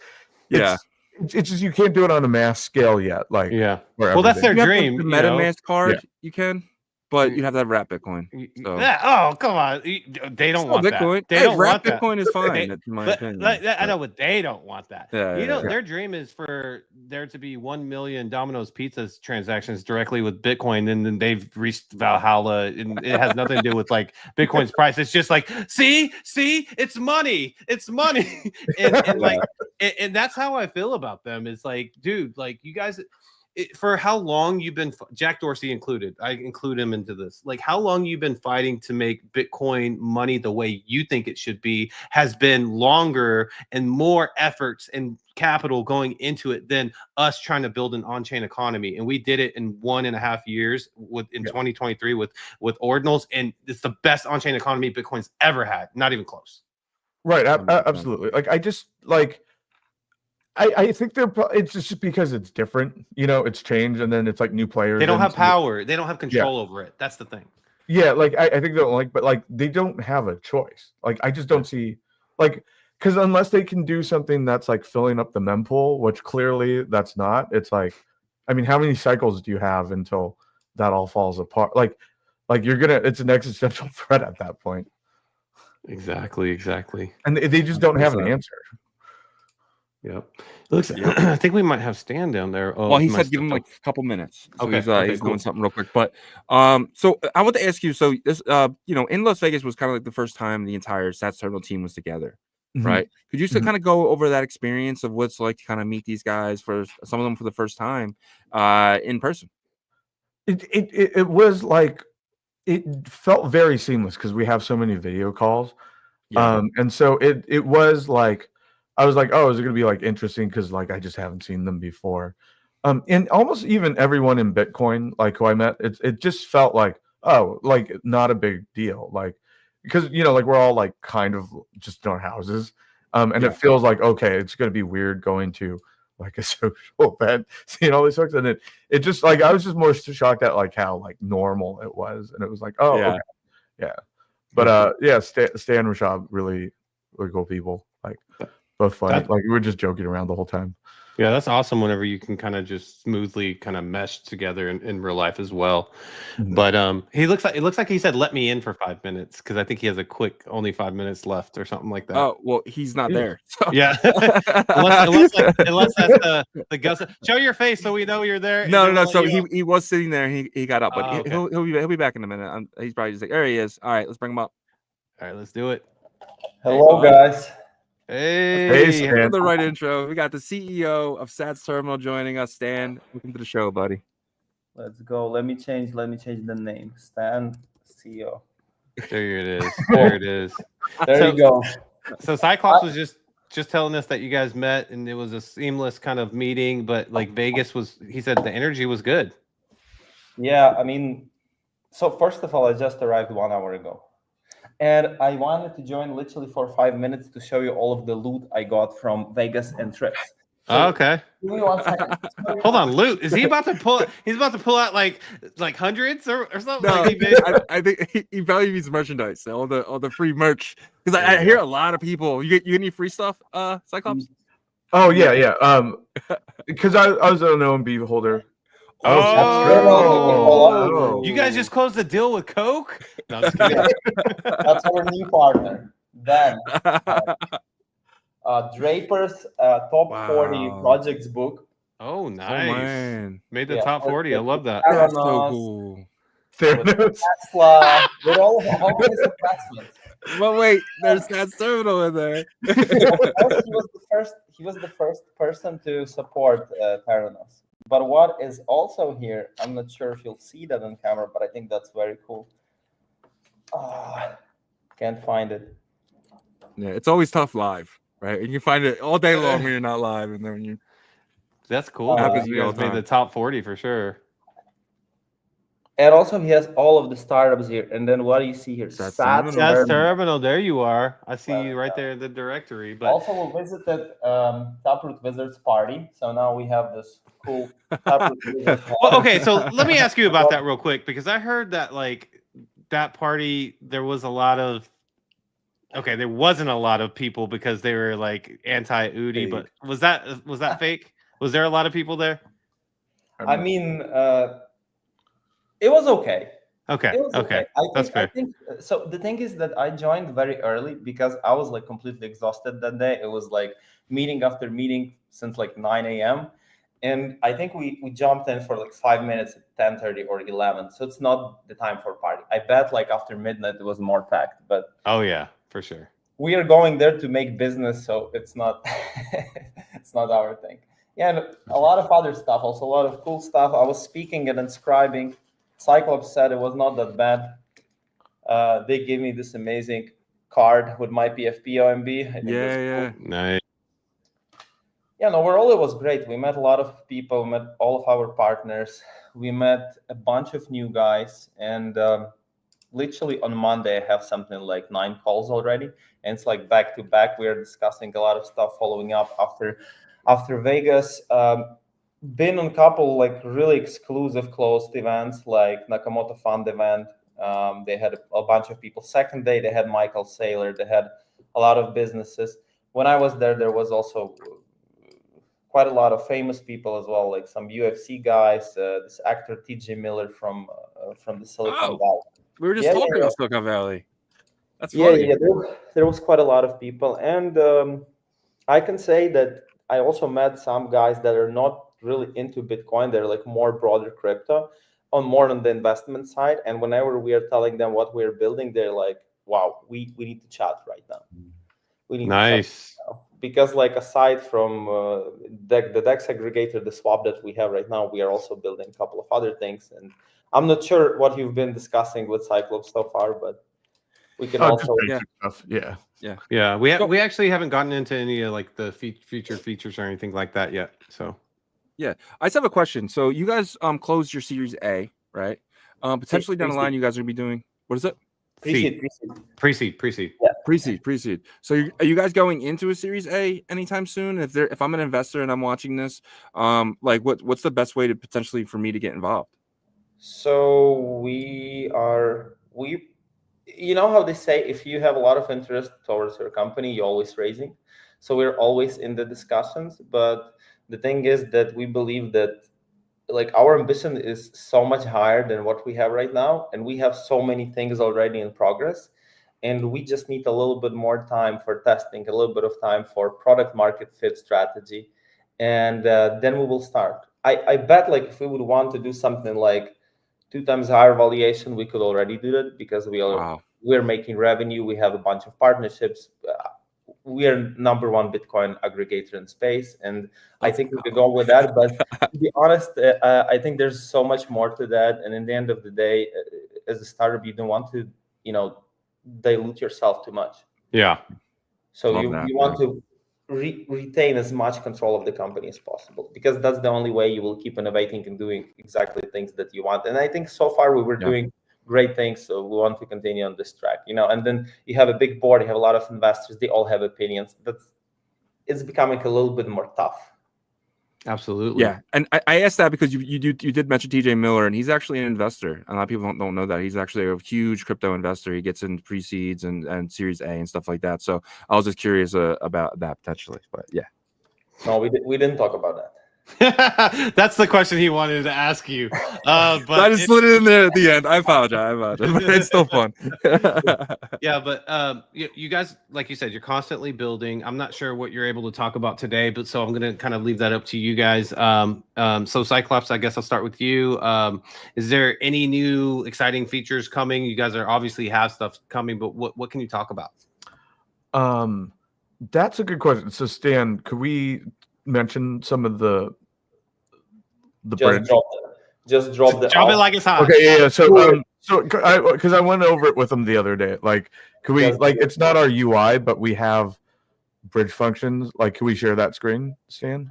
just you can't do it on a mass scale yet. Like, well, that's their dream. The MetaMask card, you can, but you have to have wrap Bitcoin. So. Oh, come on, they don't want Bitcoin. That. They don't wrap want Bitcoin that. Is fine. That's my opinion. I know, but they don't want that. You know, their dream is for there to be 1 million Domino's Pizzas transactions directly with Bitcoin, and then they've reached Valhalla, and it has nothing to do with like Bitcoin's price. It's just like, see, it's money, and like, and that's how I feel about them. It's like, dude, like you guys. For how long you've been, Jack Dorsey included, I include him into this, like how long you've been fighting to make Bitcoin money the way you think it should be has been longer and more efforts and capital going into it than us trying to build an on-chain economy. And we did it in 1.5 years in 2023 with ordinals, and it's the best on-chain economy Bitcoin's ever had, not even close. Right, absolutely. Like I just like I think it's just because it's different, you know, it's changed, and then it's like new players. They don't have power. They don't have control over it. That's the thing. Yeah, like I think they don't like, but like they don't have a choice. Like I just don't see, like, because unless they can do something that's like filling up the mempool, which clearly that's not. It's like, I mean, how many cycles do you have until that all falls apart? Like it's an existential threat at that point. Exactly. And they just don't have an answer. Yep. It looks. I think we might have Stan down there. Oh, well, he said give him like a couple minutes. So he's doing something real quick. But so I want to ask you. So this, you know, in Las Vegas was kind of like the first time the entire Sats Terminal team was together, right? Could you kind of go over that experience of what's like to kind of meet these guys, for some of them for the first time, in person? It was like, it felt very seamless because we have so many video calls, and so it was like. I was like, oh, is it going to be like interesting? Because like I just haven't seen them before. And almost even everyone in Bitcoin, like who I met, it just felt like, oh, like not a big deal. Like, because, you know, like we're all like kind of just in our houses. And it feels like, okay, it's going to be weird going to like a social event, seeing all these folks. And it just like, I was just more shocked at like how like normal it was. And it was like, oh, okay. Yeah. But Stan Rashad, really, really cool people. Like, both funny. Like we were just joking around the whole time. Yeah, that's awesome whenever you can kind of just smoothly kind of mesh together in real life as well. But it looks like he said let me in for 5 minutes because I think he has a quick only 5 minutes left or something like that. Oh, well, he's not there. So. Yeah. unless that's the Gus. Show your face so we know you're there. No. So he was sitting there. He got up, but okay. he'll be back in a minute. He's probably just like, there he is. All right, let's bring him up. All right, let's do it. Hello, guys. Hey, Stan. The right intro. We got the CEO of Sats Terminal joining us. Stan, welcome to the show, buddy. Let's go. Let me change the name. Stan CEO. There it is. There it is. There you go. So Cyclops was just telling us that you guys met and it was a seamless kind of meeting, but like Vegas was, he said the energy was good. Yeah, I mean, so first of all, I just arrived 1 hour ago. And I wanted to join literally for 5 minutes to show you all of the loot I got from Vegas and trips. So, okay. Give me 1 second. Hold on, loot. Is he about to pull? He's about to pull out like hundreds or something. No, like I think he probably means merchandise, all the free merch. Because I hear a lot of people. You get any free stuff, Cyclops? Oh yeah. Because I was an OMB holder. Oh, you guys just closed the deal with Coke? No, I'm just kidding. That's our new partner. Then Draper's top 40 projects book. Oh, nice. Oh, man. Made the top 40. I love that. That's so cool. Tesla, with all his investments. But wait, there's that terminal in there. He was the first person to support Theranos. But what is also here, I'm not sure if you'll see that on camera, but I think that's very cool. Can't find it. Yeah, it's always tough live, right? And you find it all day long when you're not live, and then when you. That's cool. Happens You guys made the top 40 for sure. And also, he has all of the startups here. And then what do you see here? Sats Terminal. There you are. I see you right there in the directory. But also, we visited Taproot Wizards party. So now we have this cool Taproot Wizards party. Well, okay, so let me ask you about that real quick because I heard that like that party there was a lot of. Okay, there wasn't a lot of people because they were like anti-Udi, but was that fake? Was there a lot of people there? I mean, it was okay. Okay. Okay. That's fair. I think, so the thing is that I joined very early because I was like completely exhausted that day. It was like meeting after meeting since like 9 a.m. And I think we jumped in for like 5 minutes at 10:30 or 11. So it's not the time for a party. I bet like after midnight it was more packed. But oh yeah, for sure. We are going there to make business, so it's not it's not our thing. Yeah, and a lot of other stuff, also a lot of cool stuff. I was speaking and inscribing. Cyclops said it was not that bad. They gave me this amazing card with my PFP OMB. Yeah. Cool. Nice. Yeah, and overall it was great. We met a lot of people, met all of our partners. We met a bunch of new guys, and literally on Monday I have something like 9 calls already, and it's like back to back. We are discussing a lot of stuff, following up after Vegas. Been on a couple like really exclusive closed events like Nakamoto Fund event. They had a bunch of people. Second day they had Michael Saylor. They had a lot of businesses. When I was there, there was also quite a lot of famous people as well, like some UFC guys. This actor T.J. Miller from the Silicon Valley. We were just talking about Silicon Valley. That's funny. Yeah. There was quite a lot of people, and I can say that I also met some guys that are not really into Bitcoin. They're like more broader crypto, more on the investment side. And whenever we are telling them what we're building, they're like, "Wow, we need to chat right now. We need nice." to chat right now." Because like aside from the DEX aggregator, the swap that we have right now, we are also building a couple of other things. And I'm not sure what you've been discussing with Cyclops so far, but we can also stuff. Yeah. We actually haven't gotten into any of like the future features or anything like that yet. So yeah, I just have a question. So you guys closed your Series A, right? Potentially down the line, you guys are gonna be doing what is it? Pre-seed. Yeah. Pre-seed. So are you guys going into a Series A anytime soon? If I'm an investor and I'm watching this, like what's the best way to potentially for me to get involved? So you know how they say if you have a lot of interest towards your company, you're always raising. So we're always in the discussions, but The thing is that we believe that like our ambition is so much higher than what we have right now, and we have so many things already in progress, and we just need a little bit more time for testing, a little bit of time for product market fit strategy, and then we will start. I bet like if we would want to do something like 2 times higher valuation, we could already do that because we're making revenue. We have a bunch of partnerships. We are #1 Bitcoin aggregator in space, and I think we could go with that. But to be honest, I think there's so much more to that. And in the end of the day, as a startup, you don't want to, dilute yourself too much. Yeah. So you want to retain as much control of the company as possible, because that's the only way you will keep innovating and doing exactly things that you want. And I think so far we were doing great things, so we want to continue on this track, and then you have a big board, you have a lot of investors, they all have opinions, but it's becoming a little bit more tough. Absolutely. Yeah, and I asked that because you did mention TJ Miller, and he's actually an investor. A lot of people don't know that he's actually a huge crypto investor. He gets in pre-seeds and Series A and stuff like that. So I was just curious about that potentially, but yeah. No, we didn't talk about that. That's the question he wanted to ask you. But I just slid it in there at the end. I apologize, but it's still fun. Yeah, but you guys, like you said, you're constantly building. I'm not sure what you're able to talk about today, but so I'm going to kind of leave that up to you guys. So Cyclops, I guess I'll start with you. Is there any new exciting features coming? You guys are obviously have stuff coming, but what can you talk about? That's a good question. So Stan, could we mention some of the bridge? Just drop it like it's hot. Okay, yeah. So because I went over it with them the other day. Like, could we it's not our UI, but we have bridge functions. Like, can we share that screen, Stan?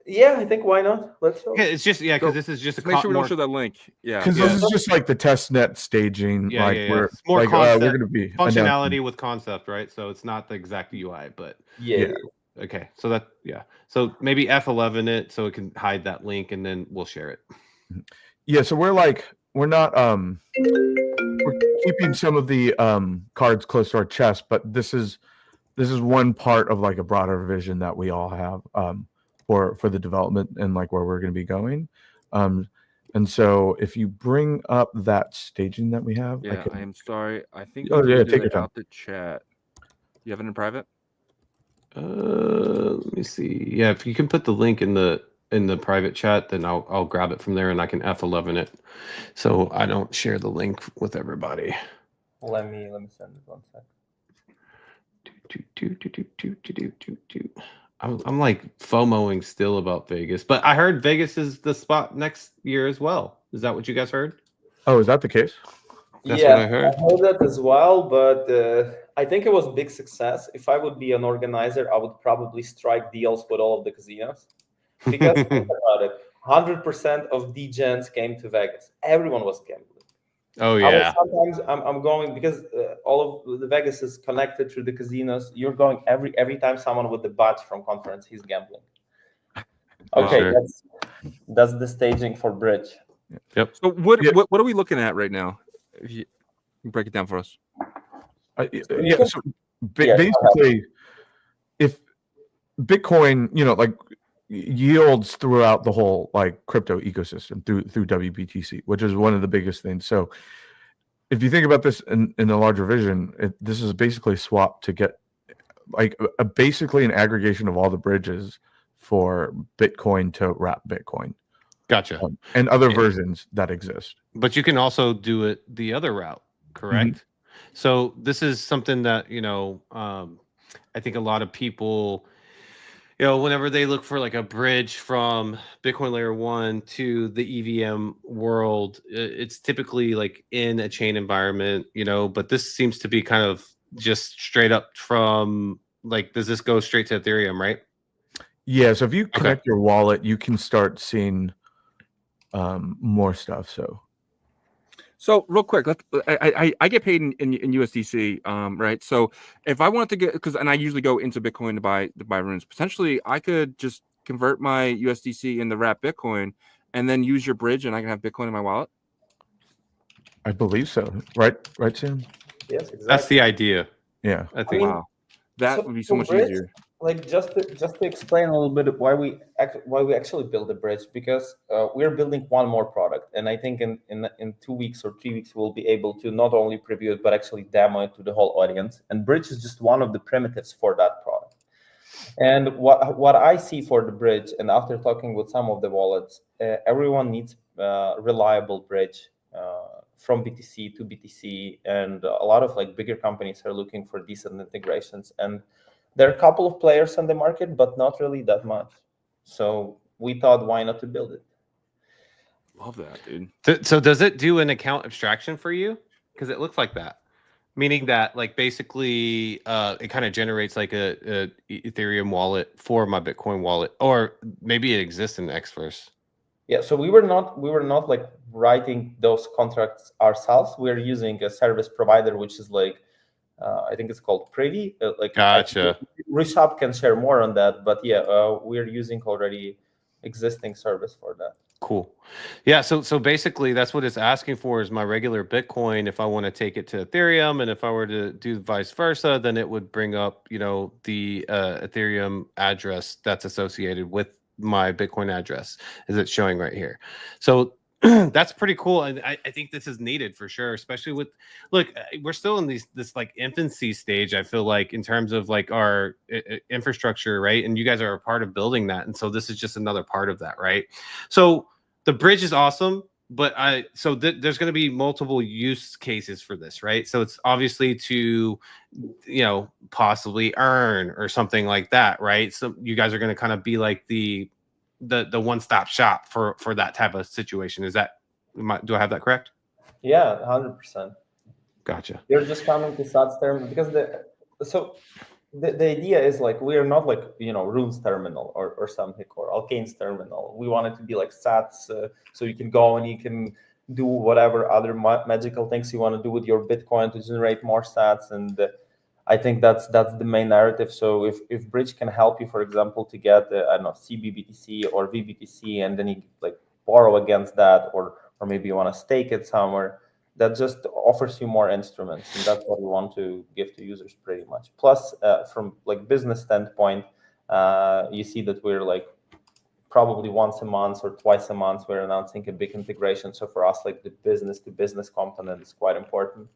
Yeah, I think why not? Let's show. Yeah, it's just because this is just make sure we don't show that link. Yeah, because this is just like the test net staging. Yeah, we're it's more like concept, we're gonna be functionality with concept, right? So it's not the exact UI, but yeah. Okay, so that so maybe F11 it so it can hide that link, and then we'll share it. Yeah, so we're not we're keeping some of the cards close to our chest, but this is one part of like a broader vision that we all have for the development and like where we're going to be going. And so if you bring up that staging that we have, I am sorry. I think take your time. Out the chat. You have it in private? Let me see. Yeah, if you can put the link in the private chat, then I'll grab it from there and I can F11 it, so I don't share the link with everybody. Let me send it 1 second. I'm like FOMOing still about Vegas, but I heard Vegas is the spot next year as well. Is that what you guys heard? Oh, is that the case? That's what I heard. I heard that as well, but I think it was a big success. If I would be an organizer, I would probably strike deals with all of the casinos. Because think about it, 100% of degens came to Vegas. Everyone was gambling. Oh yeah. Sometimes I'm going because all of the Vegas is connected through the casinos. You're going every time someone with the badge from conference, he's gambling. Okay, sure. that's the staging for bridge. Yep. So what are we looking at right now? If you break it down for us. So basically, if Bitcoin, like yields throughout the whole like crypto ecosystem through WBTC, which is one of the biggest things. So if you think about this in a larger vision, this is basically swap to get like basically an aggregation of all the bridges for Bitcoin to wrap Bitcoin. Gotcha. And other versions that exist. But you can also do it the other route, correct? Mm-hmm. So this is something that, I think a lot of people, whenever they look for like a bridge from Bitcoin layer 1 to the EVM world, it's typically like in a chain environment, but this seems to be kind of just straight up from like, does this go straight to Ethereum, right? Yeah. So if you connect your wallet, you can start seeing more stuff. So real quick, I get paid in USDC, right? So if I want to get, and I usually go into Bitcoin to buy runes, potentially I could just convert my USDC into wrap Bitcoin and then use your bridge, and I can have Bitcoin in my wallet. I believe so. Right, Sam? Yes, exactly. That's the idea. Yeah. I think wow, that would be so much easier. like just to explain a little bit why we actually build a bridge, because we're building one more product, and I think in 2 weeks or 3 weeks we'll be able to not only preview it but actually demo it to the whole audience. And bridge is just one of the primitives for that product. And what I see for the bridge, and after talking with some of the wallets, everyone needs reliable bridge from BTC to BTC, and a lot of like bigger companies are looking for decent integrations. And there are a couple of players on the market, but not really that much. So we thought, why not to build it? Love that, dude. So does it do an account abstraction for you? Because it looks like that. Meaning that, like, basically, it kind of generates like a Ethereum wallet for my Bitcoin wallet, or maybe it exists in Xverse. Yeah, so we were not like writing those contracts ourselves. We're using a service provider, which is like, I think it's called Privy. Like, gotcha. Rishab can share more on that, but yeah, we're using already existing service for that. Cool. Yeah. So basically, that's what it's asking for is my regular Bitcoin. If I want to take it to Ethereum, and if I were to do vice versa, then it would bring up, you know, the Ethereum address that's associated with my Bitcoin address, as it's showing right here. So that's pretty cool, and I think this is needed for sure, especially with, look, we're still in this like infancy stage, I feel like, in terms of like our infrastructure, right? And you guys are a part of building that, and so this is just another part of that, right? So the bridge is awesome, but there's going to be multiple use cases for this, right? So it's obviously to, you know, possibly earn or something like that, right? So you guys are going to kind of be like the one-stop shop for that type of situation. Is that, do I have that correct? Yeah, 100%. Gotcha. You're just coming to SATS terminal because the idea is like, we are not like, you know, Rune's terminal or something, or Alkanes terminal. We want it to be like SATS, so you can go and you can do whatever other magical things you want to do with your Bitcoin to generate more SATS. And I think that's the main narrative. So if Bridge can help you, for example, to get I don't know, CBBTC or VBTC, and then you like borrow against that, or maybe you want to stake it somewhere, that just offers you more instruments, and that's what we want to give to users pretty much. Plus, from like business standpoint, you see that we're like probably once a month or twice a month we're announcing a big integration. So for us, like the business to business component is quite important.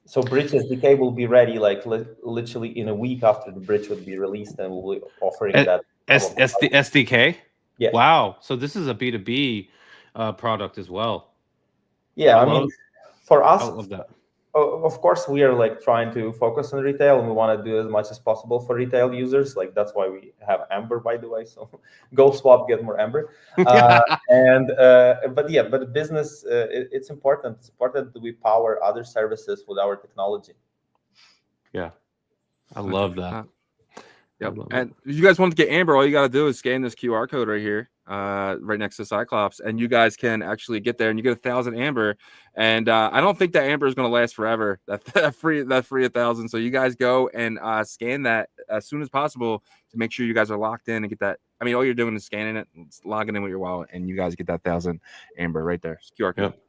So Bridge SDK will be ready like literally in a week after the Bridge would be released, and we'll be offering that. SDK? Yeah. Wow. So this is a B2B product as well. Yeah, I mean, for us, I love that. Of course, we are like trying to focus on retail, and we want to do as much as possible for retail users. Like that's why we have Amber, by the way. So go swap, get more Amber. But business, it's important. It's important that we power other services with our technology. Yeah, I love that. Yep. And if you guys want to get Amber, all you got to do is scan this QR code right here, right next to Cyclops, and you guys can actually get there, and you get 1,000 Amber. And I don't think that Amber is going to last forever. That free 1,000. So you guys go and scan that as soon as possible to make sure you guys are locked in and get that. I mean, all you're doing is scanning it, logging in with your wallet, and you guys get that 1,000 Amber right there. It's QR code. Yep.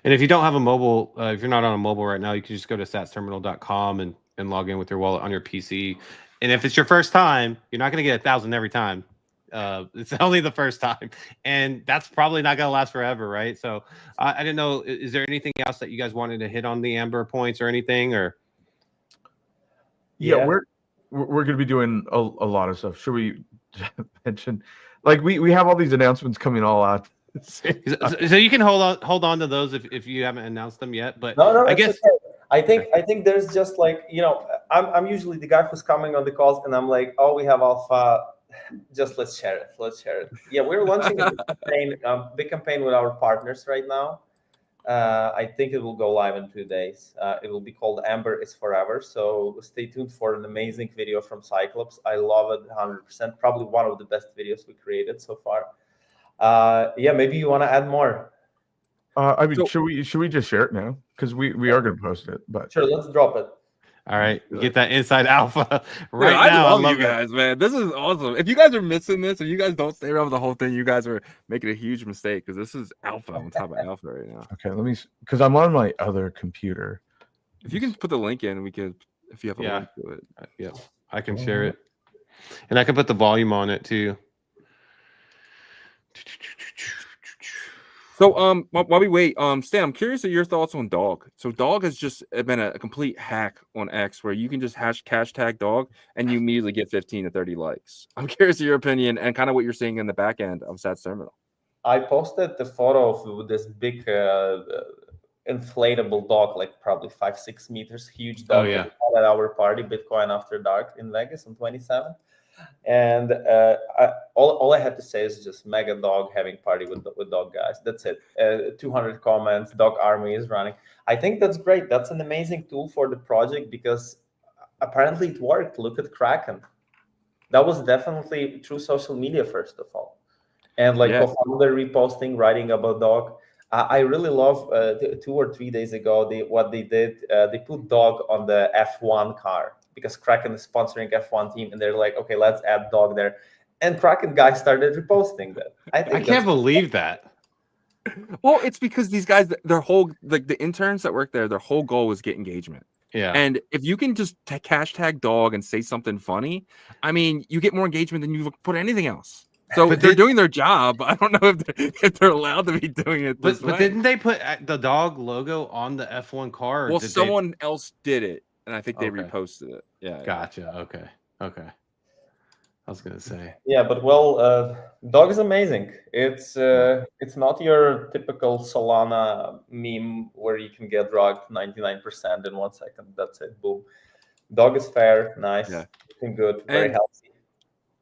And if you don't have a mobile, if you're not on a mobile right now, you can just go to satsterminal.com and log in with your wallet on your PC. And if it's your first time, you're not going to get 1,000 every time. It's only the first time, and that's probably not going to last forever, right? So I didn't know. Is there anything else that you guys wanted to hit on the Amber points or anything? Or yeah, we're going to be doing a lot of stuff. Should we mention? Like we have all these announcements coming all out. So you can hold on to those if you haven't announced them yet. But no, I guess. Okay. I think there's just like, you know, I'm usually the guy who's coming on the calls, and I'm like, oh, we have alpha, just let's share it. Yeah, we're launching a big campaign with our partners right now. I think it will go live in 2 days. It will be called Amber is Forever. So stay tuned for an amazing video from Cyclops. I love it 100%. Probably one of the best videos we created so far. Yeah, maybe you want to add more. I mean, should we just share it now? Because we are going to post it. But sure, let's drop it. All right, get that inside alpha right Dude, now. I love you guys, man. This is awesome. If you guys are missing this, if you guys don't stay around with the whole thing, you guys are making a huge mistake, because this is alpha on top of alpha right now. Okay, let me, because I'm on my other computer. If you can put the link in, we could. If you have a link to it, yeah. I can share it, and I can put the volume on it too. So while we wait, Stan, I'm curious of your thoughts on Dog. So Dog has just been a complete hack on X where you can just hashtag Dog and you immediately get 15 to 30 likes. I'm curious of your opinion and kind of what you're seeing in the back end of Sat's terminal. I posted the photo of this big inflatable dog, like probably 5-6 meters, huge dog. Oh, yeah. At our party, Bitcoin After Dark in Vegas on 27th. And all I had to say is just mega dog having party with dog guys. That's it. 200 comments, dog army is running. I think that's great. That's an amazing tool for the project because apparently it worked. Look at Kraken. That was definitely through social media, first of all. And like co-founder reposting, writing about dog. I really love 2 or 3 days ago, what they did. They put dog on the F1 car, because Kraken is sponsoring F1 team, and they're like, okay, let's add dog there. And Kraken guys started reposting that. I can't believe that. Well, it's because these guys, their whole, like the interns that work there, their whole goal was get engagement. Yeah. And if you can just hashtag Dog and say something funny, I mean, you get more engagement than you put anything else. So they're doing their job. I don't know if they're allowed to be doing it this way. But didn't they put the dog logo on the F1 car? Well, someone else did it, and I think they reposted it. Yeah. Gotcha. Okay. I was gonna say. Yeah, but dog is amazing. It's not your typical Solana meme where you can get drugged 99% in 1 second. That's it. Boom. Dog is fair, nice, looking good, very healthy.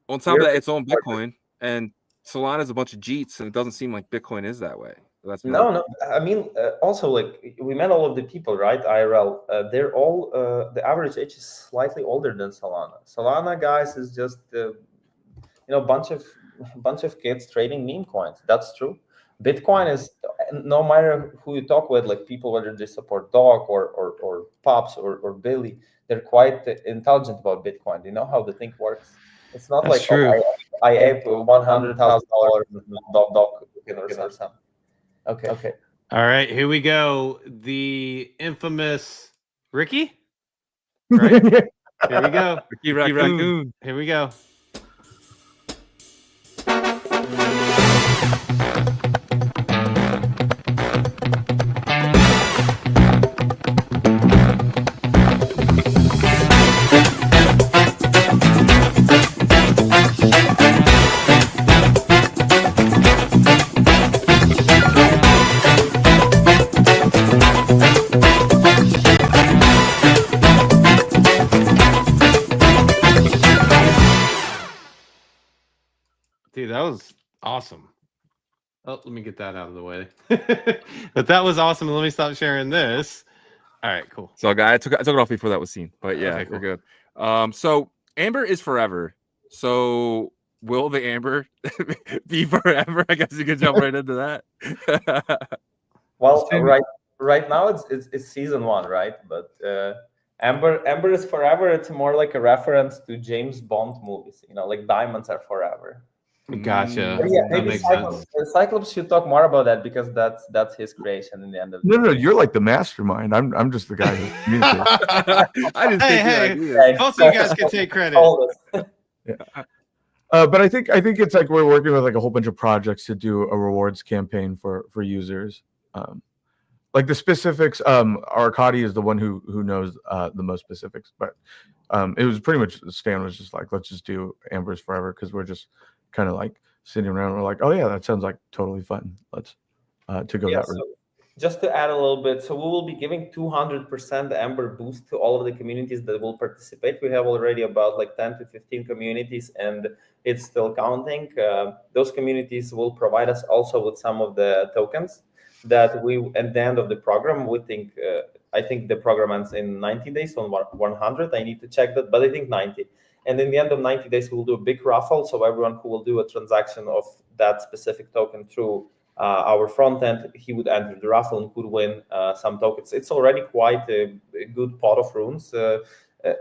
On top of that, it's on Bitcoin, and Solana is a bunch of Jeets, and it doesn't seem like Bitcoin is that way. That's no. I mean, also, like, we met all of the people, right? IRL. They're all the average age is slightly older than Solana. Solana guys is just bunch of kids trading meme coins. That's true. Bitcoin is, no matter who you talk with, like people, whether they support Dog or Pops or Billy, they're quite intelligent about Bitcoin. They know how the thing works. It's not That's like true. I ate $100,000 Dog or something. Okay. All right, here we go. The infamous Ricky. Right? Here we go. Ricky Raccoon. Here we go. Dude, that was awesome. Oh, let me get that out of the way. But that was awesome. Let me stop sharing this. All right, cool. So, guy, I took it off before that was seen, but yeah, Okay, cool. we're good. So Amber is forever. So will the Amber be forever? I guess you could jump right into that. Well, right now it's season 1, right? But Amber is forever. It's more like a reference to James Bond movies. Like diamonds are forever. Gotcha. But yeah, That maybe makes sense. Cyclops should talk more about that, because that's his creation in the end of the No, you're like the mastermind. I'm just the guy who communicates. I didn't Hey, both of you guys can take credit. But I think it's like we're working with like a whole bunch of projects to do a rewards campaign for users. Like the specifics, Arkady is the one who knows the most specifics, but it was pretty much, Stan was just like, let's just do Amber's forever, because we're just kind of like sitting around and we're like, oh yeah, that sounds like totally fun. Let's to go that route. So just to add a little bit, so we will be giving 200% Amber boost to all of the communities that will participate. We have already about like 10 to 15 communities, and it's still counting. Those communities will provide us also with some of the tokens that we, at the end of the program, we think, I think the program ends in 90 days on 100. I need to check that, but I think 90. And in the end of 90 days, we'll do a big raffle. So everyone who will do a transaction of that specific token through our front end, he would enter the raffle and could win some tokens. It's already quite a good pot of runes.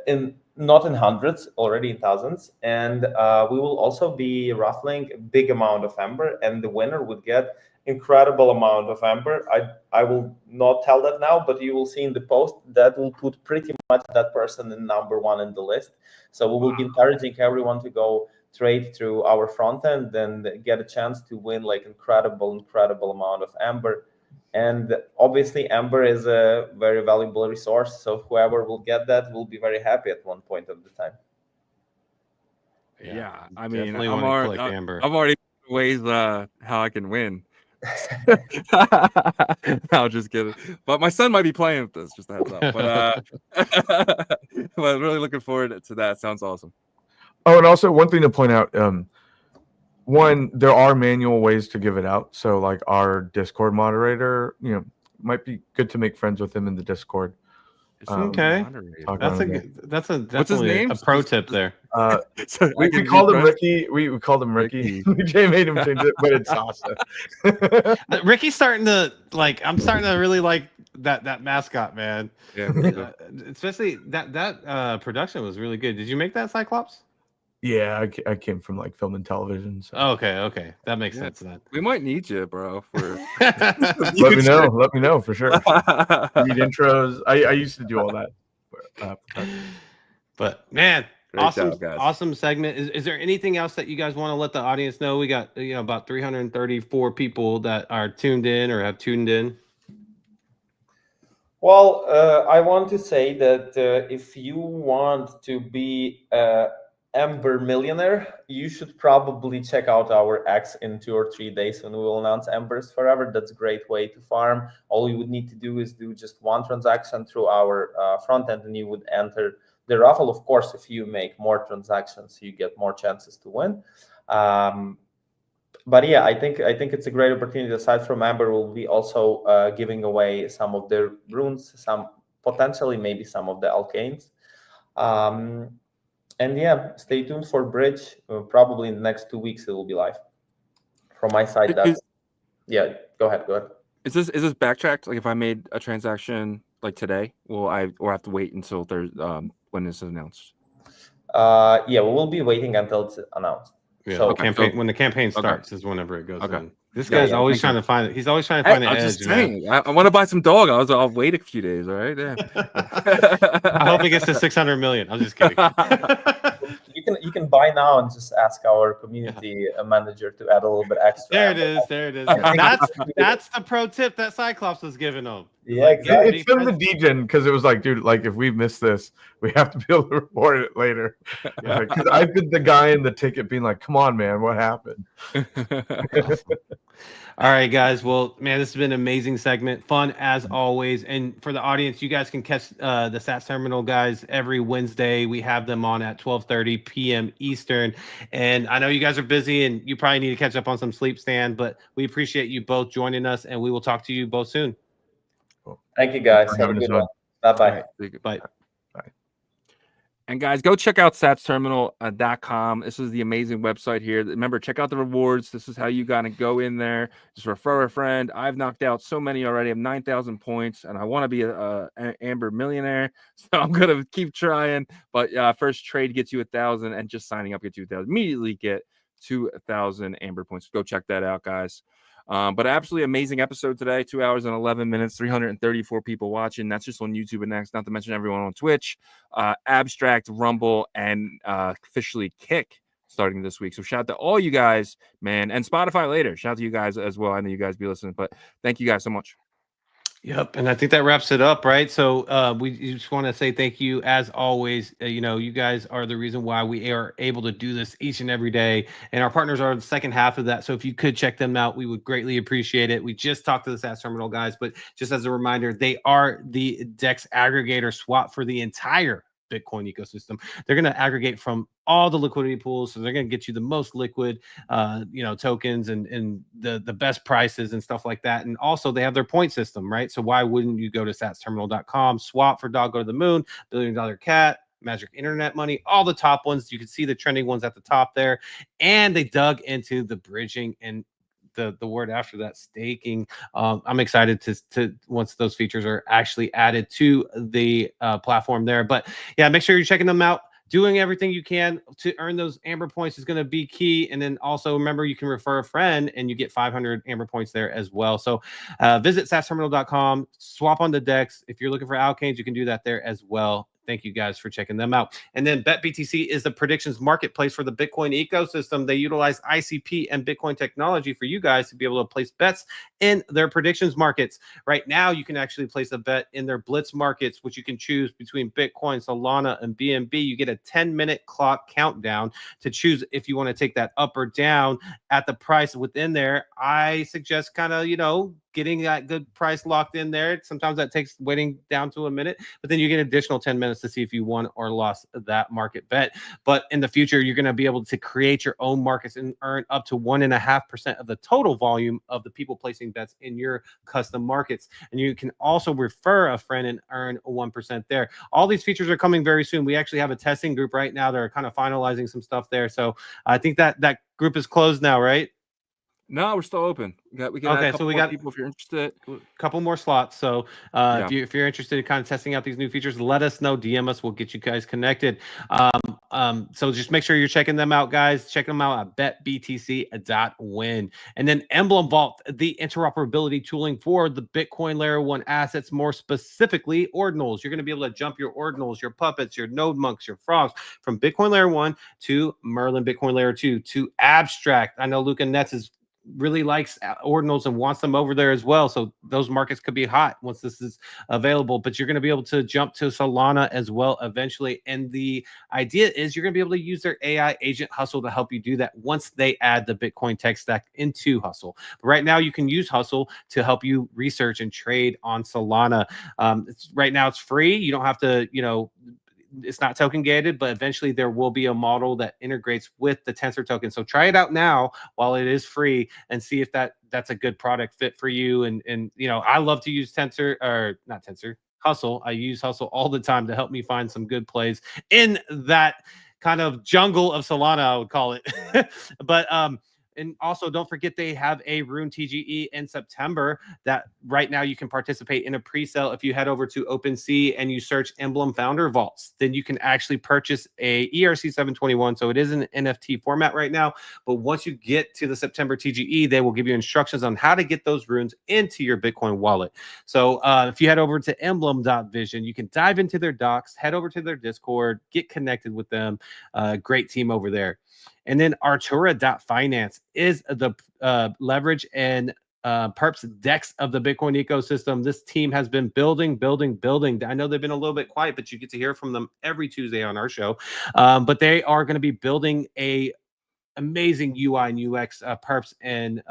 In not in hundreds, already in thousands. And we will also be raffling a big amount of Amber, and the winner would get incredible amount of Amber. I will not tell that now, but you will see in the post that will put pretty much that person in #1 in the list. So we will be encouraging everyone to go trade through our front end and get a chance to win like incredible amount of Amber. And obviously, Amber is a very valuable resource. So whoever will get that will be very happy at one point of the time. Yeah, I mean, Definitely I'm want to already, click Amber. I've already ways how I can win. I'll just kidding. But my son might be playing with this, just a heads up. But but really looking forward to that. Sounds awesome. Oh, and also one thing to point out, one, there are manual ways to give it out. So like our Discord moderator, you know, might be good to make friends with him in the Discord. Okay. That's a What's his name? A pro tip there. So we called him Ricky. We called him Ricky. Jay made him change it, but it's awesome. Ricky's starting to like. I'm starting to really like that mascot, man. Yeah. Especially that production was really good. Did you make that, Cyclops? Yeah, I came from like film and television. So. Okay, that makes sense. Then we might need you, bro. For let me know for sure. Read intros. I used to do all that. But man, Great job, guys. Awesome segment. Is there anything else that you guys want to let the audience know? We got about 334 people that are tuned in or have tuned in. Well, I want to say that if you want to be Amber millionaire, you should probably check out our X in 2 or 3 days when we will announce Embers Forever. That's a great way to farm. All you would need to do is do just one transaction through our front end, and you would enter the raffle. Of course, if you make more transactions, you get more chances to win. But yeah, I think it's a great opportunity. Aside from Amber, we'll be also giving away some of the runes, some potentially maybe some of the Alkanes. And yeah, stay tuned for Bridge. Probably in the next 2 weeks, it will be live. From my side, that's yeah. Go ahead. Is this backtracked? Like if I made a transaction like today, will I have to wait until when this is announced? Yeah, we will be waiting until it's announced. Yeah, so when the campaign starts is whenever it goes in. This Yeah, guy's yeah, always trying to find it. He's always trying to find the I'm edge. just saying, I want to buy some dog. I'll wait a few days. All right. Yeah. I hope it gets to 600 million. I'm just kidding. You can buy now and just ask our community manager to add a little bit extra. There it is. That's the pro tip that Cyclops was giving them. Yeah, exactly. It's from the DGen because it was like, dude, like if we miss this, we have to be able to report it later. Because I've been the guy in the ticket being like, come on, man, what happened? Awesome. All right, guys. Well, man, this has been an amazing segment. Fun as always. And for the audience, you guys can catch the Sats Terminal guys every Wednesday. We have them on at 12:30 p.m. Eastern. And I know you guys are busy and you probably need to catch up on some sleep, Stan, but we appreciate you both joining us and we will talk to you both soon. Thank you, guys. Have a good one. Bye-bye. Right. Bye. And guys, go check out satsterminal.com. This is the amazing website here. Remember, check out the rewards. This is how you gotta go in there. Just refer a friend. I've knocked out so many already. I have 9,000 points, and I want to be an Amber millionaire. So I'm gonna keep trying. But first trade gets you 1,000, and just signing up gets you 1,000. Immediately get 2,000 Amber points. Go check that out, guys. But absolutely amazing episode today. 2 hours and 11 minutes, 334 people watching. That's just on YouTube and next, not to mention everyone on Twitch, Abstract, Rumble, and officially Kick starting this week. So shout out to all you guys, man, and Spotify later. Shout out to you guys as well. I know you guys be listening, but thank you guys so much. Yep, and I think that wraps it up, right? So we just want to say thank you as always. You guys are the reason why we are able to do this each and every day, and our partners are the second half of that. So if you could check them out, we would greatly appreciate it. We just talked to the Sats Terminal guys, but just as a reminder, they are the DEX aggregator swap for the entire Bitcoin ecosystem. They're going to aggregate from all the liquidity pools, so they're going to get you the most liquid tokens and the best prices and stuff like that. And also they have their point system, right? So why wouldn't you go to satsterminal.com, swap for Dog Go to the Moon, $1 Billion Cat, Magic Internet Money, all the top ones. You can see the trending ones at the top there. And they dug into the bridging and the word after that, staking. I'm excited to once those features are actually added to the platform there. But yeah, make sure you're checking them out. Doing everything you can to earn those Amber points is going to be key. And then also remember, you can refer a friend and you get 500 Amber points there as well. So visit SaaSterminal.com, swap on the DEX. If you're looking for Alkanes, you can do that there as well. Thank you guys for checking them out. And then BetBTC is the predictions marketplace for the Bitcoin ecosystem. They utilize ICP and Bitcoin technology for you guys to be able to place bets in their predictions markets. Right now, you can actually place a bet in their blitz markets, which you can choose between Bitcoin, Solana, and BNB. You get a 10-minute clock countdown to choose if you want to take that up or down at the price within there. I suggest kind of, getting that good price locked in there. Sometimes that takes waiting down to a minute, but then you get additional 10 minutes to see if you won or lost that market bet. But in the future, you're going to be able to create your own markets and earn up to 1.5% of the total volume of the people placing bets in your custom markets. And you can also refer a friend and earn 1% there. All these features are coming very soon. We actually have a testing group right now that are kind of finalizing some stuff there. So I think that group is closed now, right? No, we're still open. We can okay, add a couple more people if you're interested. A couple more slots. So if you're interested in kind of testing out these new features, let us know. DM us. We'll get you guys connected. So just make sure you're checking them out, guys. Check them out at betbtc.win. And then Emblem Vault, the interoperability tooling for the Bitcoin Layer 1 assets, more specifically ordinals. You're going to be able to jump your ordinals, your puppets, your node monks, your frogs from Bitcoin Layer 1 to Merlin Bitcoin Layer 2 to Abstract. I know Luca Nets really likes ordinals and wants them over there as well. So those markets could be hot once this is available, but you're going to be able to jump to Solana as well eventually. And the idea is you're going to be able to use their AI agent Hustle to help you do that once they add the Bitcoin tech stack into Hustle. But right now you can use Hustle to help you research and trade on Solana. Right now it's free. You don't have to, it's not token gated, but eventually there will be a model that integrates with the Tensor token. So try it out now while it is free and see if that's a good product fit for you. And I love to use Hustle. I use Hustle all the time to help me find some good plays in that kind of jungle of Solana, I would call it. But and also, don't forget they have a Rune TGE in September that right now you can participate in a pre-sale. If you head over to OpenSea and you search Emblem Founder Vaults, then you can actually purchase a ERC 721. So it is an NFT format right now. But once you get to the September TGE, they will give you instructions on how to get those runes into your Bitcoin wallet. So if you head over to emblem.vision, you can dive into their docs, head over to their Discord, get connected with them. Great team over there. And then Artura.finance is the leverage and perps DEX of the Bitcoin ecosystem. This team has been building. I know they've been a little bit quiet, but you get to hear from them every Tuesday on our show. But they are going to be building a amazing UI and UX perps and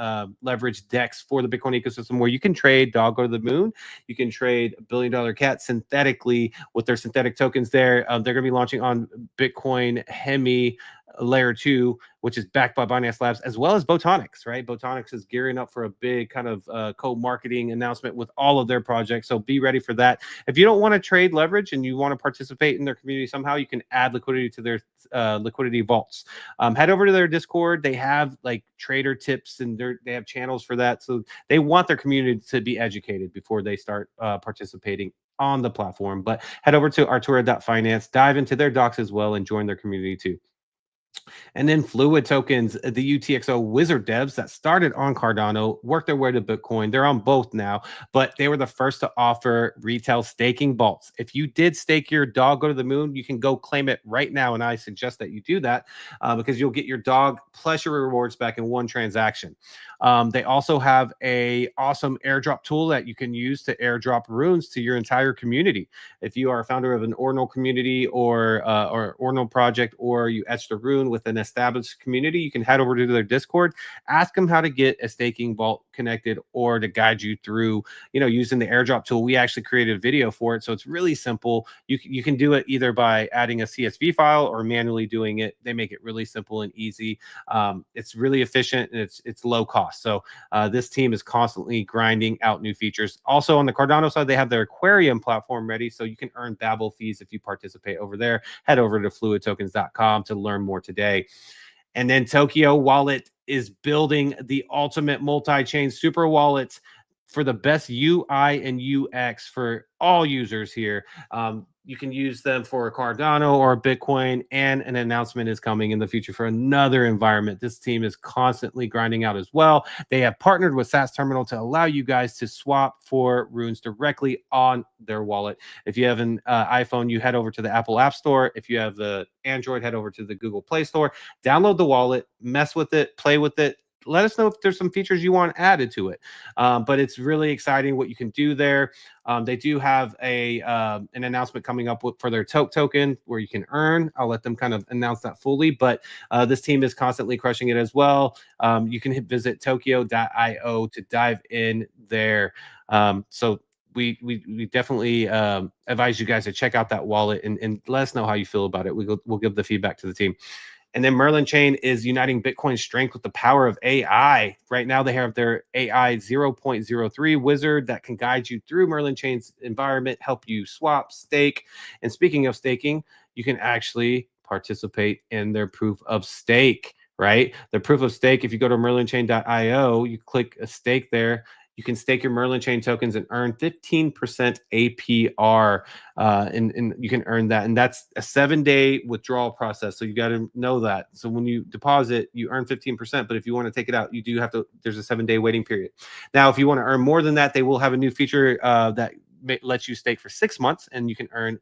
leverage DEX for the Bitcoin ecosystem where you can trade Dog Go to the Moon. You can trade $1 Billion Cat synthetically with their synthetic tokens there. They're going to be launching on Bitcoin Hemi Layer 2, which is backed by Binance Labs, as well as Botonics, right? Botonics is gearing up for a big kind of co-marketing announcement with all of their projects. So be ready for that. If you don't want to trade leverage and you want to participate in their community somehow, you can add liquidity to their liquidity vaults. Head over to their Discord. They have like trader tips and they have channels for that. So they want their community to be educated before they start participating on the platform. But head over to Artura.finance, dive into their docs as well, and join their community too. And then Fluid Tokens, the UTXO wizard devs that started on Cardano, worked their way to Bitcoin. They're on both now, but they were the first to offer retail staking vaults. If you did stake your dog go to the moon, you can go claim it right now. And I suggest that you do that because you'll get your dog plus your rewards back in one transaction. They also have a awesome airdrop tool that you can use to airdrop runes to your entire community. If you are a founder of an ordinal community or ordinal project, or you etched a rune with an established community, you can head over to their Discord, ask them how to get a staking vault connected or to guide you through, using the airdrop tool. We actually created a video for it. So it's really simple. You can do it either by adding a CSV file or manually doing it. They make it really simple and easy. It's really efficient and it's low cost. So this team is constantly grinding out new features. Also on the Cardano side, they have their Aquarium platform ready. So you can earn Babel fees if you participate over there. Head over to fluidtokens.com to learn more today. And then Tokyo Wallet is building the ultimate multi-chain super wallet for the best UI and UX for all users here. You can use them for a Cardano or a Bitcoin, and an announcement is coming in the future for another environment. This team is constantly grinding out as well. They have partnered with SAS Terminal to allow you guys to swap for runes directly on their wallet. If you have an iPhone, you head over to the Apple App Store. If you have the Android, head over to the Google Play Store. Download the wallet, mess with it, play with it. Let us know if there's some features you want added to it. But it's really exciting what you can do there. They do have an announcement coming up for their token where you can earn. I'll let them kind of announce that fully, but this team is constantly crushing it as well. You can visit Tokyo.io to dive in there. So we definitely advise you guys to check out that wallet and let us know how you feel about it. We'll give the feedback to the team. And then Merlin Chain is uniting Bitcoin's strength with the power of AI. Right now, they have their AI 0.03 wizard that can guide you through Merlin Chain's environment, help you swap, stake. And speaking of staking, you can actually participate in their proof of stake, right? The proof of stake, if you go to merlinchain.io, you click a stake there. You can stake your Merlin Chain tokens and earn 15% APR, and you can earn that. And that's a 7-day withdrawal process. So you got to know that. So when you deposit, you earn 15%. But if you want to take it out, you do have to. There's a 7-day waiting period. Now, if you want to earn more than that, they will have a new feature that lets you stake for 6 months, and you can earn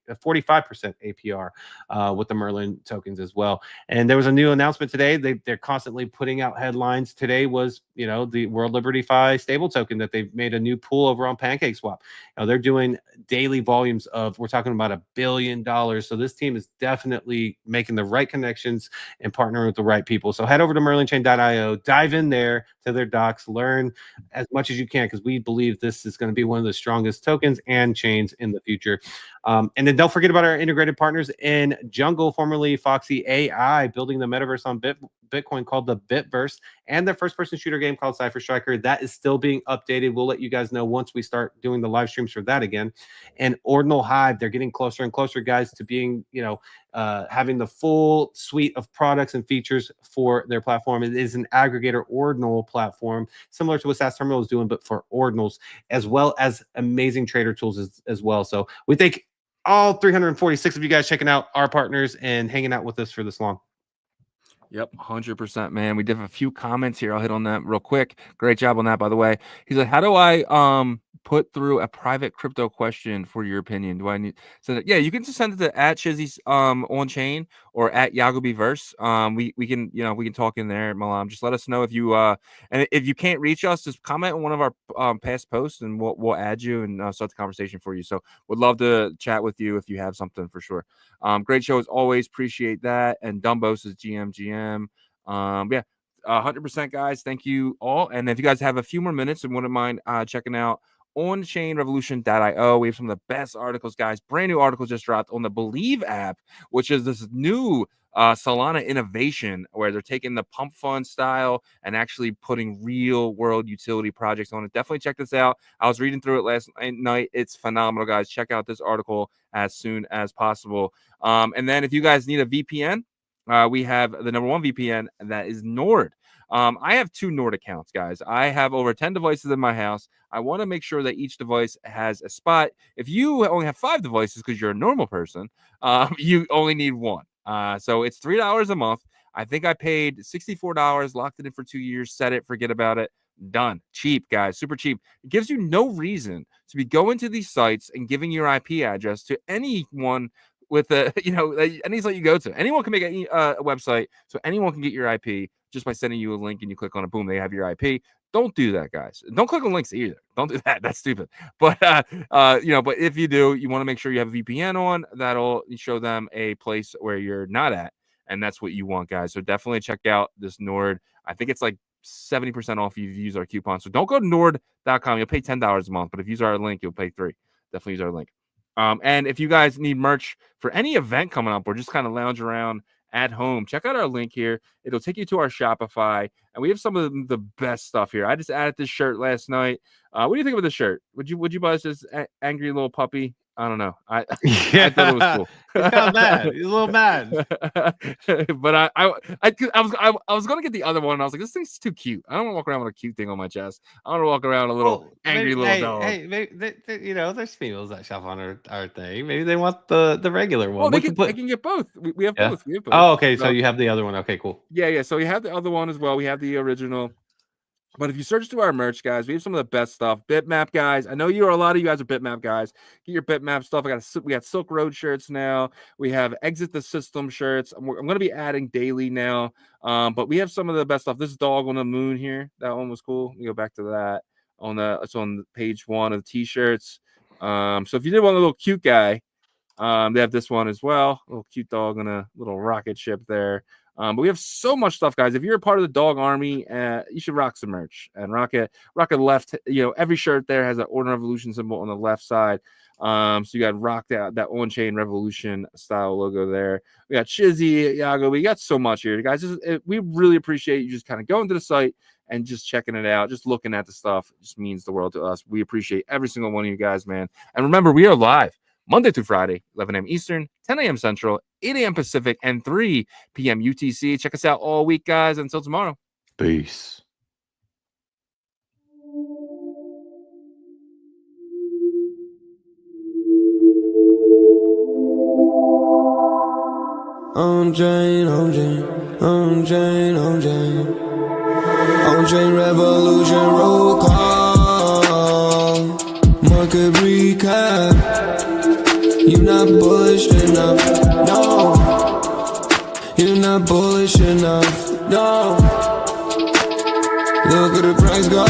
45% APR with the Merlin tokens as well. And there was a new announcement today. They're constantly putting out headlines. Today was, the World Liberty Fi stable token that they've made a new pool over on PancakeSwap. They're doing daily volumes of, we're talking about $1 billion. So this team is definitely making the right connections and partnering with the right people. So head over to merlinchain.io, dive in there to their docs, learn as much as you can, because we believe this is going to be one of the strongest tokens and chains in the future. And then don't forget about our integrated partners in Jungle, formerly Foxy AI, building the metaverse on Bitcoin called the Bitverse, and their first-person shooter game called Cypher Striker. That is still being updated. We'll let you guys know once we start doing the live streams for that again. And Ordinal Hive, they're getting closer and closer, guys, to being, having the full suite of products and features for their platform. It is an aggregator ordinal platform, similar to what SAS Terminal is doing, but for ordinals, as well as amazing trader tools as well. So we thank all 346 of you guys checking out our partners and hanging out with us for this long. Yep, 100%, man. We did have a few comments here. I'll hit on that real quick. Great job on that, by the way. He's like, how do I put through a private crypto question for your opinion? Do I need send it? Yeah, you can just send it to @Shizzy's OnChain or @YagobiVerse. We can we can talk in there, Malam. Just let us know if you and if you can't reach us, just comment on one of our past posts and we'll add you and start the conversation for you. So would love to chat with you if you have something for sure. Great show as always. Appreciate that. And Dumbos is GM. 100%, guys. Thank you all. And if you guys have a few more minutes and wouldn't mind checking out OnChainRevolution.io, we have some of the best articles, guys. Brand new articles just dropped on the Believe app, which is this new Solana innovation where they're taking the Pump.fun style and actually putting real world utility projects on it. Definitely check this out. I was reading through it last night. It's phenomenal, guys. Check out this article as soon as possible. And then if you guys need a VPN, we have the number one VPN, and that is Nord. I have 2 Nord accounts, guys. I have over 10 devices in my house. I want to make sure that each device has a spot. If you only have 5 devices because you're a normal person, you only need 1. So it's $3 a month. I think I paid $64, locked it in for 2 years, set it, forget about it. Done. Cheap, guys. Super cheap. It gives you no reason to be going to these sites and giving your IP address to anyone with any site you go to. Anyone can make a website, so anyone can get your IP just by sending you a link and you click on it. Boom, they have your IP. Don't do that, guys. Don't click on links either. Don't do that. That's stupid. But but if you do, you want to make sure you have a VPN on. That'll show them a place where you're not at, and that's what you want, guys. So definitely check out this Nord. I think it's like 70% off if you use our coupon. So don't go to nord.com. You'll pay $10 a month, but if you use our link, you'll pay $3. Definitely use our link. And if you guys need merch for any event coming up or just kind of lounge around at home, check out our link here. It'll take you to our Shopify, and we have some of the best stuff here. I just added this shirt last night. What do you think of this shirt? Would you buy this angry little puppy I don't know. I Yeah. I thought it was cool. He's kind of mad. He's a little mad. But I was gonna get the other one. And I was like, this thing's too cute. I don't want to walk around with a cute thing on my chest. I want to walk around a little Well, angry maybe, little dog. Hey, maybe you know, there's females that shop on our thing. Maybe they want the regular one. Well, they can get both. We have Yeah. both. We have both. Oh, okay. So you have the other one. Okay, cool. Yeah. So we have the other one as well. We have the original. But if you search through our merch, guys, we have some of the best stuff. Bitmap guys, I know a lot of you guys are Bitmap guys. Get your Bitmap stuff. We got Silk Road shirts now. We have Exit the System shirts. I'm going to be adding daily now. But we have some of the best stuff. This Dog on the Moon here, that one was cool. We go back to that it's on page 1 of the t-shirts. So if you did want a little cute guy, they have this one as well. A little cute dog on a little rocket ship there. But we have so much stuff, guys. If you're a part of the dog army, you should rock some merch and rock it left. You know, every shirt there has an Order Revolution symbol on the left side. So you got rock that OnChain Revolution style logo there. We got Shizzy, Yagobi. We got so much here, guys. We really appreciate you just kind of going to the site and just checking it out, just looking at the stuff. It just means the world to us. We appreciate every single one of you guys, man. And remember, we are live Monday through Friday, 11 a.m. Eastern, 10 a.m. Central, 8 a.m. Pacific, and 3 p.m. UTC. Check us out all week, guys. Until tomorrow. Peace. OnChain Revolution roll call. Market recap. You're not bullish enough, no. You're not bullish enough, no. Look at the price go.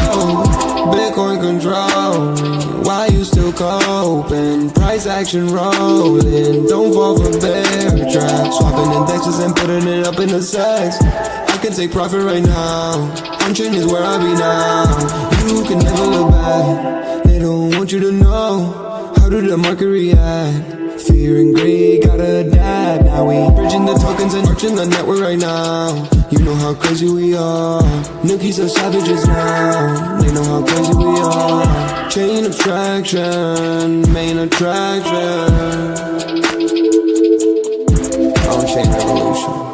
Bitcoin controlling. Why you still coping? Price action rolling. Don't fall for bear trap. Swapping indexes and putting it up in the sex. I can take profit right now. OnChain is where I be now. You can never look back. They don't want you to know. How did the market react? Fear and greed gotta adapt. Now we bridging the tokens and marching the network right now. You know how crazy we are. Nookies are savages now. They know how crazy we are. Chain abstraction, main attraction. OnChain Revolution.